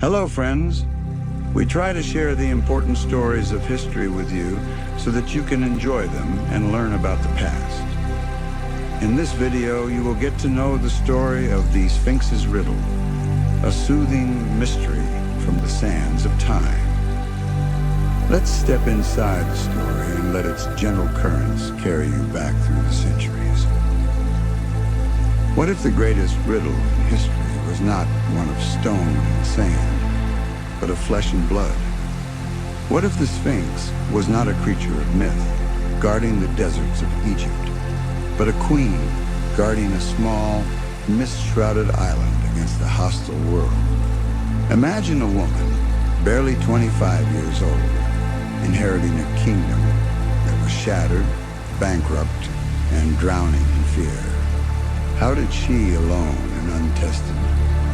Hello, friends. We try to share the important stories of history with you so that you can enjoy them and learn about the past. In this video, you will get to know the story of the Sphinx's Riddle, a soothing mystery from the sands of time. Let's step inside the story and let its gentle currents carry you back through the centuries. What if the greatest riddle in history was not one of stone and sand, but of flesh and blood? What if the Sphinx was not a creature of myth, guarding the deserts of Egypt, but a queen guarding a small, mist-shrouded island against a hostile world? Imagine a woman, barely 25 years old, inheriting a kingdom that was shattered, bankrupt, and drowning in fear. How did she, alone and untested,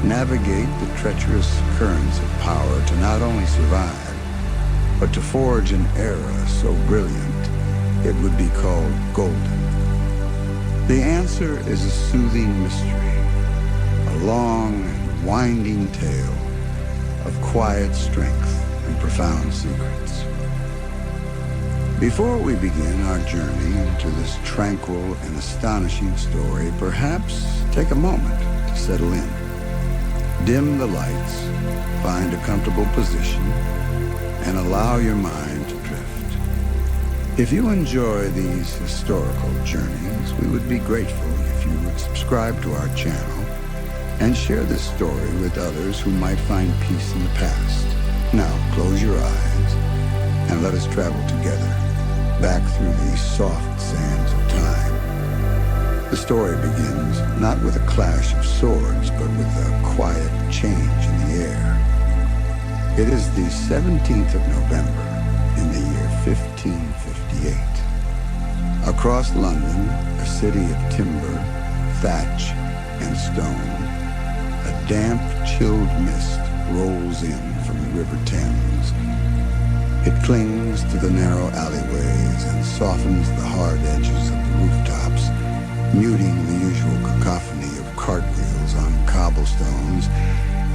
navigate the treacherous currents of power to not only survive, but to forge an era so brilliant it would be called golden? The answer is a soothing mystery, a long and winding tale of quiet strength and profound secrets. Before we begin our journey into this tranquil and astonishing story, perhaps take a moment to settle in. Dim the lights, find a comfortable position, and allow your mind to drift. If you enjoy these historical journeys, we would be grateful if you would subscribe to our channel and share this story with others who might find peace in the past. Now, close your eyes and let us travel together back through these soft sands of time. The story begins not with a clash of swords, but with a quiet change in the air. It is the 17th of November in the year 1558. Across London, a city of timber, thatch, and stone, a damp, chilled mist rolls in from the River Thames. It clings to the narrow alleyways and softens the hard edges of the rooftops, muting the usual cacophony of cartwheels on cobblestones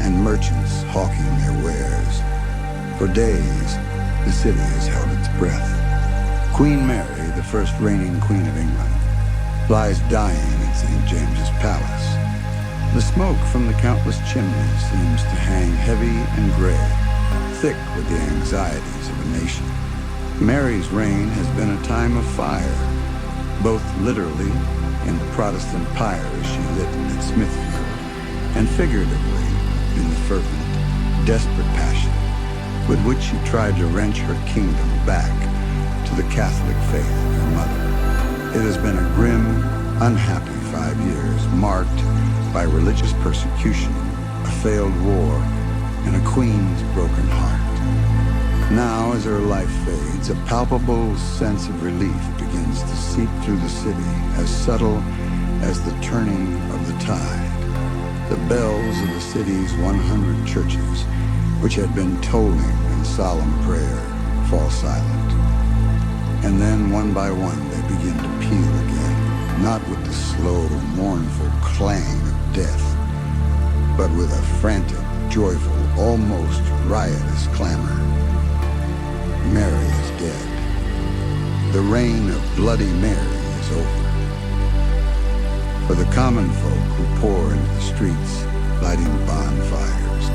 and merchants hawking their wares. For days, the city has held its breath. Queen Mary, the first reigning Queen of England, lies dying in St. James's Palace. The smoke from the countless chimneys seems to hang heavy and gray, thick with the anxieties of a nation. Mary's reign has been a time of fire, both literally in the Protestant pyres she lit at Smithfield, and figuratively in the fervent, desperate passion with which she tried to wrench her kingdom back to the Catholic faith of her mother. It has been a grim, unhappy 5 years marked by religious persecution, a failed war, and a queen's broken heart. Now, as her life fades, a palpable sense of relief begins to seep through the city, as subtle as the turning of the tide. The bells of the city's 100 churches, which had been tolling in solemn prayer, fall silent. And then, one by one, they begin to peal again, not with the slow, mournful clang of death, but with a frantic, joyful, almost riotous clamor. Mary is dead. The reign of Bloody Mary is over. For the common folk who pour into the streets, lighting bonfires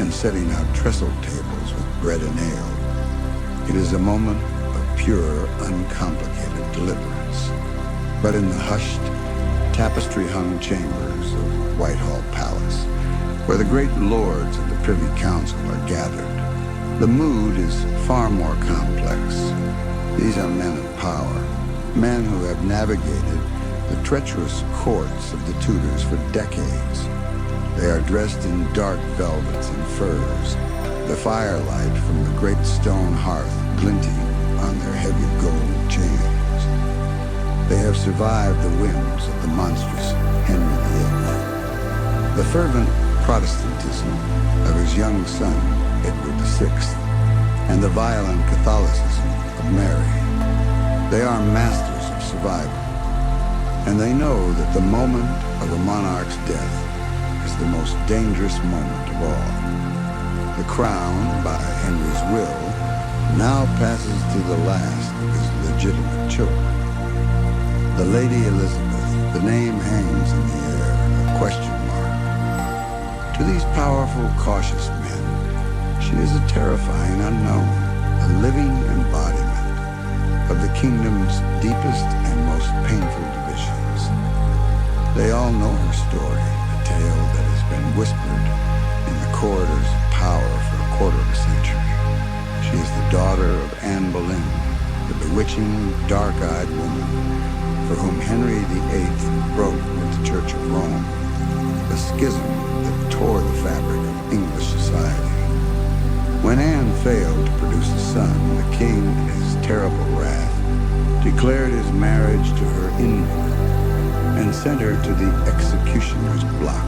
and setting out trestle tables with bread and ale, it is a moment of pure, uncomplicated deliverance. But in the hushed, tapestry-hung chambers of Whitehall Palace, where the great lords of the Privy Council are gathered, the mood is far more complex. These are men of power, men who have navigated the treacherous courts of the Tudors for decades. They are dressed in dark velvets and furs, the firelight from the great stone hearth glinting on their heavy gold chains. They have survived the whims of the monstrous Henry VIII, the fervent Protestantism of his young son, Edward VI, and the violent Catholicism of Mary. They are masters of survival, and they know that the moment of a monarch's death is the most dangerous moment of all. crown by Henry's will now passes to the last of his legitimate children. The Lady Elizabeth, the name hangs in the air, a question mark. To these powerful, cautious men, she is a terrifying unknown, a living embodiment of the kingdom's deepest and most painful divisions. They all know her story, a tale that has been whispered in the corridors of power for a quarter of a century. She is the daughter of Anne Boleyn, the bewitching, dark-eyed woman for whom Henry VIII broke with the Church of Rome, a schism that tore the fabric of English society. When Anne failed to produce a son, the king, in his terrible wrath, declared his marriage to her invalid and sent her to the executioner's block.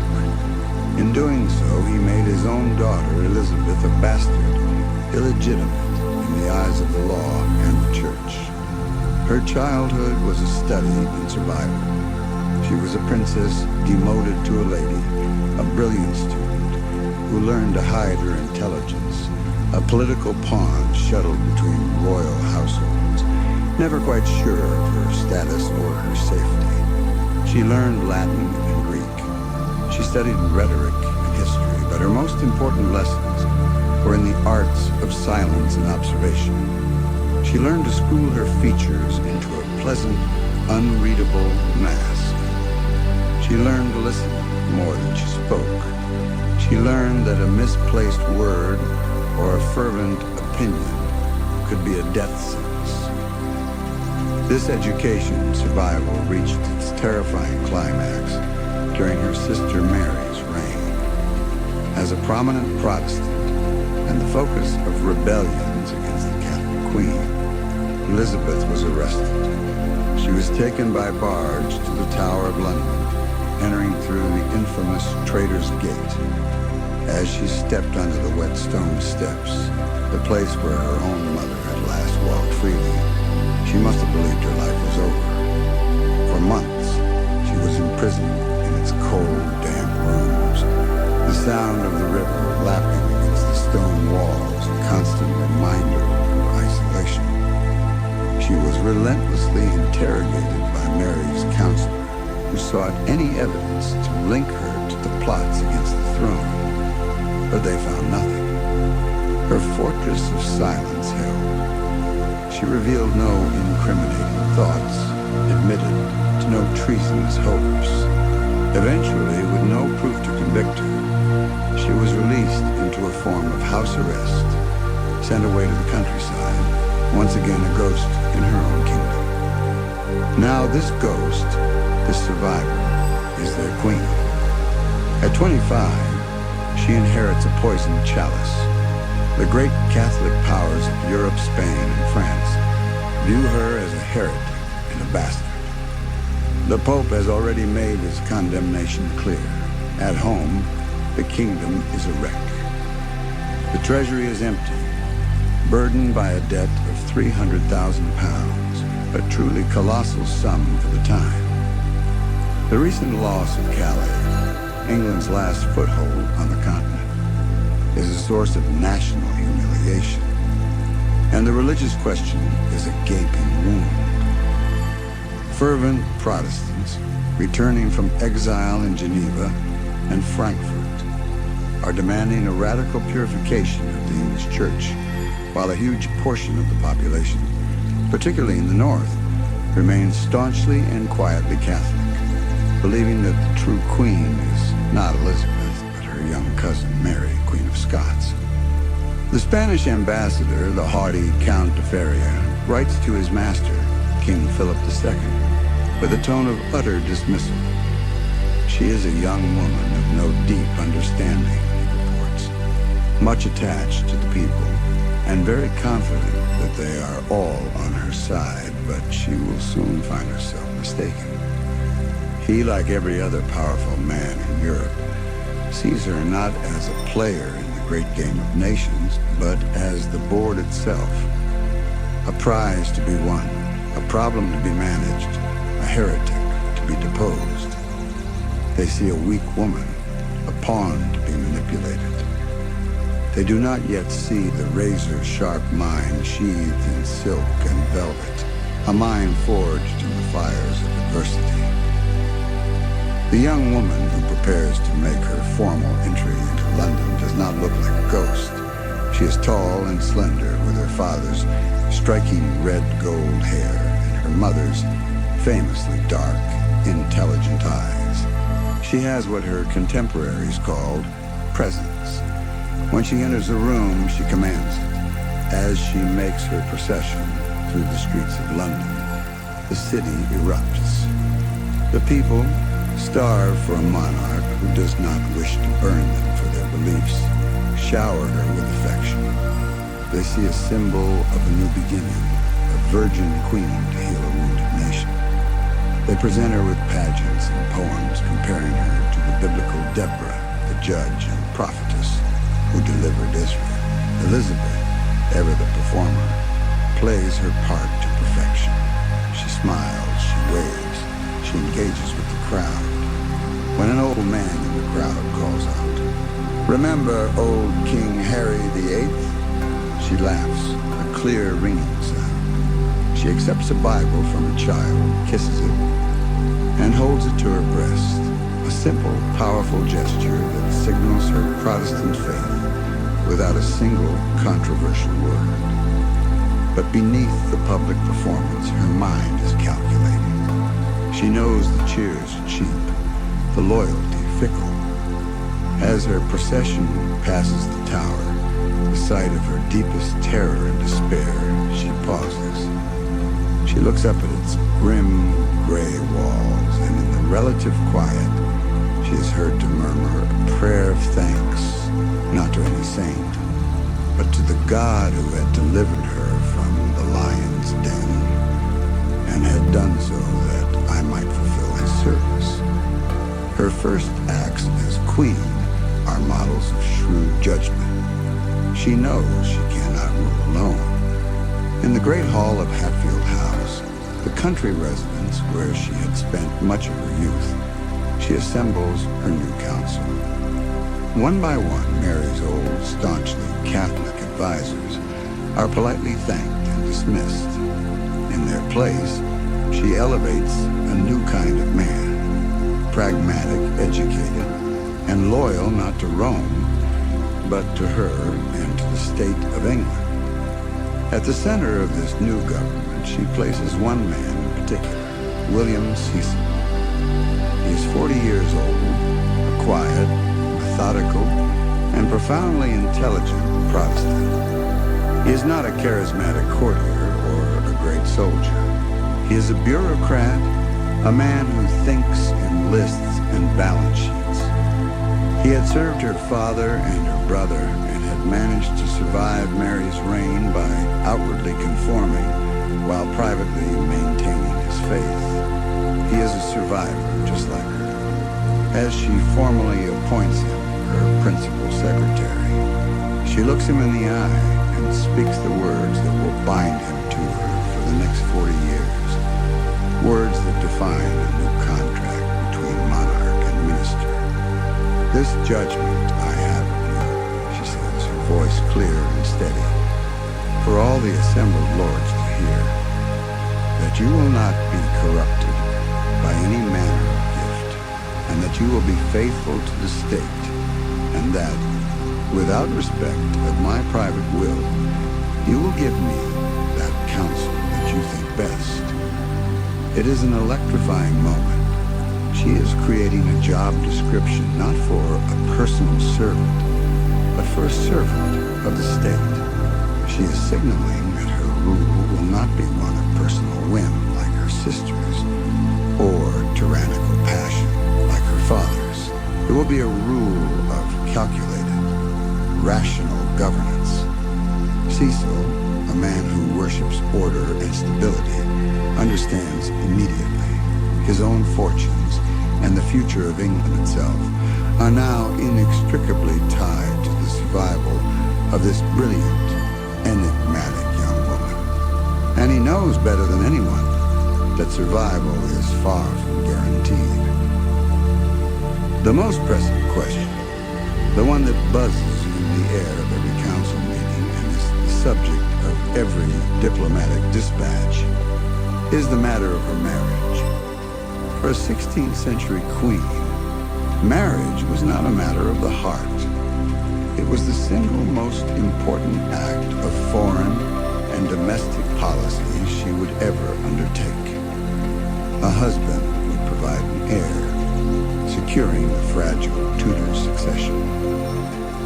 In doing so, he made his own daughter, Elizabeth, a bastard, illegitimate in the eyes of the law and the church. Her childhood was a study in survival. She was a princess demoted to a lady, a brilliant student who learned to hide her intelligence, a political pawn shuttled between royal households, never quite sure of her status or her safety. She learned Latin and Greek. She studied rhetoric and history, but her most important lessons were in the arts of silence and observation. She learned to school her features into a pleasant, unreadable mask. She learned to listen more than she spoke. She learned that a misplaced word or a fervent opinion could be a death sentence. This education survival reached its terrifying climax during her sister Mary's reign. As a prominent Protestant and the focus of rebellions against the Catholic Queen, Elizabeth was arrested. She was taken by barge to the Tower of London, entering through the infamous Traitor's Gate. As she stepped onto the wet stone steps, the place where her own mother had last walked freely, she must have believed her life was over. For months, she was imprisoned in its cold, damp rooms. The sound of the river lapping against the stone walls, a constant reminder of her isolation. She was relentlessly interrogated by Mary's counselor, who sought any evidence to link her to the plots against the throne. But they found nothing. Her fortress of silence held. She revealed no incriminating thoughts, admitted to no treasonous hopes. Eventually, with no proof to convict her, she was released into a form of house arrest, sent away to the countryside, once again a ghost in her own kingdom. Now this ghost, this survivor, is their queen. At 25, she inherits a poisoned chalice. The great Catholic powers of Europe, Spain, and France view her as a heretic and a bastard. The Pope has already made his condemnation clear. At home, the kingdom is a wreck. The treasury is empty, burdened by a debt of £300,000, a truly colossal sum for the time. The recent loss of Calais, England's last foothold on the continent, is a source of national humiliation, and the religious question is a gaping wound. Fervent Protestants, returning from exile in Geneva and Frankfurt, are demanding a radical purification of the English Church, while a huge portion of the population, particularly in the north, remains staunchly and quietly Catholic, believing that the true queen is not Elizabeth, but her young cousin Mary, Queen of Scots. The Spanish ambassador, the haughty Count de Feria, writes to his master, King Philip II, with a tone of utter dismissal. She is a young woman of no deep understanding, he reports, much attached to the people, and very confident that they are all on her side, but she will soon find herself mistaken. He, like every other powerful man in Europe, sees her not as a player in the great game of nations, but as the board itself, a prize to be won, a problem to be managed, a heretic to be deposed. They see a weak woman, a pawn to be manipulated. They do not yet see the razor-sharp mind sheathed in silk and velvet, a mind forged in the fires of adversity. The young woman who prepares to make her formal entry into London does not look like a ghost. She is tall and slender, with her father's striking red gold hair and her mother's famously dark, intelligent eyes. She has what her contemporaries called presence. When she enters a room, she commands it. As she makes her procession through the streets of London, the city erupts. The people, starved for a monarch who does not wish to burn them for their beliefs, shower her with affection. They see a symbol of a new beginning, a virgin queen to heal a wounded nation. They present her with pageants and poems comparing her to the biblical Deborah, the judge and prophetess who delivered Israel. Elizabeth, ever the performer, plays her part to perfection. She smiles, she waves, she engages with the crowd. When an old man in the crowd calls out, "Remember old King Harry VIII?" She laughs, a clear ringing sound. She accepts a Bible from a child, kisses it, and holds it to her breast, a simple, powerful gesture that signals her Protestant faith without a single controversial word. But beneath the public performance, her mind is calculating. She knows the cheers are cheap, the loyalty fickle. As her procession passes the tower, the site of her deepest terror and despair, she pauses. She looks up at its grim, gray walls, and in the relative quiet, she is heard to murmur a prayer of thanks, not to any saint, but to the God who had delivered her from the lion's den, and had done so that I might fulfill his service. Her first acts as queen are models of shrewd judgment. She knows she cannot rule alone. In the great hall of Hatfield House, the country residence where she had spent much of her youth, she assembles her new council. One by one, Mary's old, staunchly Catholic advisors are politely thanked and dismissed. In their place, she elevates a new kind of man, pragmatic, educated, and loyal not to Rome, but to her and to the state of England. At the center of this new government, she places one man in particular, William Cecil. He is 40 years old, a quiet, methodical, and profoundly intelligent Protestant. He is not a charismatic courtier or a great soldier. He is a bureaucrat, a man who thinks in lists and balance sheets. He had served her father and her brother and had managed to survive Mary's reign by outwardly conforming while privately maintaining his faith. He is a survivor, just like her. As she formally appoints him her principal secretary, she looks him in the eye and speaks the words that will bind him to her for the next 40 years. Words that define a new contract between monarch and minister. "This judgment I have of you," she says, her voice clear and steady, "for all the assembled lords to hear, that you will not be corrupted by any manner of gift, and that you will be faithful to the state, and that, without respect of my private will, you will give me that counsel that you think best." It is an electrifying moment. She is creating a job description not for a personal servant, but for a servant of the state. She is signaling that her rule will not be one of personal whim like her sister's, or tyrannical passion like her father's. It will be a rule of calculated, rational governance. Cecil, a man who worships order and stability, understands immediately his own fortunes and the future of England itself are now inextricably tied to the survival of this brilliant, enigmatic young woman. And he knows better than anyone that survival is far from guaranteed. The most pressing question, the one that buzzes you the air of every council meeting and is the subject of every diplomatic dispatch, is the matter of her marriage. For a 16th century queen, marriage was not a matter of the heart. It was the single most important act of foreign and domestic policy she would ever undertake. A husband would provide an heir, securing the fragile Tudor succession.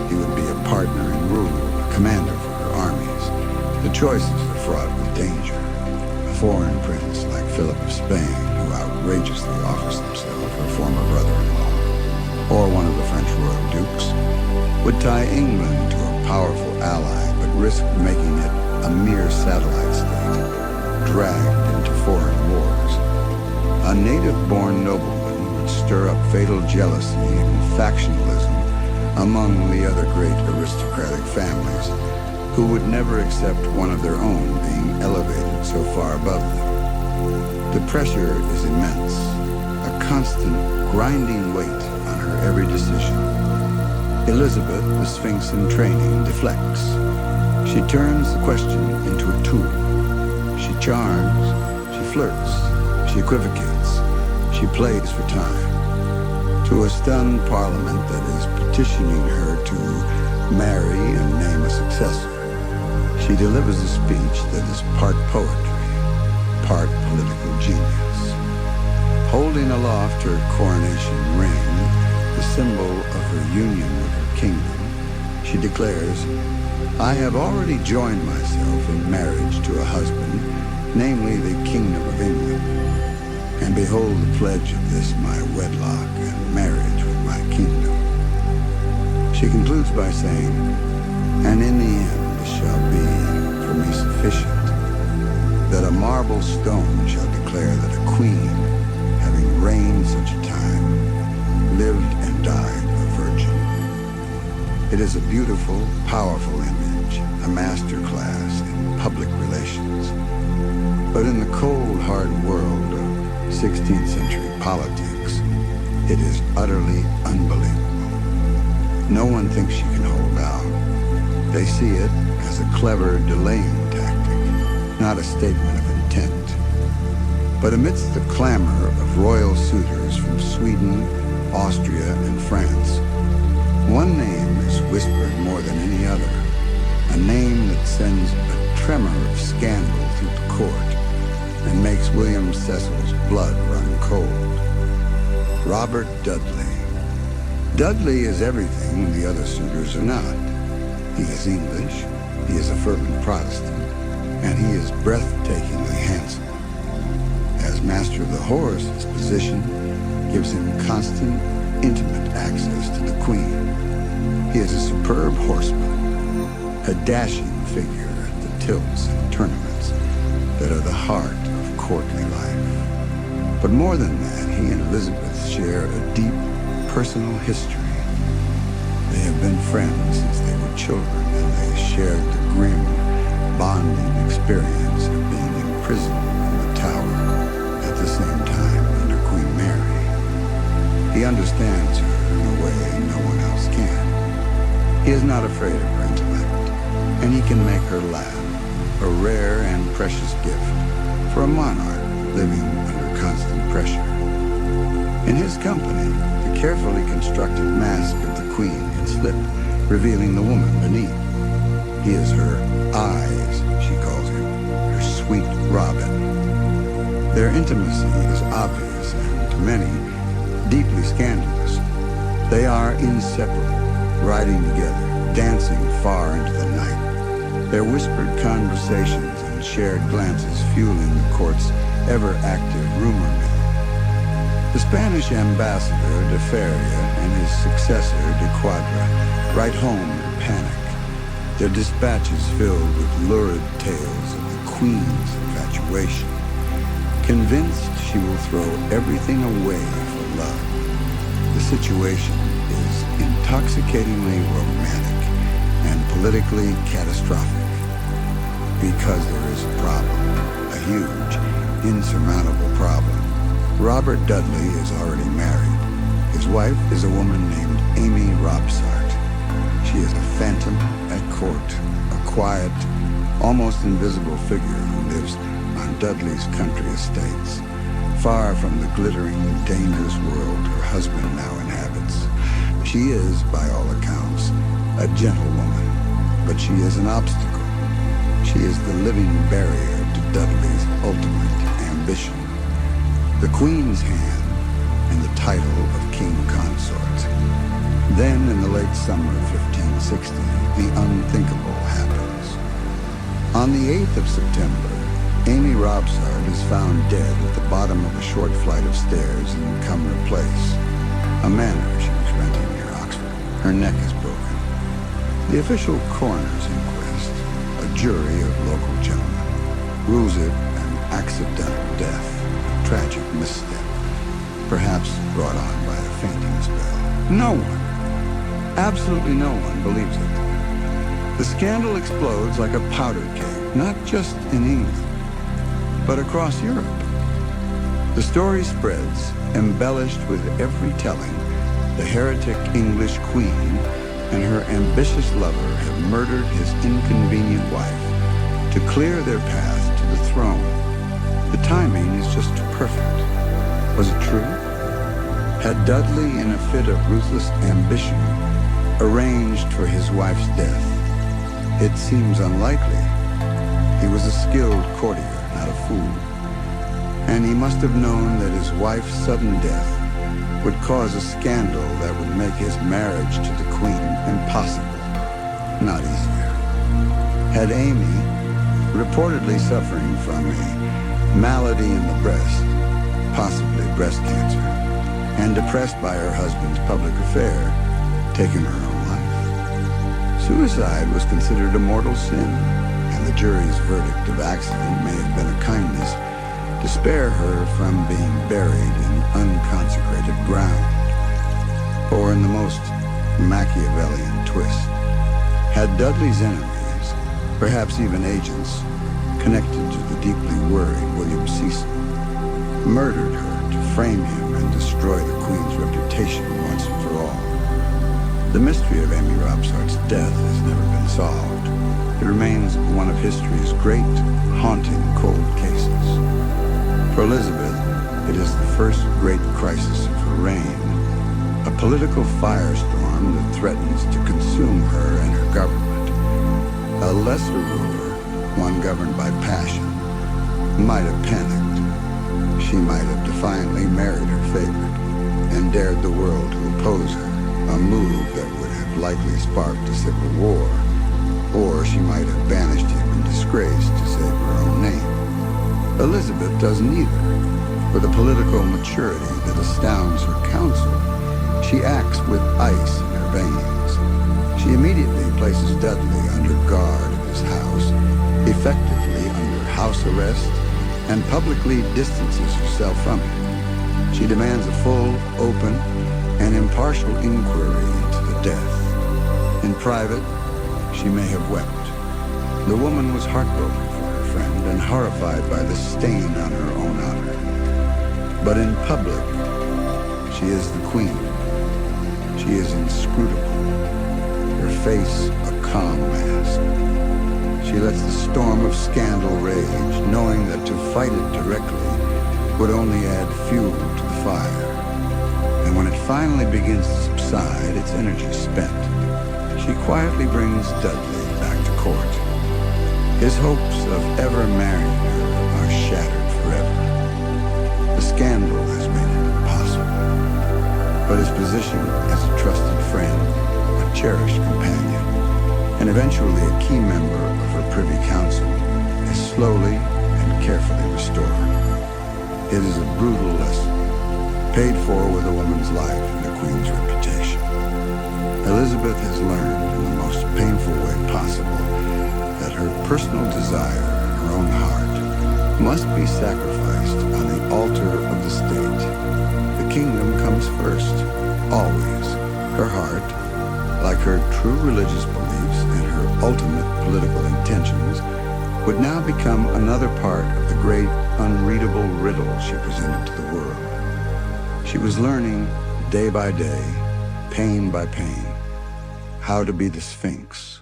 He would be a partner in rule, a commander for her armies. The choices are fraught with danger. A foreign prince like Philip of Spain, who outrageously offers himself her former brother-in-law, or one of the French royal dukes, would tie England to a powerful ally but risk making it a mere satellite state, dragged into foreign wars. A native-born nobleman would stir up fatal jealousy and factionalism among the other great aristocratic families, who would never accept one of their own being elevated so far above them. The pressure is immense, a constant grinding weight on her every decision. Elizabeth, the Sphinx in training, deflects. She turns the question into a tool. She charms, she flirts, she equivocates, she plays for time. To a stunned parliament that is petitioning her to marry and name a successor, she delivers a speech that is part poetry, part political genius. Holding aloft her coronation ring, the symbol of her union with her kingdom, she declares, "I have already joined myself in marriage to a husband, namely the Kingdom of England. And behold the pledge of this my wedlock and marriage with my kingdom." She concludes by saying, "And in the end it shall be for me sufficient that a marble stone shall declare that a queen, having reigned such a time, lived and died a virgin." It is a beautiful, powerful image, a masterclass in public relations. But in the cold, hard world of 16th century politics, it is utterly unbelievable. No one thinks she can hold out. They see it as a clever delaying tactic, not a statement of intent. But amidst the clamor of royal suitors from Sweden, Austria, and France, one name is whispered more than any other, a name that sends a tremor of scandal through the court and makes William Cecil's blood run cold. Robert Dudley. Dudley is everything the other suitors are not. He is English, he is a fervent Protestant, and he is breathtakingly handsome. As master of the horse, his position gives him constant, intimate access to the queen. He is a superb horseman, a dashing figure at the tilts and tournaments that are the heart of courtly life. But more than that, he and Elizabeth share a deep personal history. They have been friends since they were children, and they shared the grim, bonding experience of being imprisoned in the Tower at the same time under Queen Mary. He understands her in a way no one else can. He is not afraid of her intellect, and he can make her laugh, a rare and precious gift for a monarch living under constant pressure. In his company, the carefully constructed mask of the queen can slip, revealing the woman beneath. He is her eyes, she calls him, her sweet Robin. Their intimacy is obvious and, to many, deeply scandalous. They are inseparable, riding together, dancing far into the night. Their whispered conversations and shared glances fueling the court's ever-active rumor mill. The Spanish ambassador de Feria and his successor de Quadra write home in panic, their dispatches filled with lurid tales of the queen's infatuation. Convinced she will throw everything away for love, the situation is intoxicatingly romantic and politically catastrophic. Because there is a problem, a huge, insurmountable problem. Robert Dudley is already married. His wife is a woman named Amy Robsart. She She is a phantom at court, a quiet, almost invisible figure who lives on Dudley's country estates, far from the glittering, dangerous world her husband now inhabits. She is, by all accounts, a gentlewoman, but she is an obstacle. She is the living barrier to Dudley's ultimate ambition, the Queen's hand and the title of King Consort. Then, in the late summer of 1560, the unthinkable happens. On the 8th of September, Amy Robsart is found dead at the bottom of a short flight of stairs in Cumnor Place, a manor she was renting near Oxford. Her neck is broken. The official coroner's inquest, a jury of local gentlemen, rules it an accidental death, a tragic misstep, perhaps brought on by a fainting spell. No one, absolutely no one, believes it. The scandal explodes like a powder keg, not just in England, but across Europe. The story spreads, embellished with every telling. The heretic English queen and her ambitious lover have murdered his inconvenient wife to clear their path to the throne. The timing is just perfect. Was it true? Had Dudley, in a fit of ruthless ambition, arranged for his wife's death? It seems unlikely. He was a skilled courtier, not a fool. And he must have known that his wife's sudden death would cause a scandal that would make his marriage to the Queen impossible, not easier. Had Amy, reportedly suffering from a malady in the breast, possibly breast cancer, and depressed by her husband's public affair, taken her own life? Suicide was considered a mortal sin, and the jury's verdict of accident may have been a kindness to spare her from being buried in unconsecrated ground. Or in the most Machiavellian twist, had Dudley's enemies, perhaps even agents connected to the deeply worried William Cecil, murdered her to frame him and destroy the Queen's reputation once and for all. The mystery of Amy Robsart's death has never been solved. It remains one of history's great, haunting cold cases. For Elizabeth, it is the first great crisis of her reign, a political firestorm that threatens to consume her and her government. A lesser ruler, one governed by passion, might have panicked. She might have defiantly married her favorite and dared the world to oppose her, a move that would have likely sparked a civil war. Or she might have banished him in disgrace to save her own name. Elizabeth does neither. With a political maturity that astounds her council, she acts with ice in her veins. She immediately places Dudley under guard of his house, effectively under house arrest, and publicly distances herself from him. She demands a full, open, and impartial inquiry into the death. In private, she may have wept. The woman was heartbroken for her friend and horrified by the stain on her own honor. But in public, she is the queen. She is inscrutable, her face a calm mask. She lets the storm of scandal rage, knowing that to fight it directly would only add fuel to the fire. And when it finally begins to subside, its energy spent, she quietly brings Dudley back to court. His hopes of ever marrying her are shattered forever. The scandal has made it impossible. But his position as a trusted friend, a cherished companion, and eventually a key member of her privy council is slowly and carefully restored. It is a brutal lesson, paid for with a woman's life and a queen's reputation. Elizabeth has learned in the most painful way possible that her personal desire and her own heart must be sacrificed on the altar of the state. The kingdom comes first, always. Her heart, like her true religious beliefs and her ultimate political intentions, would now become another part of the great unreadable riddle she presented to the world. She was learning, day by day, pain by pain, How to Be the Sphinx.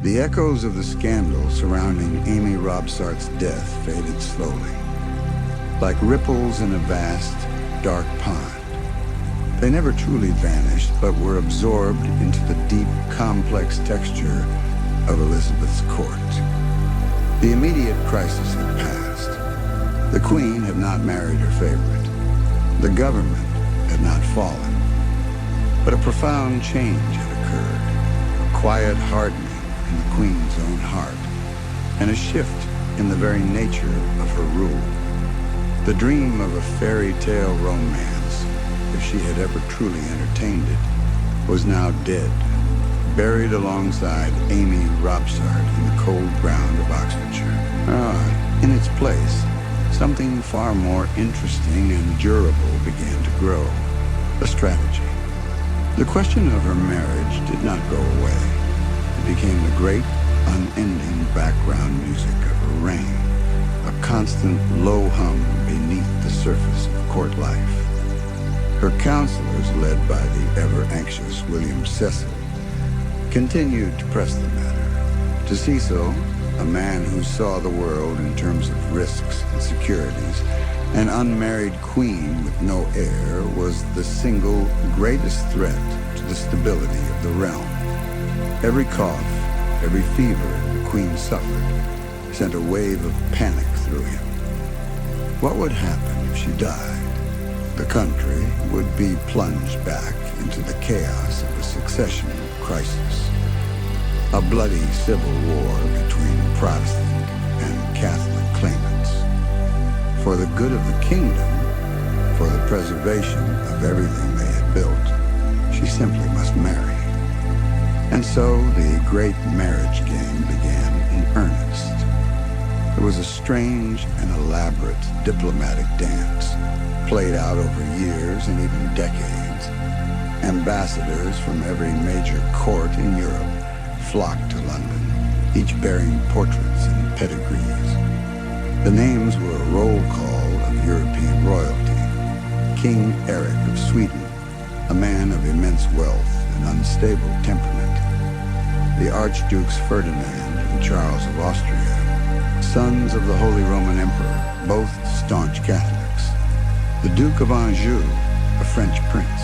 The echoes of the scandal surrounding Amy Robsart's death faded slowly, like ripples in a vast, dark pond. They never truly vanished, but were absorbed into the deep, complex texture of Elizabeth's court. The immediate crisis had passed. The Queen had not married her favorite. The government had not fallen. But a profound change had occurred, a quiet hardening in the Queen's own heart, and a shift in the very nature of her rule. The dream of a fairy tale romance, if she had ever truly entertained it, was now dead, buried alongside Amy Robsart in the cold ground of Oxfordshire. In its place, something far more interesting and durable began to grow, a strategy. The question of her marriage did not go away. It became the great, unending background music of her reign, a constant low hum beneath the surface of court life. Her counselors, led by the ever-anxious William Cecil, continued to press the matter. To Cecil, a man who saw the world in terms of risks and securities, an unmarried queen with no heir was the single greatest threat to the stability of the realm. Every cough, every fever the queen suffered sent a wave of panic through him. What would happen if she died? The country would be plunged back into the chaos of a succession crisis. A bloody civil war between Protestant and Catholic claimants. For the good of the kingdom, for the preservation of everything they had built, she simply must marry. And so the great marriage game began in earnest. It was a strange and elaborate diplomatic dance, played out over years and even decades. Ambassadors from every major court in Europe flocked to London, each bearing portraits and pedigrees. The names were a roll call of European royalty. King Eric of Sweden, a man of immense wealth and unstable temperament. The Archdukes Ferdinand and Charles of Austria, sons of the Holy Roman Emperor, both staunch Catholics. The Duke of Anjou, a French prince.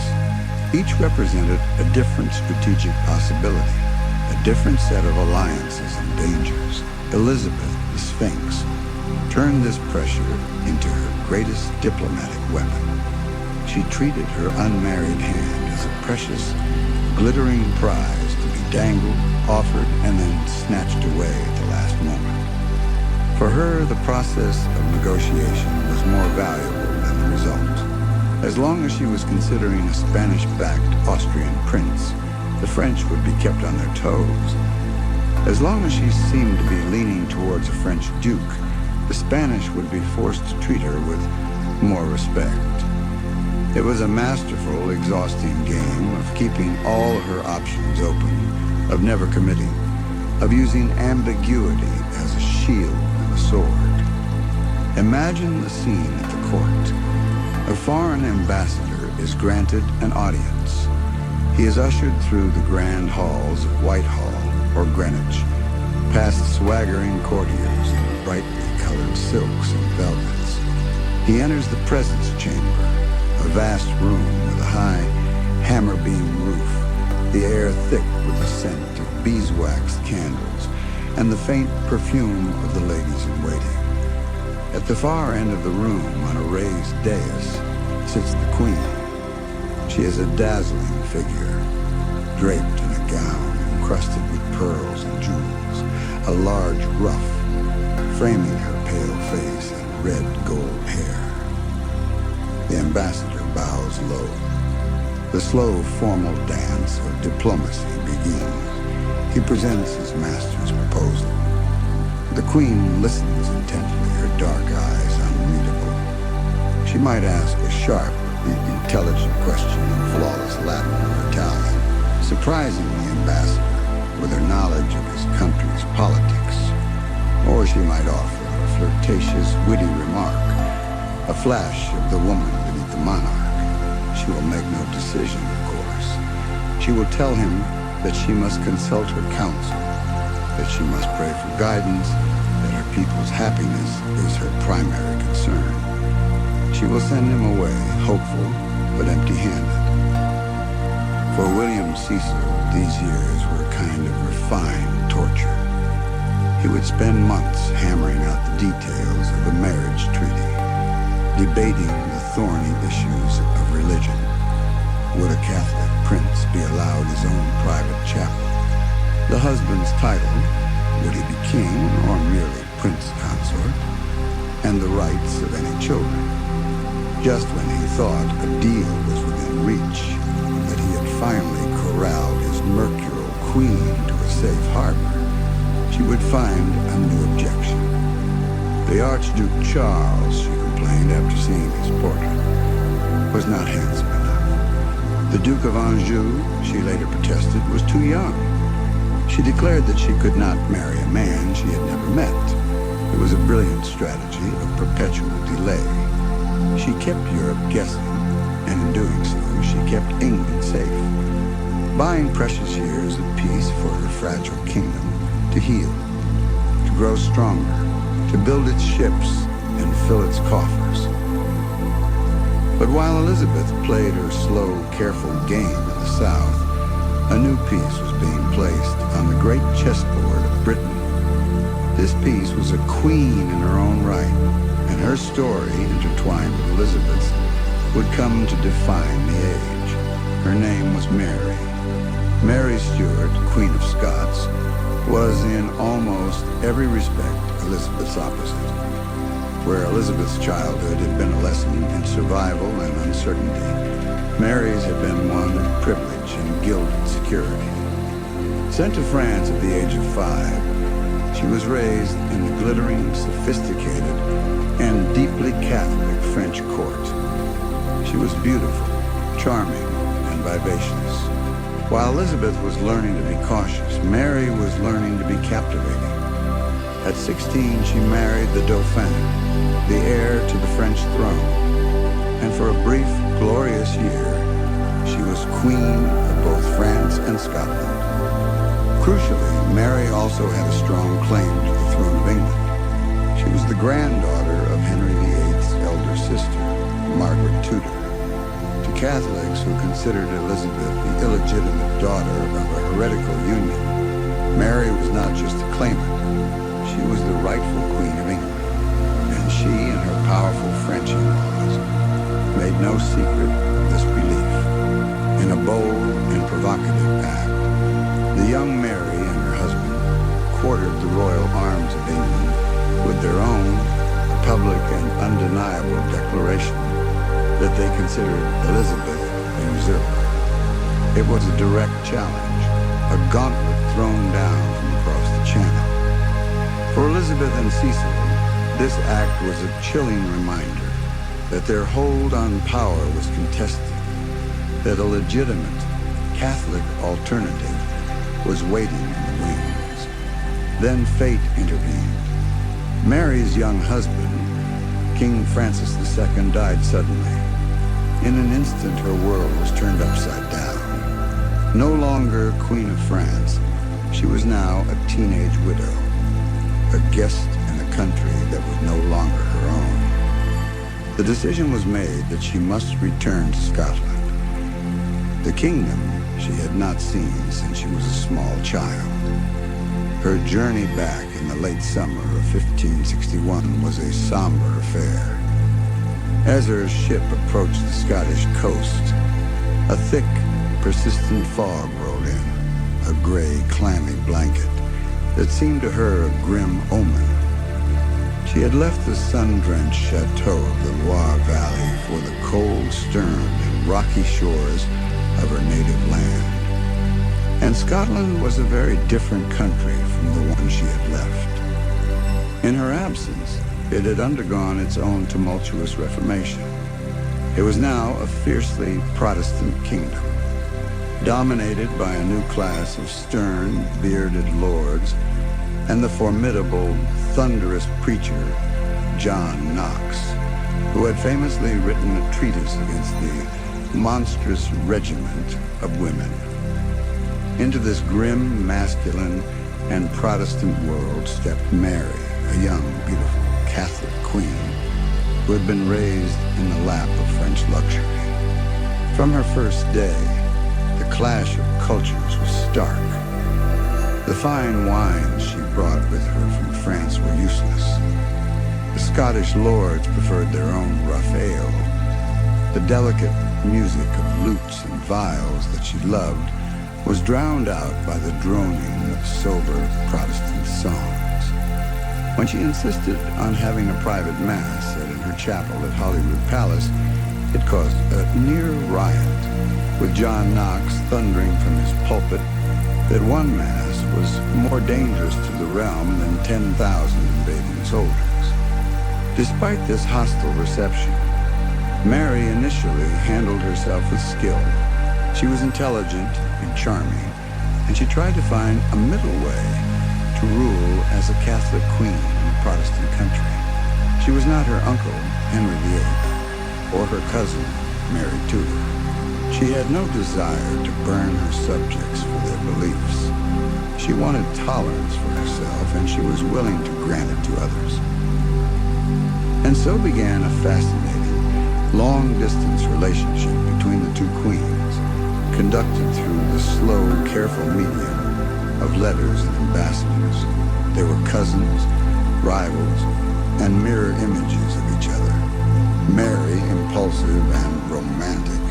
Each represented a different strategic possibility, a different set of alliances and dangers. Elizabeth, the Sphinx, turned this pressure into her greatest diplomatic weapon. She treated her unmarried hand as a precious, glittering prize to be dangled, offered, and then snatched away at the last moment. For her, the process of negotiation was more valuable than the result. As long as she was considering a Spanish-backed Austrian prince, the French would be kept on their toes. As long as she seemed to be leaning towards a French duke, the Spanish would be forced to treat her with more respect. It was a masterful, exhausting game of keeping all her options open, of never committing, of using ambiguity as a shield and a sword. Imagine the scene at the court. A foreign ambassador is granted an audience. He is ushered through the grand halls of Whitehall or Greenwich, past swaggering courtiers in brightly colored silks and velvets. He enters the presence chamber, a vast room with a high hammer-beam roof, the air thick with the scent of beeswax candles and the faint perfume of the ladies-in-waiting. At the far end of the room, on a raised dais, sits the queen. She is a dazzling figure, draped in a gown encrusted with pearls and jewels, a large ruff framing her pale face and red gold hair. The ambassador bows low. The slow, formal dance of diplomacy begins. He presents his master's proposal. The queen listens intently, her dark eyes unreadable. She might ask a sharp, intelligent question in flawless Latin or Italian, surprising the ambassador with her knowledge of his country's politics. Or she might offer a flirtatious, witty remark, a flash of the woman beneath the monarch. She will make no decision, of course. She will tell him that she must consult her counsel, that she must pray for guidance, that her people's happiness is her primary concern. She will send him away, hopeful but empty-handed. For William Cecil, these years were a kind of refined torture. He would spend months hammering out the details of a marriage treaty, debating the thorny issues of religion. Would a Catholic prince be allowed his own private chapel? The husband's title, would he be king or merely prince consort? And the rights of any children. Just when he thought a deal was within reach, that he had finally corralled his mercurial queen to a safe harbor, she would find a new objection. The Archduke Charles, she complained after seeing his portrait, was not handsome enough. The Duke of Anjou, she later protested, was too young. She declared that she could not marry a man she had never met. It was a brilliant strategy of perpetual delay. She kept Europe guessing, and in doing so, she kept England safe, buying precious years of peace for her fragile kingdom to heal, to grow stronger, to build its ships and fill its coffers. But while Elizabeth played her slow, careful game in the South, a new piece was being placed on the great chessboard of Britain. This piece was a queen in her own right, and her story, intertwined with Elizabeth's, would come to define the age. Her name was Mary. Mary Stuart, Queen of Scots, was in almost every respect Elizabeth's opposite. Where Elizabeth's childhood had been a lesson in survival and uncertainty, Mary's had been one of privilege and gilded security. Sent to France at the age of 5, she was raised in the glittering, sophisticated, and deeply Catholic French court. She was beautiful, charming, and vivacious. While Elizabeth was learning to be cautious, Mary was learning to be captivating. At 16, she married the Dauphin, the heir to the French throne, and for a brief, glorious year, she was queen of both France and Scotland. Crucially, Mary also had a strong claim to the throne of England. She was the granddaughter of Henry VIII's elder sister, Margaret Tudor. To Catholics who considered Elizabeth the illegitimate daughter of a heretical union, Mary was not just a claimant, she was the rightful Queen of England, and she and her powerful French in-laws made no secret of this belief. In a bold and provocative act, the young Mary and her husband quartered the royal arms of England with their own public and undeniable declaration that they considered Elizabeth a usurper. It was a direct challenge, a gauntlet thrown down from across the channel. For Elizabeth and Cecil, this act was a chilling reminder that their hold on power was contested, that a legitimate Catholic alternative was waiting in the wings. Then fate intervened. Mary's young husband, King Francis II, died suddenly. In an instant, her world was turned upside down. No longer Queen of France, she was now a teenage widow, a guest in a country that was no longer her own. The decision was made that she must return to Scotland. The kingdom she had not seen since she was a small child. Her journey back in the late summer of 1561 was a somber affair. As her ship approached the Scottish coast, a thick, persistent fog rolled in, a gray, clammy blanket that seemed to her a grim omen. She had left the sun-drenched chateau of the Loire Valley for the cold, stern, and rocky shores of her native land. And Scotland was a very different country from the one she had left. In her absence, it had undergone its own tumultuous reformation. It was now a fiercely Protestant kingdom, dominated by a new class of stern, bearded lords and the formidable, thunderous preacher, John Knox, who had famously written a treatise against the monstrous regiment of women. Into this grim, masculine, and Protestant world stepped Mary, a young, beautiful Catholic queen who had been raised in the lap of French luxury. From her first day, the clash of cultures was stark. The fine wines she brought with her from France were useless. The Scottish lords preferred their own rough ale. The delicate music of lutes and viols that she loved was drowned out by the droning of sober Protestant songs. When she insisted on having a private mass said in her chapel at Holyrood Palace, it caused a near riot, with John Knox thundering from his pulpit that one mass was more dangerous to the realm than 10,000 invading soldiers. Despite this hostile reception, Mary initially handled herself with skill. She was intelligent and charming, and she tried to find a middle way to rule as a Catholic queen in a Protestant country. She was not her uncle, Henry VIII, or her cousin, Mary Tudor. She had no desire to burn her subjects for their beliefs. She wanted tolerance for herself, and she was willing to grant it to others. And so began a fascinating, long-distance relationship between the two queens, conducted through the slow, careful medium of letters and ambassadors. They were cousins, rivals, and mirror images of each other. Mary, impulsive and romantic,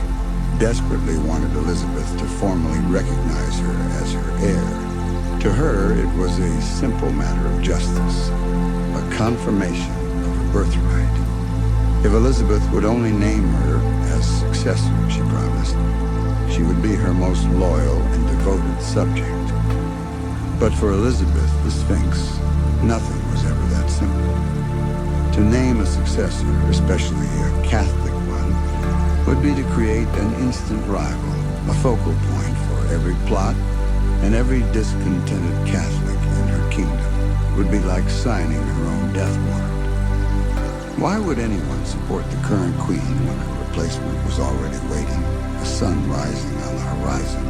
desperately wanted Elizabeth to formally recognize her as her heir. To her, it was a simple matter of justice, a confirmation of her birthright. If Elizabeth would only name her as successor, she promised, she would be her most loyal and devoted subject. But for Elizabeth, the Sphinx, nothing was ever that simple. To name a successor, especially a Catholic one, would be to create an instant rival, a focal point for every plot, and every discontented Catholic in her kingdom would be like signing her own death warrant. Why would anyone support the current queen when her replacement was already waiting, the sun rising on the horizon?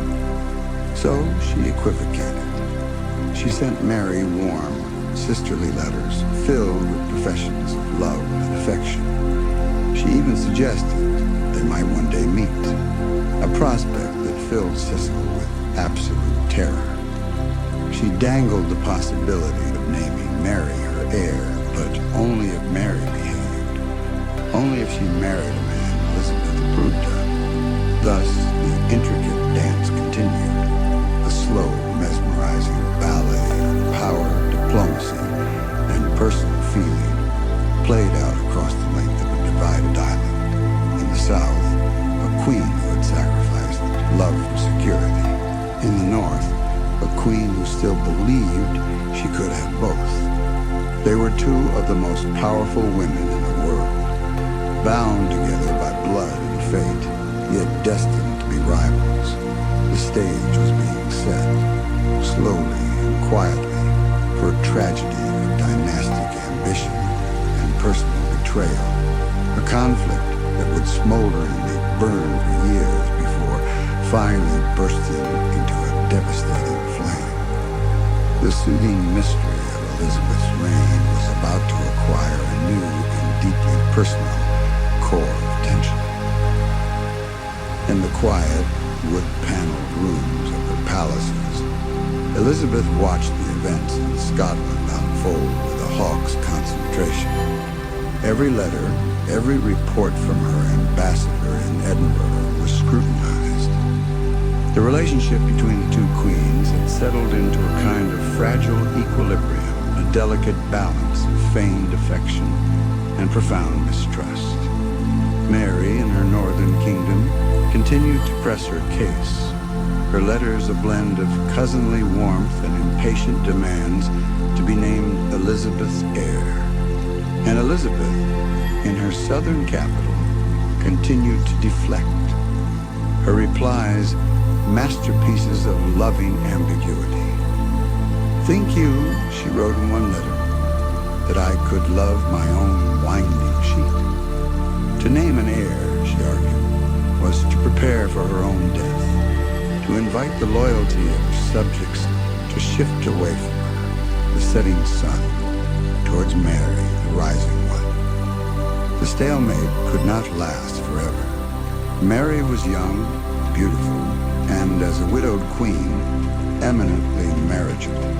So she equivocated. She sent Mary warm, sisterly letters filled with professions of love and affection. She even suggested they might one day meet, a prospect that filled Cecil with absolute terror. She dangled the possibility of naming Mary her heir, but only if Mary behaved, only if she married a man Elizabeth approved of. Thus, the intricate dance continued, the slow, mesmerizing ballet of power, diplomacy, and personal feeling played out across the length of a divided island. In the south, a queen who had sacrificed love for security. In the north, a queen who still believed she could have both. They were two of the most powerful women in the world, bound together by blood and fate, yet destined to be rivals. The stage was being set, slowly and quietly, for a tragedy of dynastic ambition and personal betrayal, a conflict that would smolderingly burn for years before finally bursting into a devastating flame. The soothing mystery of Elizabeth's reign was about to acquire a new and deeply personal core of tension. In the quiet, wood-paneled rooms of her palaces, Elizabeth watched the events in Scotland unfold with a hawk's concentration. Every letter, every report from her ambassador in Edinburgh was scrutinized. The relationship between the two queens had settled into a kind of fragile equilibrium, a delicate balance of feigned affection and profound mistrust. Mary, in her northern kingdom, continued to press her case, her letters a blend of cousinly warmth and impatient demands to be named Elizabeth's heir. And Elizabeth, in her southern capital, continued to deflect. Her replies, masterpieces of loving ambiguity. Think you, she wrote in one letter, that I could love my own winding sheet? To name an heir, she argued, was to prepare for her own death, to invite the loyalty of subjects to shift away from her, the setting sun, towards Mary, the rising one. The stalemate could not last forever. Mary was young, beautiful, and as a widowed queen, eminently marriageable.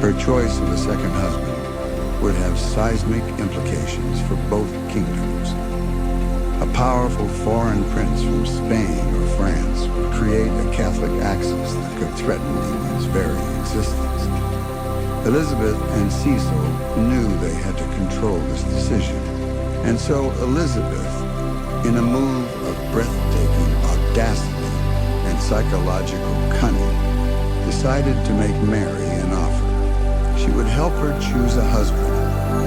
Her choice of a second husband would have seismic implications for both kingdoms. A powerful foreign prince from Spain or France would create a Catholic axis that could threaten England's very existence. Elizabeth and Cecil knew they had to control this decision, and so Elizabeth, in a move of breathtaking audacity and psychological cunning, decided to make Mary an offer. She would help her choose a husband,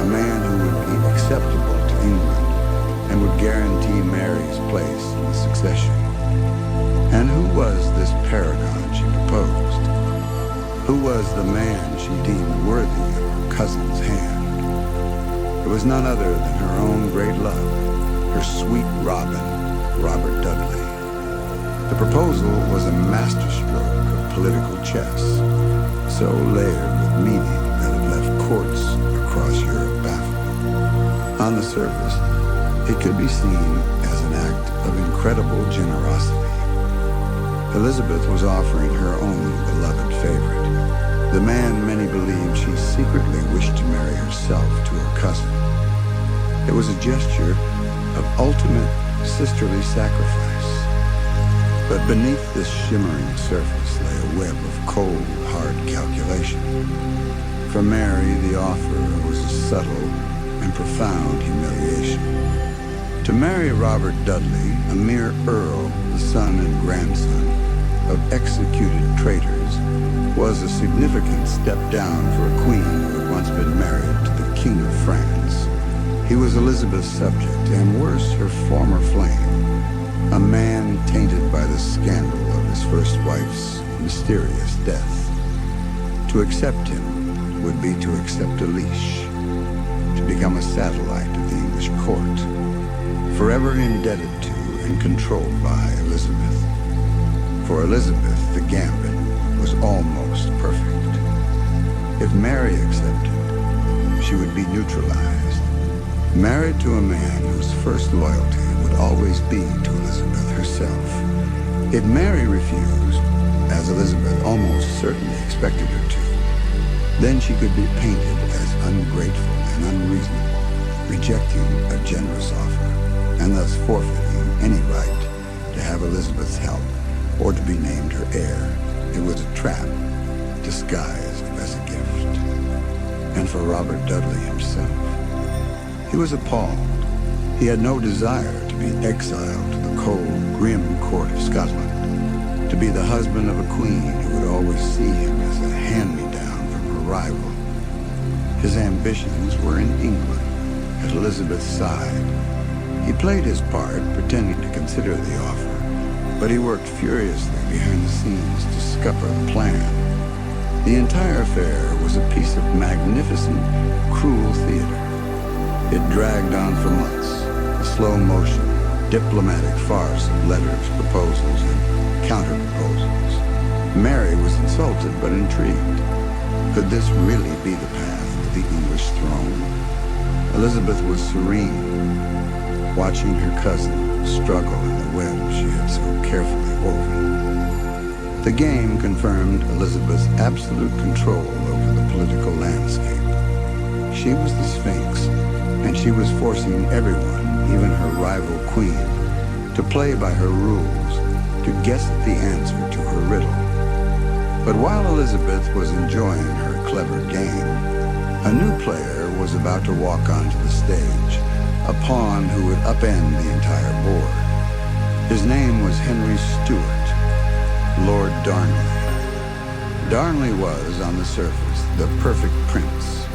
a man who would be acceptable to England and would guarantee Mary's place in the succession. And who was this paragon she proposed? Who was the man she deemed worthy of her cousin's hand? It was none other than her own great love, her sweet Robin, Robert Dudley. The proposal was a masterstroke of political chess, so layered with meaning that it left courts across Europe baffled. On the surface, it could be seen as an act of incredible generosity. Elizabeth was offering her own beloved favorite, the man many believed she secretly wished to marry herself to her cousin. It was a gesture of ultimate sisterly sacrifice. But beneath this shimmering surface lay a web of cold, hard calculation. For Mary, the offer was a subtle and profound humiliation. To marry Robert Dudley, a mere earl, the son and grandson of executed traitors, was a significant step down for a queen who had once been married to the King of France. He was Elizabeth's subject, and worse, her former flame, a man tainted by the scandal of his first wife's mysterious death. To accept him would be to accept a leash, to become a satellite of the English court, forever indebted to and controlled by Elizabeth. For Elizabeth, the gambit was almost perfect. If Mary accepted, she would be neutralized, married to a man whose first loyalty would always be to Elizabeth herself. If Mary refused, as Elizabeth almost certainly expected her to, then she could be painted as ungrateful and unreasonable, rejecting a generous offer, and thus forfeiting any right to have Elizabeth's help or to be named her heir. It was a trap disguised as a gift. And for Robert Dudley himself, he was appalled. He had no desire to be exiled to the cold, grim court of Scotland, to be the husband of a queen who would always see him as a hand-me-down from her rival. His ambitions were in England, at Elizabeth's side. He played his part, pretending to consider the offer, but he worked furiously behind the scenes to scupper the plan. The entire affair was a piece of magnificent, cruel theater. It dragged on for months, a slow-motion, diplomatic farce of letters, proposals, and counter-proposals. Mary was insulted but intrigued. Could this really be the path to the English throne? Elizabeth was serene, watching her cousin struggle in the web she had so carefully woven. The game confirmed Elizabeth's absolute control over the political landscape. She was the Sphinx, and she was forcing everyone, even her rival queen, to play by her rules, to guess at the answer to her riddle. But while Elizabeth was enjoying her clever game, a new player was about to walk onto the stage, a pawn who would upend the entire board. His name was Henry Stuart, Lord Darnley. Darnley was, on the surface, the perfect prince.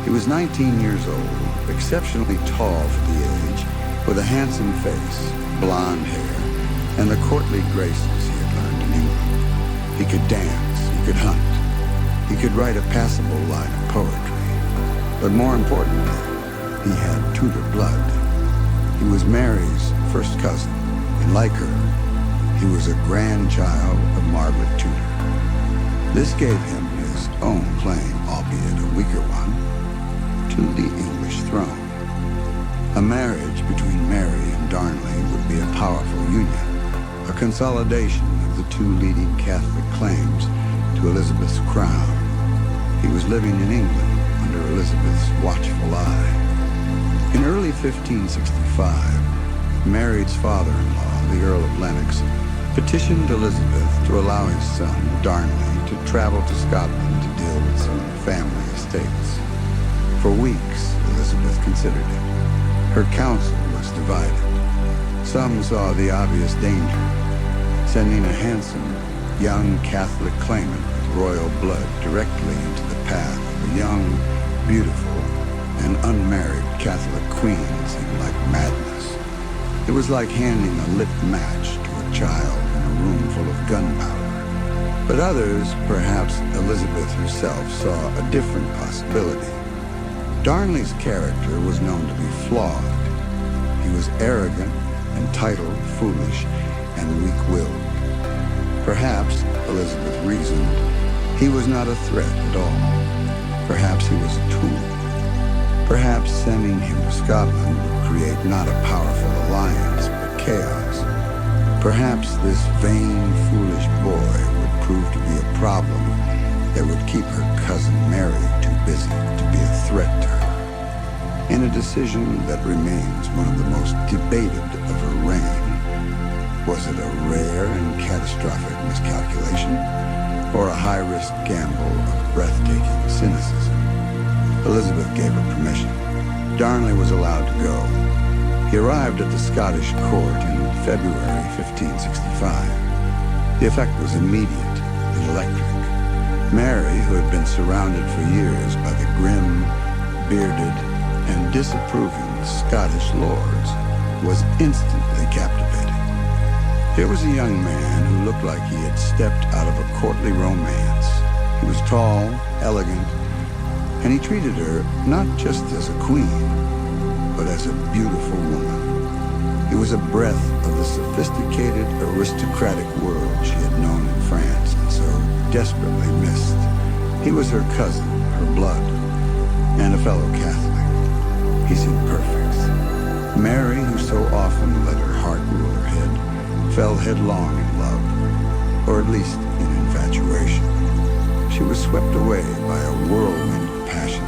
He was 19 years old, exceptionally tall for the age, with a handsome face, blonde hair, and the courtly graces he had learned in England. He could dance, he could hunt, he could write a passable line of poetry. But more importantly, he had Tudor blood. He was Mary's first cousin, and like her, he was a grandchild of Margaret Tudor. This gave him his own claim, albeit a weaker one, to the English throne. A marriage between Mary and Darnley would be a powerful union, a consolidation of the two leading Catholic claims to Elizabeth's crown. He was living in England under Elizabeth's watchful eye. In early 1565, Mary's father-in-law, the Earl of Lennox, petitioned Elizabeth to allow his son, Darnley, to travel to Scotland to deal with some family estates. For weeks, Elizabeth considered it. Her council was divided. Some saw the obvious danger, sending a handsome, young Catholic claimant with royal blood directly into the path of a young, beautiful, and unmarried Catholic queen seemed like madness. It was like handing a lit match to a child in a room full of gunpowder. But others, perhaps Elizabeth herself, saw a different possibility. Darnley's character was known to be flawed. He was arrogant, entitled, foolish, and weak-willed. Perhaps, Elizabeth reasoned, he was not a threat at all. Perhaps he was a tool. Perhaps sending him to Scotland would create not a powerful alliance, but chaos. Perhaps this vain, foolish boy would prove to be a problem that would keep her cousin Mary too busy to be a threat to her. In a decision that remains one of the most debated of her reign, was it a rare and catastrophic miscalculation, or a high-risk gamble of breathtaking cynicism? Elizabeth gave her permission. Darnley was allowed to go. He arrived at the Scottish court in February 1565. The effect was immediate and electric. Mary, who had been surrounded for years by the grim, bearded, and disapproving Scottish lords, was instantly captivated. Here was a young man who looked like he had stepped out of a courtly romance. He was tall, elegant, and he treated her not just as a queen, but as a beautiful woman. He was a breath of the sophisticated, aristocratic world she had known in France and so desperately missed. He was her cousin, her blood, and a fellow Catholic. He seemed perfect. Mary, who so often let her heart rule her head, fell headlong in love, or at least in infatuation. She was swept away by a whirlwind of passion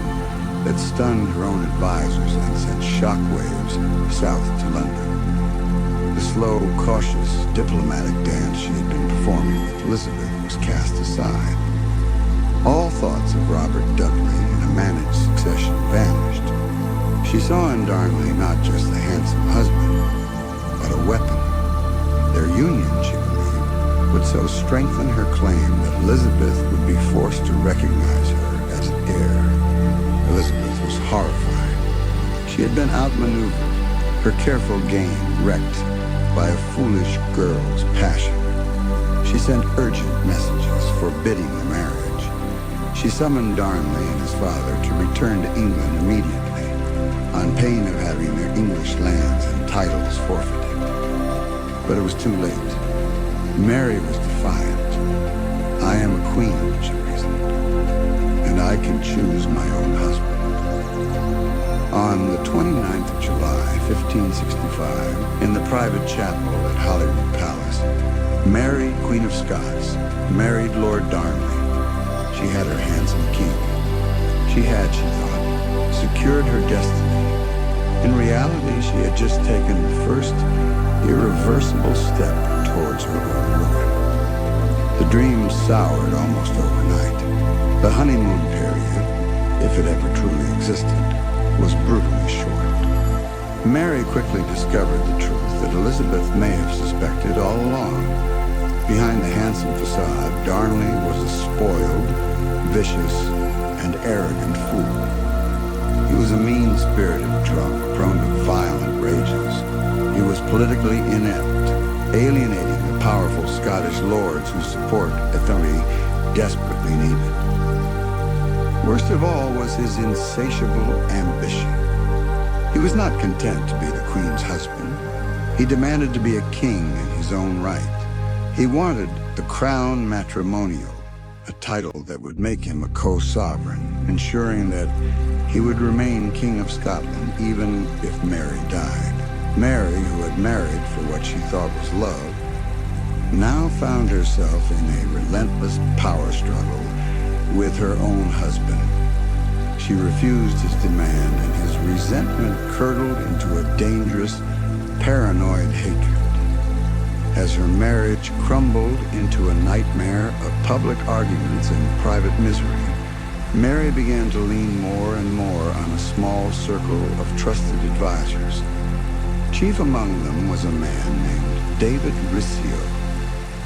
that stunned her own advisors and sent shockwaves south to London. The slow, cautious, diplomatic dance she had been performing with Elizabeth was cast aside. All thoughts of Robert Dudley and a managed succession vanished. She saw in Darnley not just a handsome husband, but a weapon. Their union, she believed, would so strengthen her claim that Elizabeth would be forced to recognize her as an heir. Elizabeth was horrified. She had been outmaneuvered, her careful game wrecked by a foolish girl's passion. She sent urgent messages forbidding the marriage. She summoned Darnley and his father to return to England immediately, on pain of having their English lands and titles forfeited. But it was too late. Mary was defiant. I am a queen, she reasoned, and I can choose my own husband. On the 29th of July, 1565, in the private chapel at Holyrood Palace, Mary, Queen of Scots, married Lord Darnley. She had her handsome king. She had, she thought, secured her destiny. In reality, she had just taken the first irreversible step towards her own ruin. The dream soured almost overnight. The honeymoon period, if it ever truly existed, was brutally short. Mary quickly discovered the truth that Elizabeth may have suspected all along. Behind the handsome facade, Darnley was a spoiled, vicious, and arrogant fool. He was a mean-spirited drunk, prone to violent rages. He was politically inept, alienating the powerful Scottish lords whose support Ethelred desperately needed. Worst of all was his insatiable ambition. He was not content to be the queen's husband. He demanded to be a king in his own right. He wanted the crown matrimonial, a title that would make him a co-sovereign, ensuring that he would remain King of Scotland even if Mary died. Mary, who had married for what she thought was love, now found herself in a relentless power struggle with her own husband. She refused his demand, and his resentment curdled into a dangerous, paranoid hatred. As her marriage crumbled into a nightmare of public arguments and private misery, Mary began to lean more and more on a small circle of trusted advisors. Chief among them was a man named David Rizzio.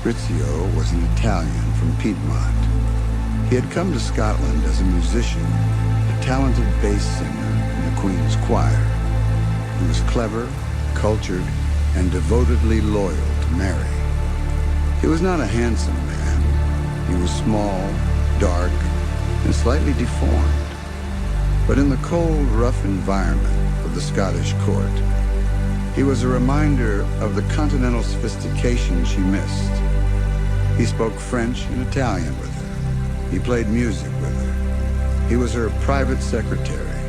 Rizzio was an Italian from Piedmont. He had come to Scotland as a musician, a talented bass singer in the Queen's choir. He was clever, cultured, and devotedly loyal to Mary. He was not a handsome man. He was small, dark, and slightly deformed. But in the cold, rough environment of the Scottish court, he was a reminder of the continental sophistication she missed. He spoke French and Italian with her. He played music with her. He was her private secretary,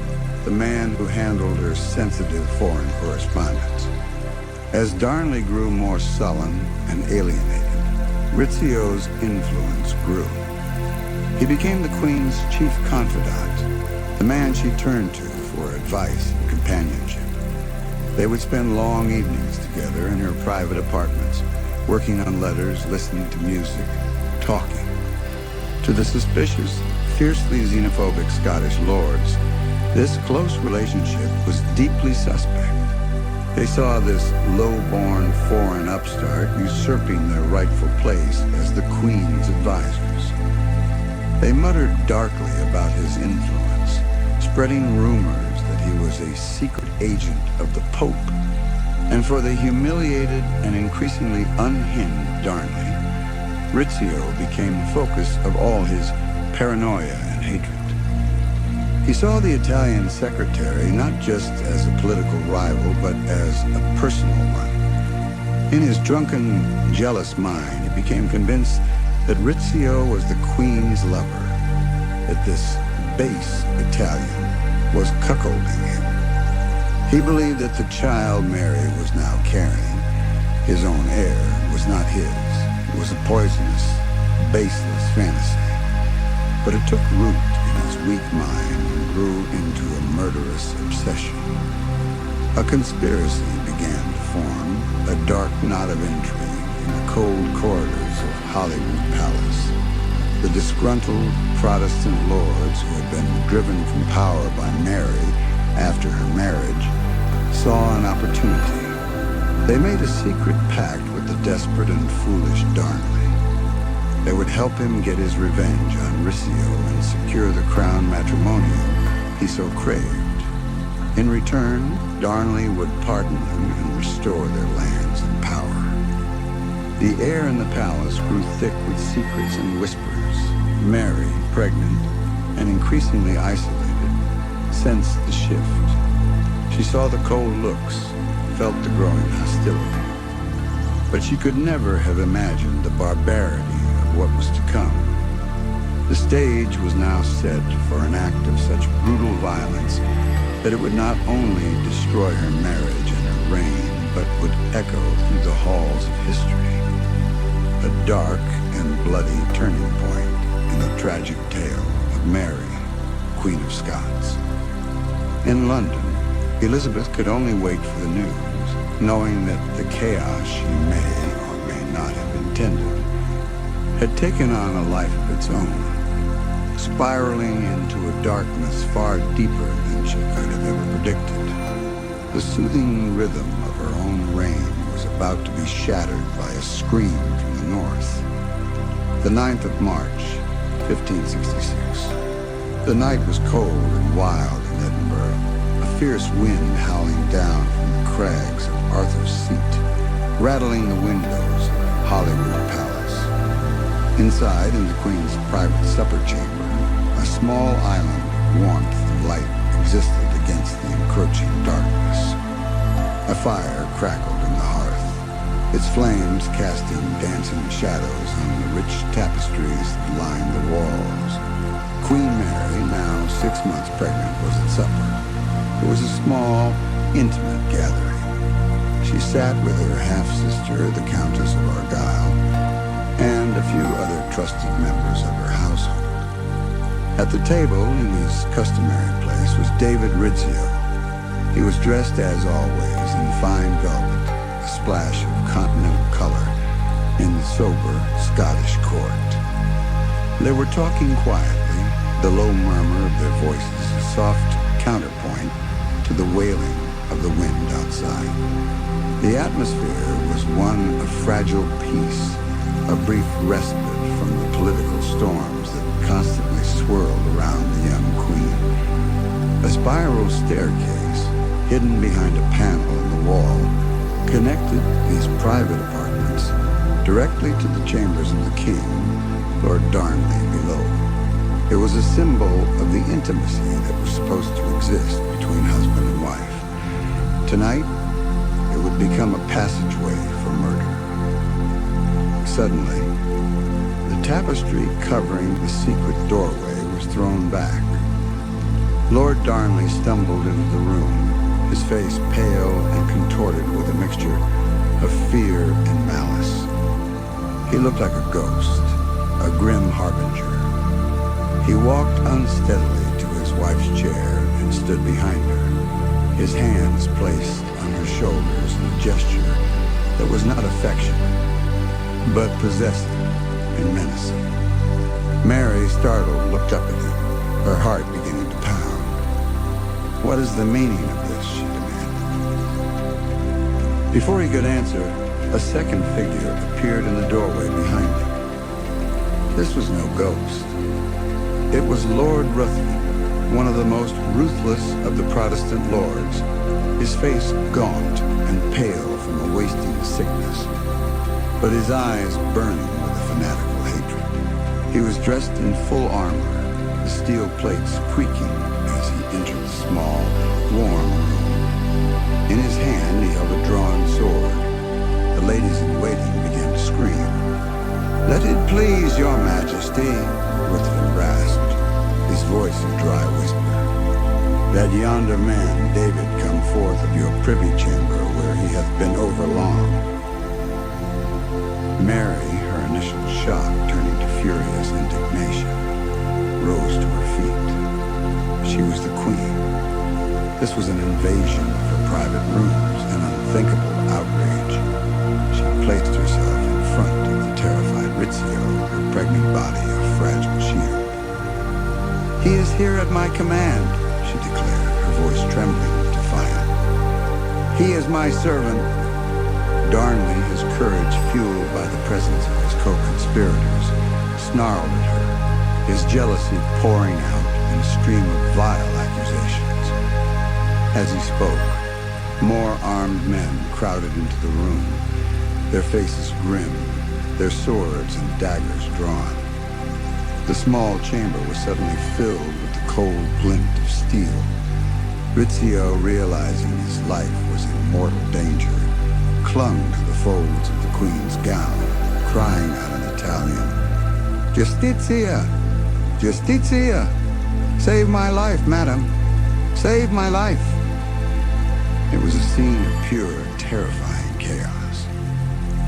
the man who handled her sensitive foreign correspondence. As Darnley grew more sullen and alienated, Rizzio's influence grew. He became the Queen's chief confidant, the man she turned to for advice and companionship. They would spend long evenings together in her private apartments, working on letters, listening to music, talking. To the suspicious, fiercely xenophobic Scottish lords, this close relationship was deeply suspect. They saw this low-born foreign upstart usurping their rightful place as the Queen's advisors. They muttered darkly about his influence, spreading rumors that he was a secret agent of the Pope. And for the humiliated and increasingly unhinged Darnley, Rizzio became the focus of all his paranoia and hatred. He saw the Italian secretary not just as a political rival, but as a personal one. In his drunken, jealous mind, he became convinced that Rizzio was the Queen's lover, that this base Italian was cuckolding him. He believed that the child Mary was now carrying, his own heir, was not his. It was a poisonous, baseless fantasy. But it took root in his weak mind and grew into a murderous obsession. A conspiracy began to form, a dark knot of intrigue in the cold corridors of Holyrood Palace. The disgruntled Protestant lords who had been driven from power by Mary after her marriage saw an opportunity. They made a secret pact with the desperate and foolish Darnley. They would help him get his revenge on Rizzio and secure the crown matrimonial he so craved. In return, Darnley would pardon them and restore their lands and power. The air in the palace grew thick with secrets and whispers. Mary, pregnant and increasingly isolated, sensed the shift. She saw the cold looks, felt the growing hostility. But she could never have imagined the barbarity of what was to come. The stage was now set for an act of such brutal violence that it would not only destroy her marriage and her reign, but would echo through the halls of history. A dark and bloody turning point in the tragic tale of Mary, Queen of Scots. In London, Elizabeth could only wait for the news, knowing that the chaos she may or may not have intended had taken on a life of its own, spiraling into a darkness far deeper than she could have ever predicted. The soothing rhythm of her own reign was about to be shattered by a scream from the north. The 9th of March, 1566. The night was cold and wild in Edinburgh, a fierce wind howling down from the crags of Arthur's Seat, rattling the windows of Holyrood Palace. Inside, in the Queen's private supper chamber, a small island of warmth and light existed against the encroaching darkness. A fire crackled in the hearth. its flames casting dancing shadows on the rich tapestries that lined the walls. Queen Mary, now 6 months pregnant, was at supper. It was a small, intimate gathering. She sat with her half-sister, the Countess of Argyll, and a few other trusted members of her household. At the table, in his customary place, was David Rizzio. He was dressed, as always, in fine velvet, a splash of continental color in the sober Scottish court. They were talking quietly, the low murmur of their voices a soft counterpoint to the wailing of the wind outside. The atmosphere was one of fragile peace, a brief respite from the political storms that constantly swirled around the young queen. A spiral staircase, hidden behind a panel in the wall, connected these private apartments directly to the chambers of the king, Lord Darnley below. It was a symbol of the intimacy that was supposed to exist between husband and wife. Tonight, it would become a passageway for murder. Suddenly, the tapestry covering the secret doorway was thrown back. Lord Darnley stumbled into the room, his face pale and contorted with a mixture of fear and malice. He looked like a ghost, a grim harbinger. He walked unsteadily to his wife's chair and stood behind her, his hands placed on her shoulders in a gesture that was not affectionate, but possessive and menacing. Mary, startled, looked up at him, her heart beginning to pound. "What is the meaning of this?" she demanded. Before he could answer, a second figure appeared in the doorway behind him. This was no ghost. It was Lord Ruthven, one of the most ruthless of the Protestant lords, his face gaunt and pale from a wasting sickness, but his eyes burning with a fanatical hatred. He was dressed in full armor, the steel plates creaking as he entered the small, warm room. In his hand, he held a drawn sword. The ladies in waiting began to scream. "Let it please your majesty," Ruthven rasped, his voice a dry whisper, "that yonder man David come forth of your privy chamber where he hath been overlong." Mary, her initial shock turning to furious indignation, rose to her feet. She was the queen. This was an invasion of her private rooms, an unthinkable outrage. She placed herself in front of the terrified Rizzio, her pregnant body a fragile shield. "He is here at my command," she declared, her voice trembling with defiance. "He is my servant." Darnley, his courage fueled by the presence of his co-conspirators, snarled at her, his jealousy pouring out in a stream of vile accusations. As he spoke, more armed men crowded into the room, their faces grim, their swords and daggers drawn. The small chamber was suddenly filled with the cold glint of steel. Rizzio, realizing his life was in mortal danger, clung to the folds of the queen's gown, crying out in Italian, "Justitia! Justitia! Save my life, madam! Save my life!" It was a scene of pure, terrifying chaos.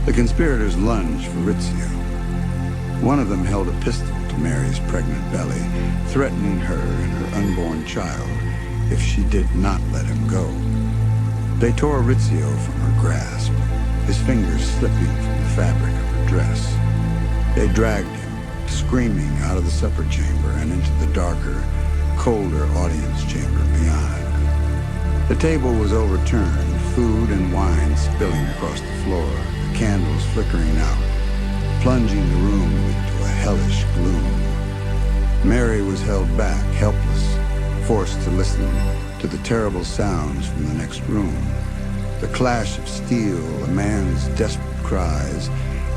The conspirators lunged for Rizzio. One of them held a pistol to Mary's pregnant belly, threatening her and her unborn child if she did not let him go. They tore Rizzio from her grasp, his fingers slipping from the fabric of her dress. They dragged him, screaming, out of the supper chamber and into the darker, colder audience chamber beyond. The table was overturned, food and wine spilling across the floor, the candles flickering out, plunging the room into a hellish gloom. Mary was held back, helpless, forced to listen to the terrible sounds from the next room, the clash of steel, a man's desperate cries,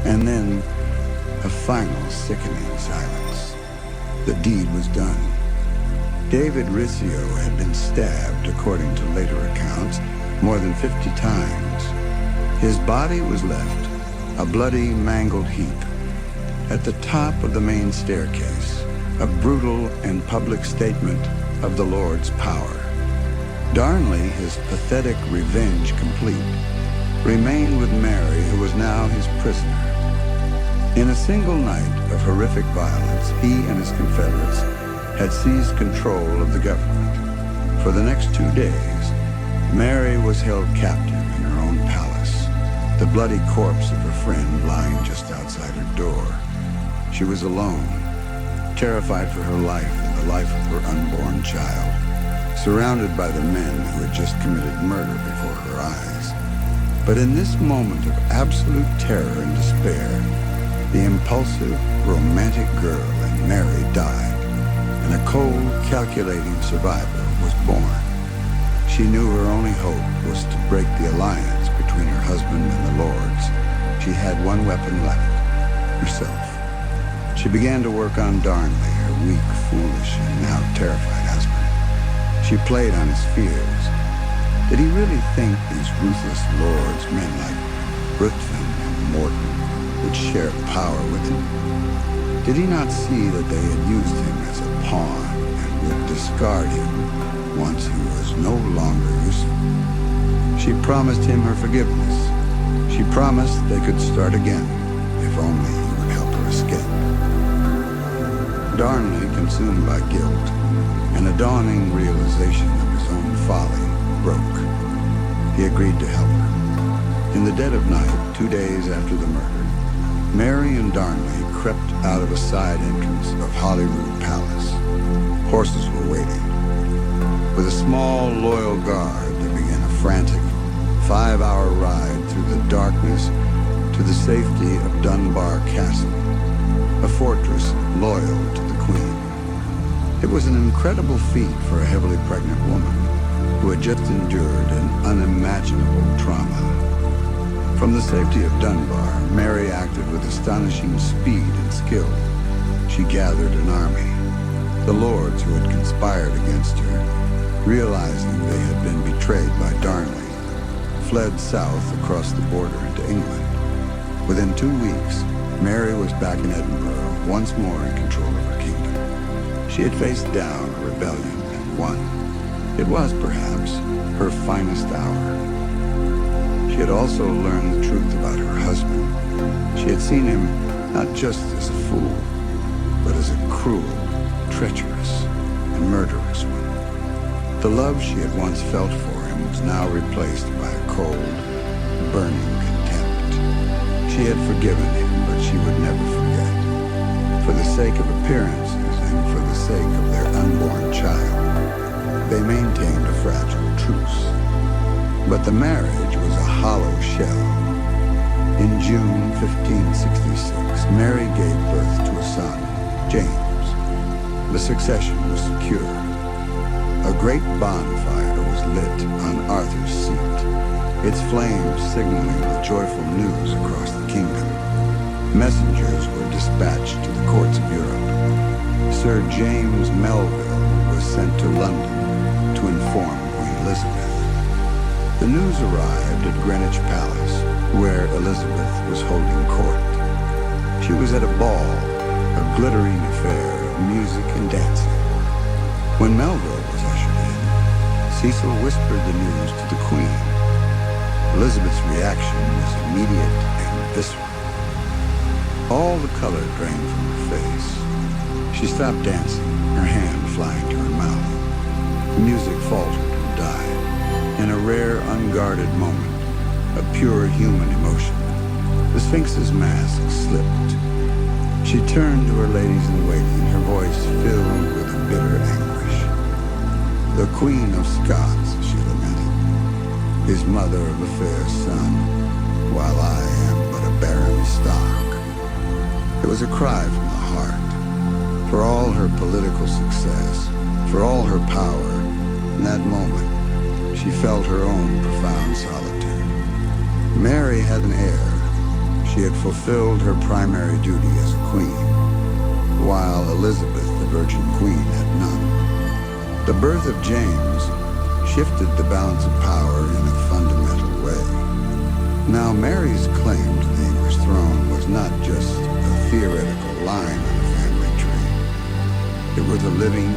and then a final sickening silence. The deed was done. David Rizzio had been stabbed, according to later accounts, more than 50 times. His body was left, a bloody, mangled heap, at the top of the main staircase, a brutal and public statement of the Lord's power. Darnley, his pathetic revenge complete, remained with Mary, who was now his prisoner. In a single night of horrific violence, he and his Confederates had seized control of the government. For the next 2 days, Mary was held captive in her own palace, the bloody corpse of her friend lying just outside her door. She was alone, terrified for her life and the life of her unborn child, surrounded by the men who had just committed murder before her eyes. But in this moment of absolute terror and despair, the impulsive, romantic girl in Mary died, and a cold, calculating survivor was born. She knew her only hope was to break the alliance between her husband and the Lords. She had one weapon left, herself. She began to work on Darnley, her weak, foolish, and now terrified husband. She played on his fears. Did he really think these ruthless lords, men like Ruthven and Morton, would share power with him? Did he not see that they had used him as a pawn and would discard him once he was no longer useful? She promised him her forgiveness. She promised they could start again, if only he would help her escape. Darnley, consumed by guilt and a dawning realization of his own folly, broke. He agreed to help her. In the dead of night, 2 days after the murder, Mary and Darnley crept out of a side entrance of Holyrood Palace. Horses were waiting. With a small, loyal guard, they began a frantic 5-hour ride through the darkness to the safety of Dunbar Castle, a fortress loyal to the Queen. It was an incredible feat for a heavily pregnant woman who had just endured an unimaginable trauma. From the safety of Dunbar, Mary acted with astonishing speed and skill. She gathered an army. The lords who had conspired against her, realizing they had been betrayed by Darnley, fled south across the border into England. Within 2 weeks, Mary was back in Edinburgh, once more in control of her kingdom. She had faced down a rebellion and won. It was, perhaps, her finest hour. She had also learned the truth about her husband. She had seen him not just as a fool, but as a cruel, treacherous, and murderous one. The love she had once felt for him was now replaced by a cold, burning contempt. She had forgiven him, but she would never forget. For the sake of appearances and for the sake of their unborn child, they maintained a fragile truce. But the marriage was a hollow shell. In June 1566, Mary gave birth to a son, James. The succession was secure. A great bonfire was lit on Arthur's seat, its flames signaling the joyful news across the kingdom. Messengers were dispatched to the courts of Europe. Sir James Melville was sent to London to inform Queen Elizabeth. The news arrived at Greenwich Palace, where Elizabeth was holding court. She was at a ball, a glittering affair of music and dancing. When Melville was ushered in, Cecil whispered the news to the Queen. Elizabeth's reaction was immediate and visceral. All the color drained from her face. She stopped dancing, her hand flying to her mouth. The music faltered and died. In a rare, unguarded moment of pure human emotion, the Sphinx's mask slipped. She turned to her ladies-in-waiting, her voice filled with a bitter anguish. The Queen of Scots, she lamented, is mother of a fair son, while I am but a barren stock. It was a cry from the heart. For all her political success, for all her power, in that moment, she felt her own profound solitude. Mary had an heir. She had fulfilled her primary duty as a queen, while Elizabeth, the Virgin Queen, had none. The birth of James shifted the balance of power in a fundamental way. Now, Mary's claim to the English throne was not just a theoretical line on the family tree. It was a living,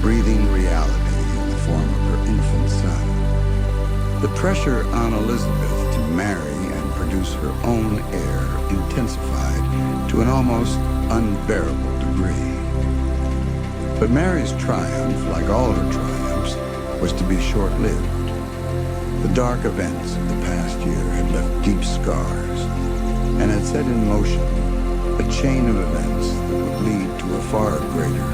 breathing reality in the form of her infant son. The pressure on Elizabeth to marry and produce her own heir intensified to an almost unbearable degree. But Mary's triumph, like all her triumphs, was to be short-lived. The dark events of the past year had left deep scars and had set in motion a chain of events that would lead to a far greater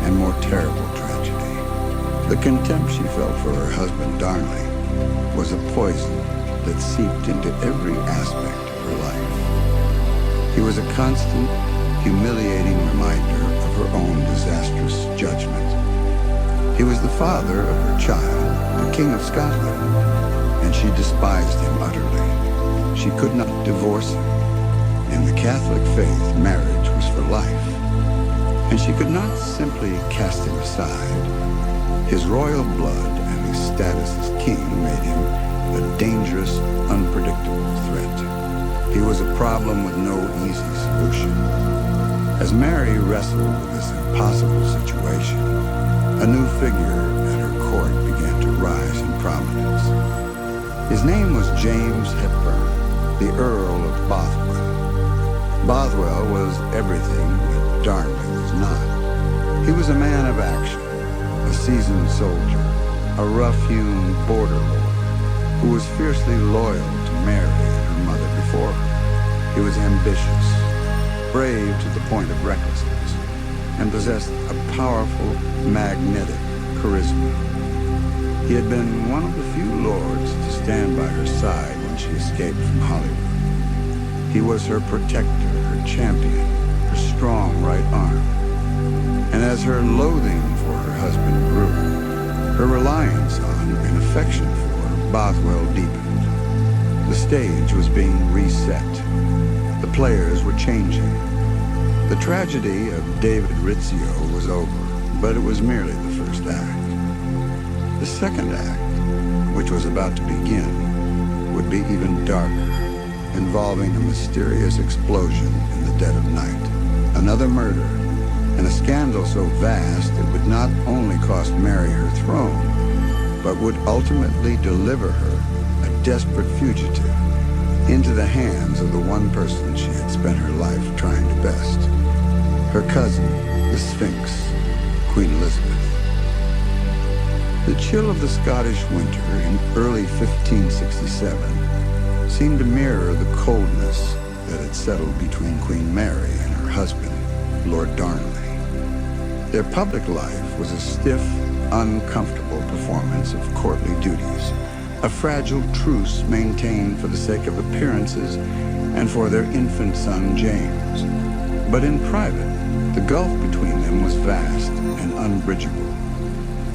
and more terrible tragedy. The contempt she felt for her husband, Darnley, was a poison that seeped into every aspect of her life. He was a constant, humiliating reminder of her own disastrous judgment. He was the father of her child, the King of Scotland, and she despised him utterly. She could not divorce him. In the Catholic faith, marriage was for life, and she could not simply cast him aside. His royal blood and his status as king made him a dangerous, unpredictable threat. He was a problem with no easy solution. As Mary wrestled with this impossible situation, a new figure at her court began to rise in prominence. His name was James Hepburn, the Earl of Bothwell. Bothwell was everything that Darnley was not. He was a man of action, a seasoned soldier, a rough-hewn border lord who was fiercely loyal to Mary and her mother before her. He was ambitious, brave to the point of recklessness, and possessed a powerful, magnetic charisma. He had been one of the few lords to stand by her side when she escaped from Hollywood. He was her protector, her champion, her strong right arm. And as her loathing for her husband grew, her reliance on and affection for Bothwell deepened. The stage was being reset. The players were changing. The tragedy of David Rizzio was over, but it was merely the first act. The second act, which was about to begin, would be even darker, involving a mysterious explosion in the dead of night. Another murder, and a scandal so vast it would not only cost Mary her throne, but would ultimately deliver her, a desperate fugitive, into the hands of the one person she had spent her life trying to best. Her cousin, the Sphinx, Queen Elizabeth. The chill of the Scottish winter in early 1567 seemed to mirror the coldness that had settled between Queen Mary and her husband, Lord Darnley. Their public life was a stiff, uncomfortable performance of courtly duties, a fragile truce maintained for the sake of appearances and for their infant son, James. But in private, the gulf between them was vast and unbridgeable.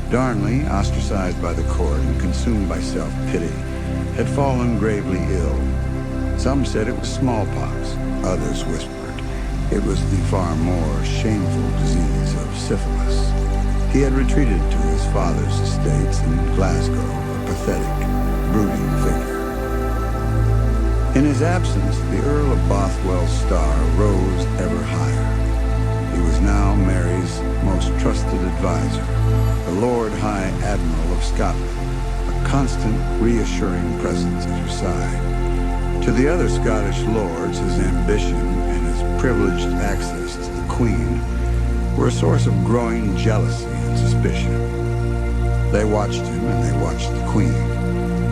Darnley, ostracized by the court and consumed by self-pity, had fallen gravely ill. Some said it was smallpox. Others whispered it was the far more shameful disease of syphilis. He had retreated to his father's estates in Glasgow, a pathetic, brooding figure. In his absence, the Earl of Bothwell's star rose ever higher. He was now Mary's most trusted advisor, the Lord High Admiral of Scotland, a constant, reassuring presence at her side. To the other Scottish lords, his ambition and his privileged access to the Queen were a source of growing jealousy and suspicion. They watched him and they watched the Queen,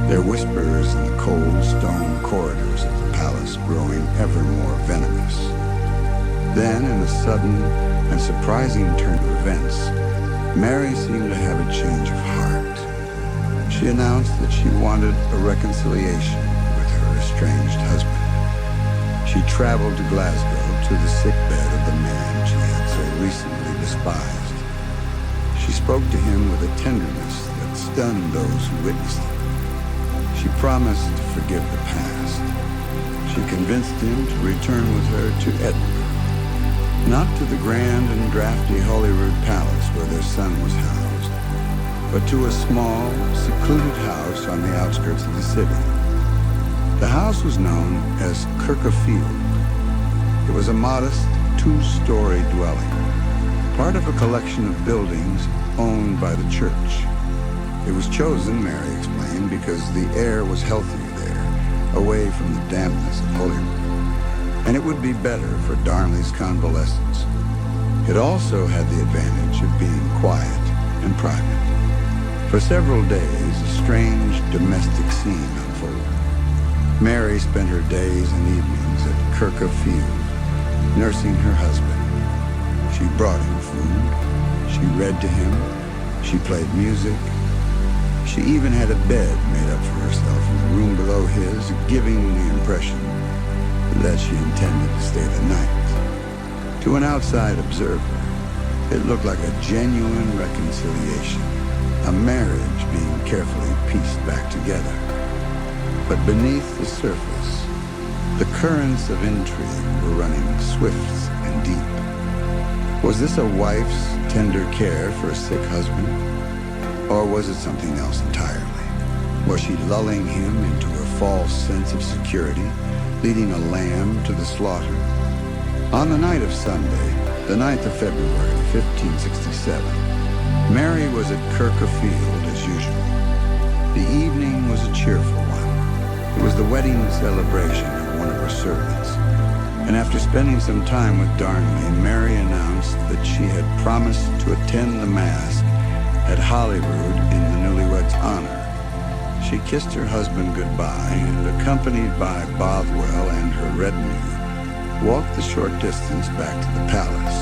their whispers in the cold stone corridors of the palace growing ever more venomous. Then, in a sudden and surprising turn of events, Mary seemed to have a change of heart. She announced that she wanted a reconciliation with her estranged husband. She traveled to Glasgow to the sickbed of the man she had so recently despised. She spoke to him with a tenderness that stunned those who witnessed it. She promised to forgive the past. She convinced him to return with her to Edinburgh, not to the grand and drafty Holyrood Palace where their son was housed, but to a small, secluded house on the outskirts of the city. The house was known as Kirkfield. It was a modest, two-story dwelling, part of a collection of buildings owned by the church. It was chosen, Mary explained, because the air was healthier there, away from the dampness of Holyrood, and it would be better for Darnley's convalescence. It also had the advantage of being quiet and private. For several days, a strange domestic scene unfolded. Mary spent her days and evenings at Kirkfield, nursing her husband. She brought him food. She read to him. She played music. She even had a bed made up for herself in the room below his, giving the impression that she intended to stay the night. To an outside observer, it looked like a genuine reconciliation, a marriage being carefully pieced back together. But beneath the surface, the currents of intrigue were running swift and deep. Was this a wife's tender care for a sick husband? Or was it something else entirely? Was she lulling him into a false sense of security, leading a lamb to the slaughter? On the night of Sunday, the 9th of February, 1567, Mary was at Kirkfield as usual. The evening was a cheerful one. It was the wedding celebration of one of her servants. And after spending some time with Darnley, Mary announced that she had promised to attend the Mass at Holyrood in the newlyweds' honor. She kissed her husband goodbye and, accompanied by Bothwell and her retinue, walked the short distance back to the palace.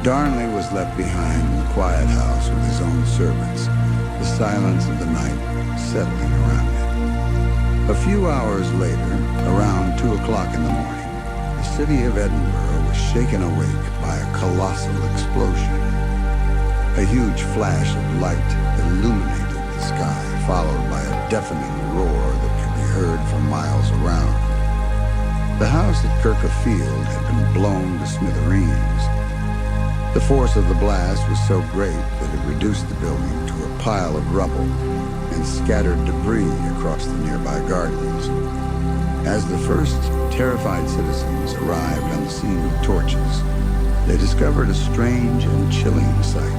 Darnley was left behind in the quiet house with his own servants, the silence of the night settling around it. A few hours later, around 2 o'clock in the morning, the city of Edinburgh was shaken awake by a colossal explosion. A huge flash of light illuminated the sky, followed by a deafening roar that could be heard for miles around. The house at Kirkfield had been blown to smithereens. The force of the blast was so great that it reduced the building to a pile of rubble and scattered debris across the nearby gardens. As the first terrified citizens arrived on the scene with torches, they discovered a strange and chilling sight.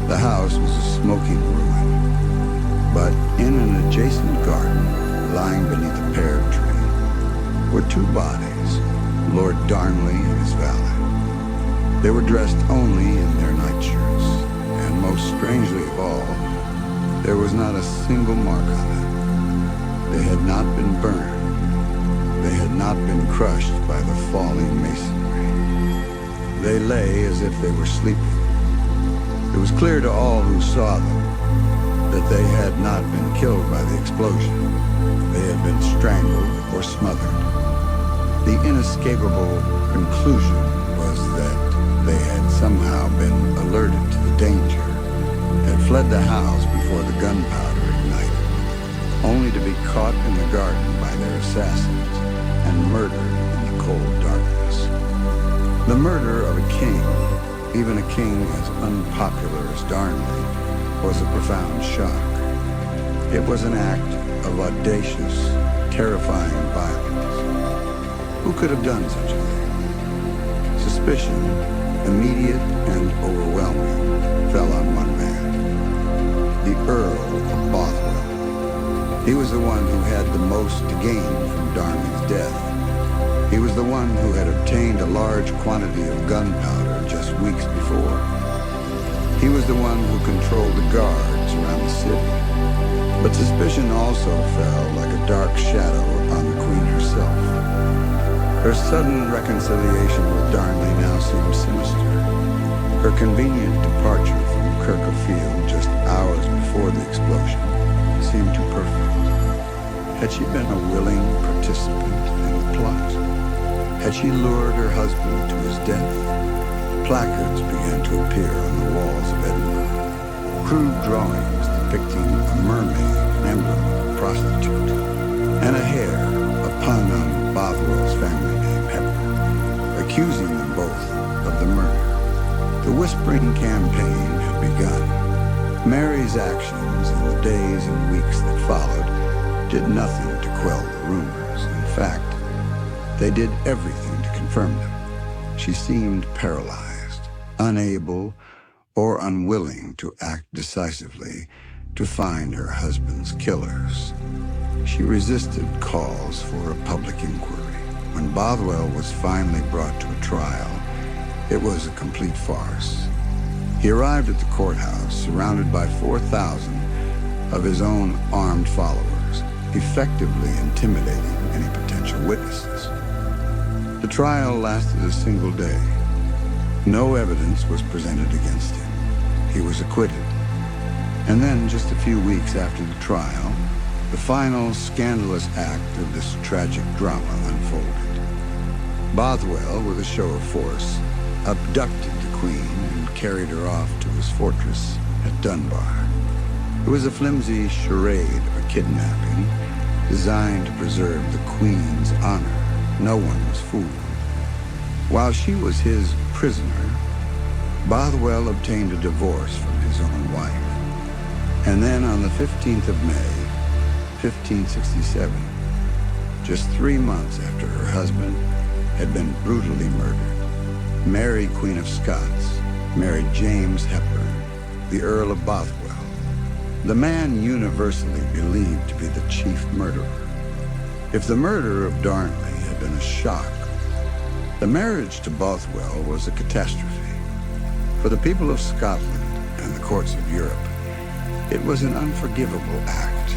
The house was a smoking ruin, but in an adjacent garden, lying beneath a pear tree, were two bodies, Lord Darnley and his valet. They were dressed only in their nightshirts, and most strangely of all, there was not a single mark on them. They had not been burned. They had not been crushed by the falling masonry. They lay as if they were sleeping. It was clear to all who saw them that they had not been killed by the explosion. They had been strangled or smothered. The inescapable conclusion was that they had somehow been alerted to the danger, had fled the house before the gunpowder ignited, only to be caught in the garden by their assassins and murdered in the cold darkness. The murder of a king, even a king as unpopular as Darnley, was a profound shock. It was an act of audacious, terrifying violence. Who could have done such a thing? Suspicion, immediate and overwhelming, fell on one man, the Earl of Bothwell. He was the one who had the most to gain from Darnley's death. He was the one who had obtained a large quantity of gunpowder just weeks before. He was the one who controlled the guards around the city. But suspicion also fell like a dark shadow on the Queen herself. Her sudden reconciliation with Darnley now seemed sinister. Her convenient departure from Kirkfield just hours before the explosion seemed too perfect. Had she been a willing participant in the plot? Had she lured her husband to his death? Placards began to appear on the walls of Edinburgh. Crude drawings depicting a mermaid, an emblem of a prostitute, and a hare, a pun on Bothwell's family name, Pepper, accusing them both of the murder. The whispering campaign had begun. Mary's actions in the days and weeks that followed did nothing to quell the rumors. In fact, they did everything to confirm them. She seemed paralyzed, unable or unwilling to act decisively to find her husband's killers. She resisted calls for a public inquiry. When Bothwell was finally brought to a trial, it was a complete farce. He arrived at the courthouse surrounded by 4,000 of his own armed followers, effectively intimidating any potential witnesses. The trial lasted a single day. No evidence was presented against him. He was acquitted. And then, just a few weeks after the trial, the final scandalous act of this tragic drama unfolded. Bothwell, with a show of force, abducted the Queen and carried her off to his fortress at Dunbar. It was a flimsy charade of a kidnapping designed to preserve the Queen's honor. No one was fooled. While she was his prisoner, Bothwell obtained a divorce from his own wife. And then on the 15th of May, 1567, just 3 months after her husband had been brutally murdered, Mary, Queen of Scots, married James Hepburn, the Earl of Bothwell, the man universally believed to be the chief murderer. If the murder of Darnley had been a shock, the marriage to Bothwell was a catastrophe. For the people of Scotland and the courts of Europe, it was an unforgivable act.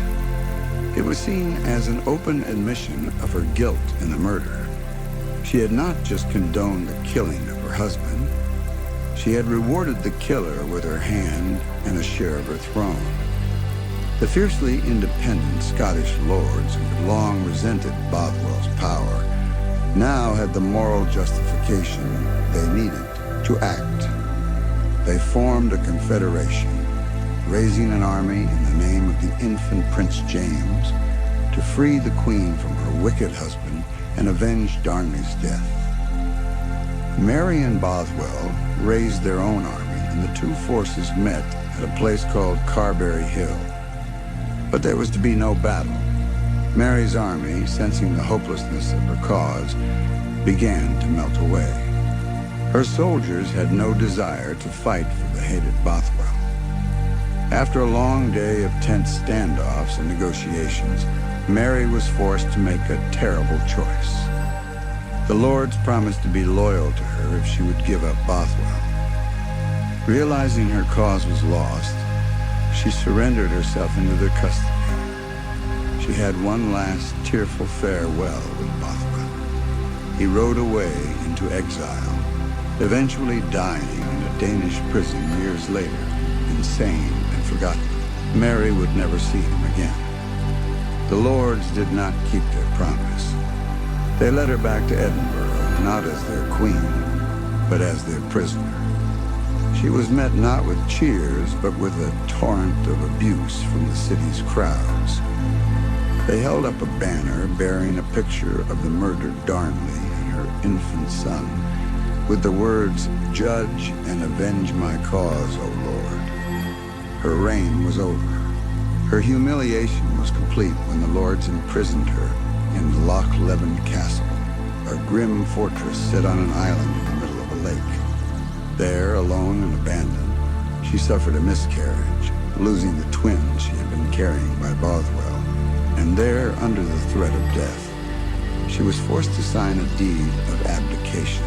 It was seen as an open admission of her guilt in the murder. She had not just condoned the killing of her husband, she had rewarded the killer with her hand and a share of her throne. The fiercely independent Scottish lords who had long resented Bothwell's power now had the moral justification they needed to act. They formed a confederation, raising an army in the name of the infant Prince James to free the Queen from her wicked husband and avenge Darnley's death. Mary and Bothwell raised their own army, and the two forces met at a place called Carberry Hill. But there was to be no battle. Mary's army, sensing the hopelessness of her cause, began to melt away. Her soldiers had no desire to fight for the hated Bothwell. After a long day of tense standoffs and negotiations, Mary was forced to make a terrible choice. The lords promised to be loyal to her if she would give up Bothwell. Realizing her cause was lost, she surrendered herself into their custody. She had one last tearful farewell with Bothwell. He rode away into exile, eventually dying in a Danish prison years later, insane and forgotten. Mary would never see him again. The lords did not keep their promise. They led her back to Edinburgh, not as their queen, but as their prisoner. She was met not with cheers, but with a torrent of abuse from the city's crowds. They held up a banner bearing a picture of the murdered Darnley and her infant son, with the words, "Judge and avenge my cause, O Lord." Her reign was over. Her humiliation was complete when the lords imprisoned her in Loch Leven Castle, a grim fortress set on an island in the middle of a lake. There, alone and abandoned, she suffered a miscarriage, losing the twins she had been carrying by Bothwell. And there, under the threat of death, she was forced to sign a deed of abdication,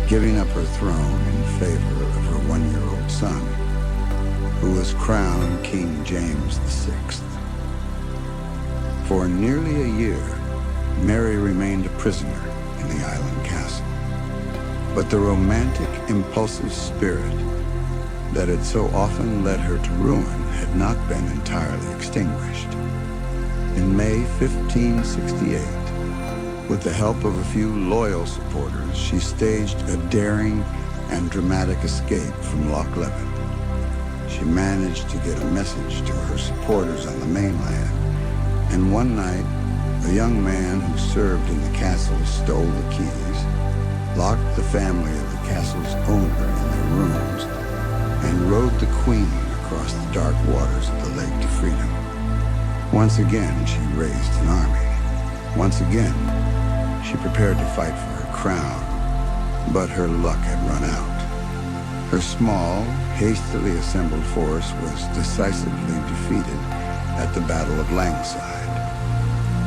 giving up her throne in favor of her one-year-old son, who was crowned King James VI. For nearly a year, Mary remained a prisoner in the island castle. But the romantic, impulsive spirit that had so often led her to ruin had not been entirely extinguished. In May 1568, with the help of a few loyal supporters, she staged a daring and dramatic escape from Loch Leven. She managed to get a message to her supporters on the mainland, and one night, a young man who served in the castle stole the keys, locked the family of the castle's owner in their rooms, and rowed the Queen across the dark waters of the lake to freedom. Once again, she raised an army. Once again, she prepared to fight for her crown, but her luck had run out. Her small, hastily assembled force was decisively defeated at the Battle of Langside.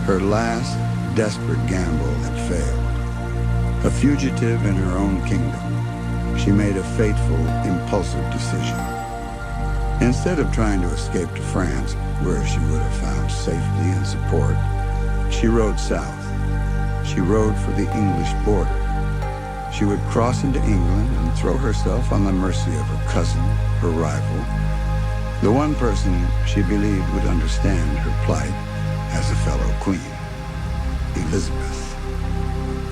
Her last, desperate gamble had failed. A fugitive in her own kingdom, she made a fateful, impulsive decision. Instead of trying to escape to France, where she would have found safety and support, she rode south. She rode for the English border. She would cross into England and throw herself on the mercy of her cousin, her rival, the one person she believed would understand her plight as a fellow queen, Elizabeth.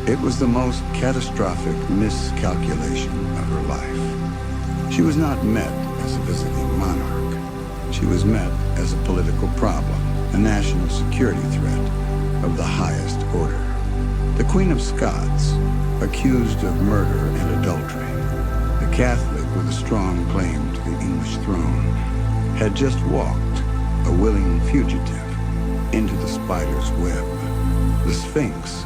It was the most catastrophic miscalculation of her life. She was not met as a visiting monarch. She was met as a political problem, a national security threat of the highest order. The Queen of Scots, accused of murder and adultery, a Catholic with a strong claim to the English throne, had just walked, a willing fugitive, into the spider's web. The Sphinx,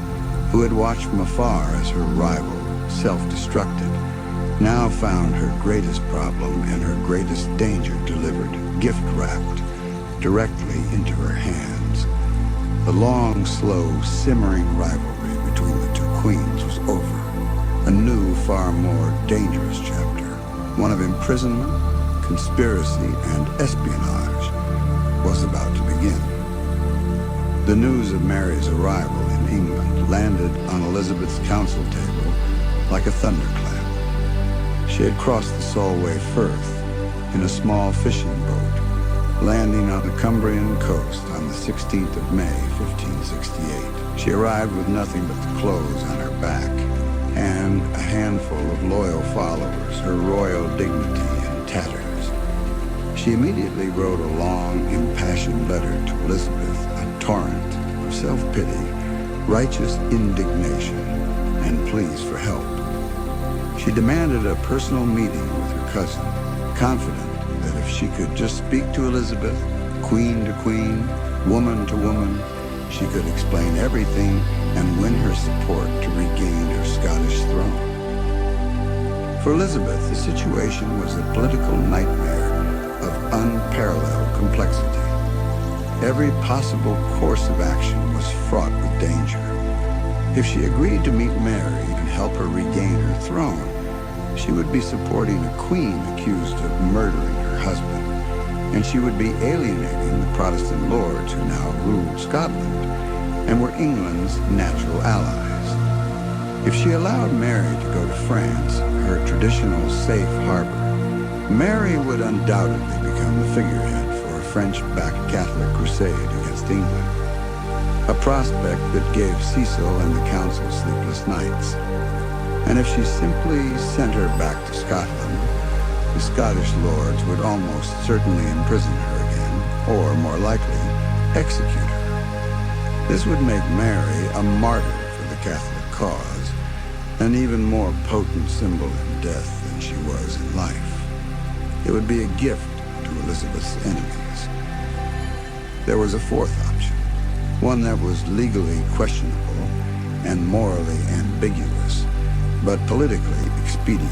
who had watched from afar as her rival self-destructed, now found her greatest problem and her greatest danger delivered, gift-wrapped, directly into her hands. The long, slow, simmering rivalry between the two queens was over. A new, far more dangerous chapter, one of imprisonment, conspiracy, and espionage, was about to begin. The news of Mary's arrival in England landed on Elizabeth's council table like a thunderclap. She had crossed the Solway Firth in a small fishing boat, landing on the Cumbrian coast on the 16th of May, 1568. She arrived with nothing but the clothes on her back and a handful of loyal followers, her royal dignity in tatters. She immediately wrote a long, impassioned letter to Elizabeth, a torrent of self-pity, righteous indignation, and pleas for help. She demanded a personal meeting with her cousin, confident that if she could just speak to Elizabeth, queen to queen, woman to woman, she could explain everything and win her support to regain her Scottish throne. For Elizabeth, the situation was a political nightmare of unparalleled complexity. Every possible course of action was fraught with danger. If she agreed to meet Mary and help her regain her throne, she would be supporting a queen accused of murdering her husband, and she would be alienating the Protestant lords who now ruled Scotland and were England's natural allies. If she allowed Mary to go to France, her traditional safe harbor, Mary would undoubtedly become the figurehead for a French-backed Catholic crusade against England, a prospect that gave Cecil and the council sleepless nights. And if she simply sent her back to Scotland, the Scottish lords would almost certainly imprison her again, or more likely, execute her. This would make Mary a martyr for the Catholic cause, an even more potent symbol in death than she was in life. It would be a gift to Elizabeth's enemies. There was a fourth option, one that was legally questionable and morally ambiguous, but politically expedient.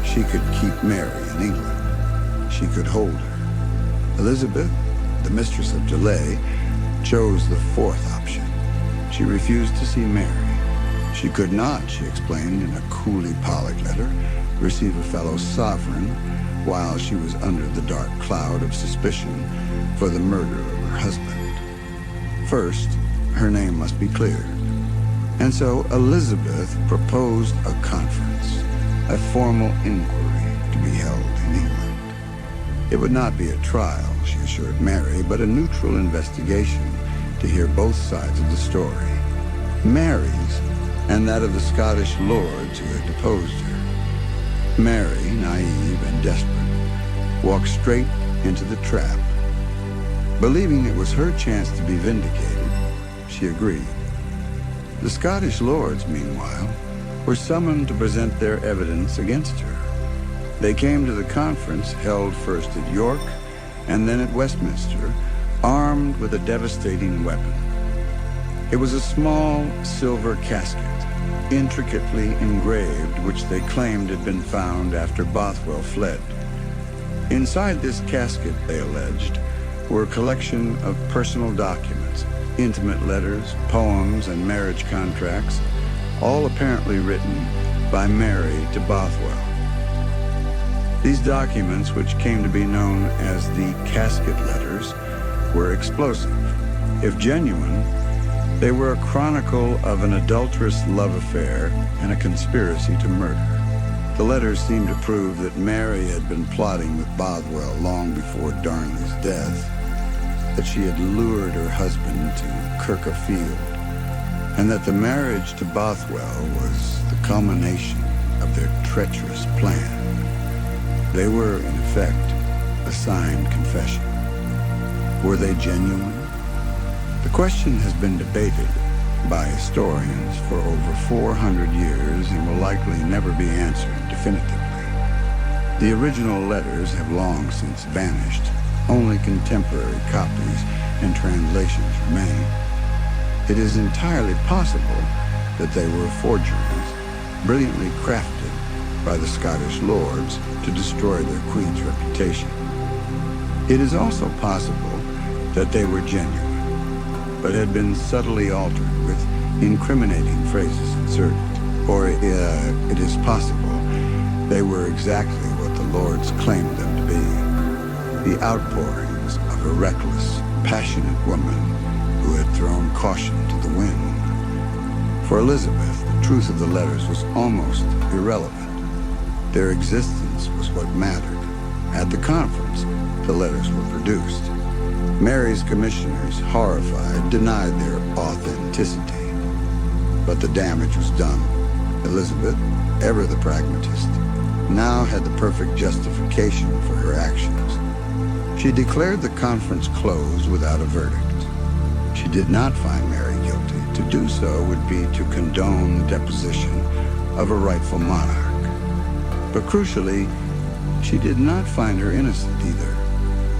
She could keep Mary in England. She could hold her. Elizabeth, the mistress of delay, chose the fourth option. She refused to see Mary. She could not, she explained in a coolly polished letter, receive a fellow sovereign while she was under the dark cloud of suspicion for the murder of her husband. First, her name must be cleared. And so Elizabeth proposed a conference, a formal inquiry to be held in England. It would not be a trial, she assured Mary, but a neutral investigation to hear both sides of the story, Mary's and that of the Scottish lords who had deposed her. Mary, naive and desperate, walked straight into the trap. Believing it was her chance to be vindicated, she agreed. The Scottish lords, meanwhile, were summoned to present their evidence against her. They came to the conference held first at York and then at Westminster, armed with a devastating weapon. It was a small silver casket, intricately engraved, which they claimed had been found after Bothwell fled. Inside this casket, they alleged, were a collection of personal documents, intimate letters, poems, and marriage contracts, all apparently written by Mary to Bothwell. These documents, which came to be known as the casket letters, were explosive. If genuine, they were a chronicle of an adulterous love affair and a conspiracy to murder. The letters seemed to prove that Mary had been plotting with Bothwell long before Darnley's death, that she had lured her husband to Kirk-a-Field, and that the marriage to Bothwell was the culmination of their treacherous plan. They were, in effect, a signed confession. Were they genuine? The question has been debated by historians for over 400 years and will likely never be answered definitively. The original letters have long since vanished. Only contemporary copies and translations remain. It is entirely possible that they were forgeries, brilliantly crafted by the Scottish lords to destroy their queen's reputation. It is also possible that they were genuine, but had been subtly altered with incriminating phrases inserted. Or it is possible they were exactly what the lords claimed them to be, the outpourings of a reckless, passionate woman who had thrown caution to the wind. For Elizabeth, the truth of the letters was almost irrelevant. Their existence was what mattered. At the conference, the letters were produced. Mary's commissioners, horrified, denied their authenticity. But the damage was done. Elizabeth, ever the pragmatist, now had the perfect justification for her actions. She declared the conference closed without a verdict. She did not find Mary guilty. To do so would be to condone the deposition of a rightful monarch. But crucially, she did not find her innocent either.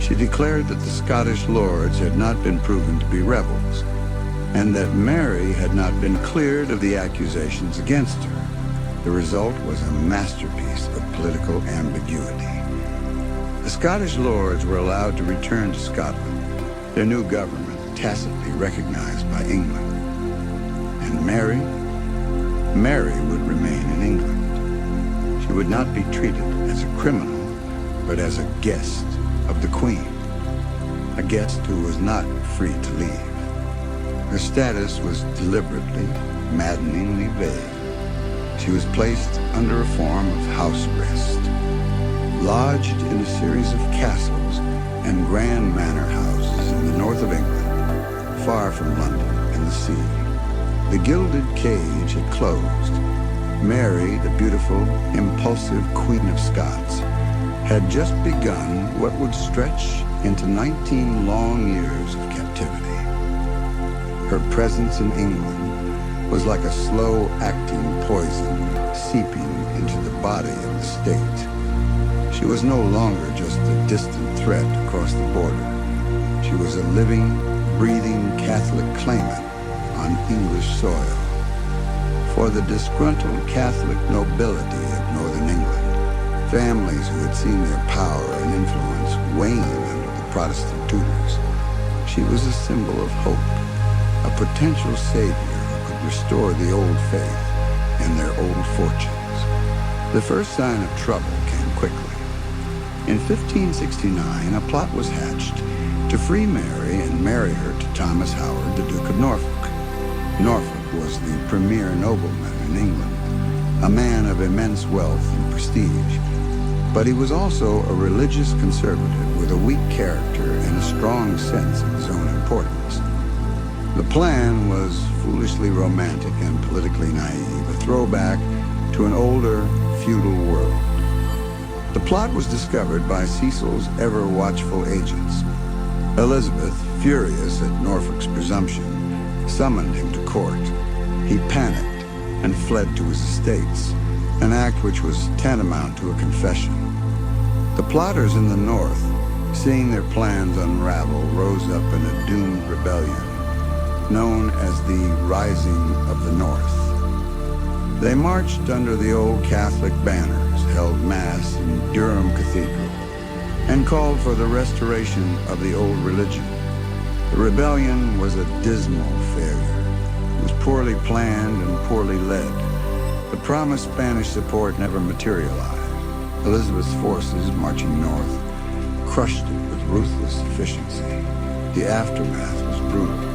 She declared that the Scottish lords had not been proven to be rebels, and that Mary had not been cleared of the accusations against her. The result was a masterpiece of political ambiguity. The Scottish lords were allowed to return to Scotland, their new government tacitly recognized by England. And Mary would remain in England. She would not be treated as a criminal, but as a guest of the Queen, a guest who was not free to leave. Her status was deliberately, maddeningly vague. She was placed under a form of house arrest, lodged in a series of castles and grand manor houses in the north of England, far from London and the sea. The gilded cage had closed. Mary, the beautiful, impulsive Queen of Scots, had just begun what would stretch into 19 long years of captivity. Her presence in England was like a slow-acting poison seeping into the body of the state. She was no longer just a distant threat across the border. She was a living, breathing Catholic claimant on English soil. For the disgruntled Catholic nobility of northern England, families who had seen their power and influence wane under the Protestant Tudors, she was a symbol of hope, a potential savior who could restore the old faith and their old fortunes. The first sign of trouble came quickly. In 1569, a plot was hatched to free Mary and marry her to Thomas Howard, the Duke of Norfolk. Norfolk was the premier nobleman in England, a man of immense wealth and prestige, but he was also a religious conservative with a weak character and a strong sense of his own importance. The plan was foolishly romantic and politically naive, a throwback to an older, feudal world. The plot was discovered by Cecil's ever-watchful agents. Elizabeth, furious at Norfolk's presumption, summoned him to court. He panicked and fled to his estates, an act which was tantamount to a confession. The plotters in the north seeing their plans unravel, rose up in a doomed rebellion known as the Rising of the North. They marched under the old Catholic banners, held Mass in Durham Cathedral, and called for the restoration of the old religion. The rebellion was a dismal failure. It was poorly planned and poorly led. The promised Spanish support never materialized. Elizabeth's forces, marching north, crushed it with ruthless efficiency. The aftermath was brutal.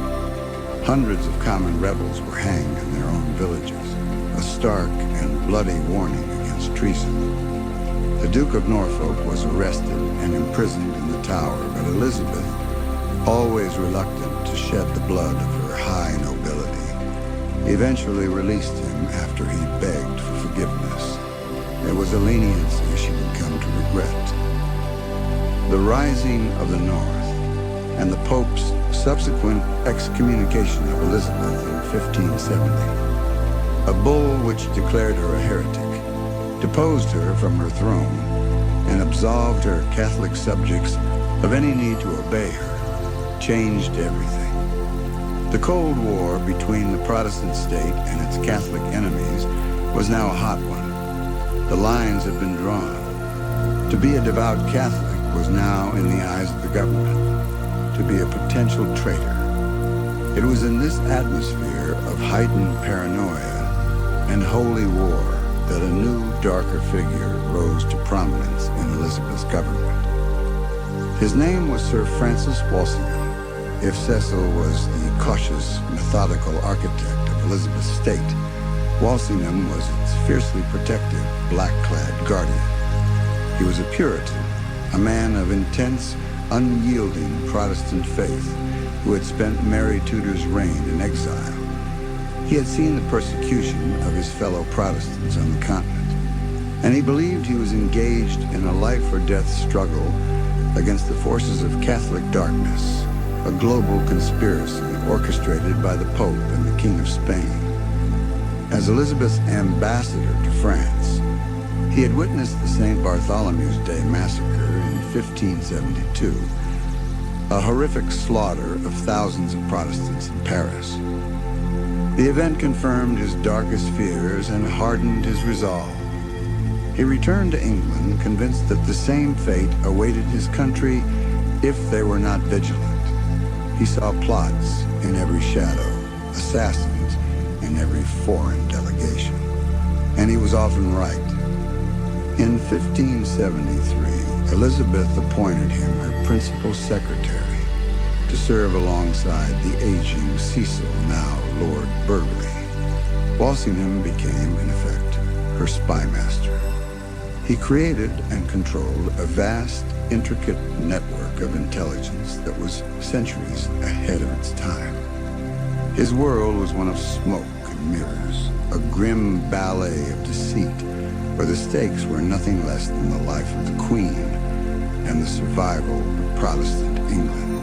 Hundreds of common rebels were hanged in their own villages, a stark and bloody warning against treason. The Duke of Norfolk was arrested and imprisoned in the Tower, but Elizabeth, always reluctant to shed the blood of her high nobility, eventually released him after he begged for forgiveness. It was a leniency she would come to regret. The Rising of the North and the Pope's subsequent excommunication of Elizabeth in 1570, a bull which declared her a heretic, deposed her from her throne, and absolved her Catholic subjects of any need to obey her, changed everything. The Cold War between the Protestant state and its Catholic enemies was now a hot one. The lines had been drawn. To be a devout Catholic was now, in the eyes of the government, to be a potential traitor. It was in this atmosphere of heightened paranoia and holy war that a new, darker figure rose to prominence in Elizabeth's government. His name was Sir Francis Walsingham. If Cecil was the cautious, methodical architect of Elizabeth's state, Walsingham was its fiercely protective, black-clad guardian. He was a Puritan, a man of intense, unyielding Protestant faith who had spent Mary Tudor's reign in exile. He had seen the persecution of his fellow Protestants on the continent, and he believed he was engaged in a life-or-death struggle against the forces of Catholic darkness, a global conspiracy orchestrated by the Pope and the King of Spain. As Elizabeth's ambassador to France, he had witnessed the St. Bartholomew's Day massacre in 1572, a horrific slaughter of thousands of Protestants in Paris. The event confirmed his darkest fears and hardened his resolve. He returned to England, convinced that the same fate awaited his country if they were not vigilant. He saw plots in every shadow, assassins in every foreign delegation. And he was often right. In 1573, Elizabeth appointed him her principal secretary to serve alongside the aging Cecil, now Lord Burghley. Walsingham became, in effect, her spymaster. He created and controlled a vast, intricate network of intelligence that was centuries ahead of its time. His world was one of smoke and mirrors, a grim ballet of deceit, where the stakes were nothing less than the life of the Queen and the survival of Protestant England.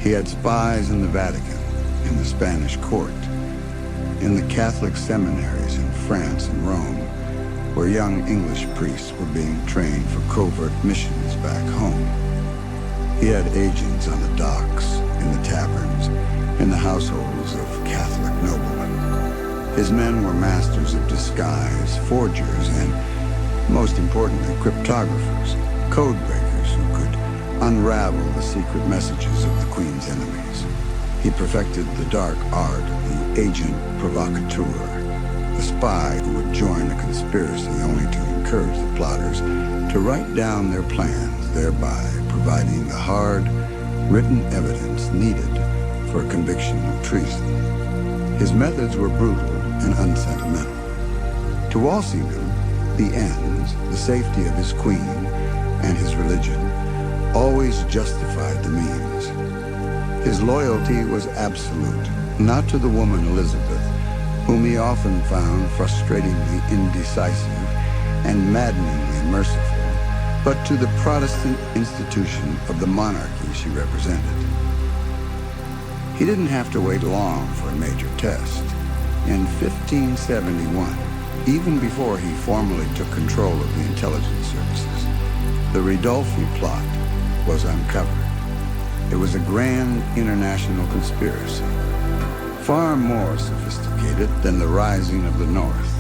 He had spies in the Vatican, in the Spanish court, in the Catholic seminaries in France and Rome, where young English priests were being trained for covert missions back home. He had agents on the docks, in the taverns, in the households of Catholic noblemen. His men were masters of disguise, forgers, and, most importantly, cryptographers, code breakers who could unravel the secret messages of the Queen's enemies. He perfected the dark art of the agent provocateur, the spy who would join a conspiracy only to encourage the plotters to write down their plans, thereby providing the hard, written evidence needed for a conviction of treason. His methods were brutal and unsentimental. To Walsingham, the ends, the safety of his queen and his religion, always justified the means. His loyalty was absolute, not to the woman Elizabeth, whom he often found frustratingly indecisive and maddeningly merciful, but to the Protestant institution of the monarchy she represented. He didn't have to wait long for a major test. In 1571, even before he formally took control of the intelligence services, The Ridolfi plot was uncovered. It was a grand international conspiracy, far more sophisticated than the Rising of the North.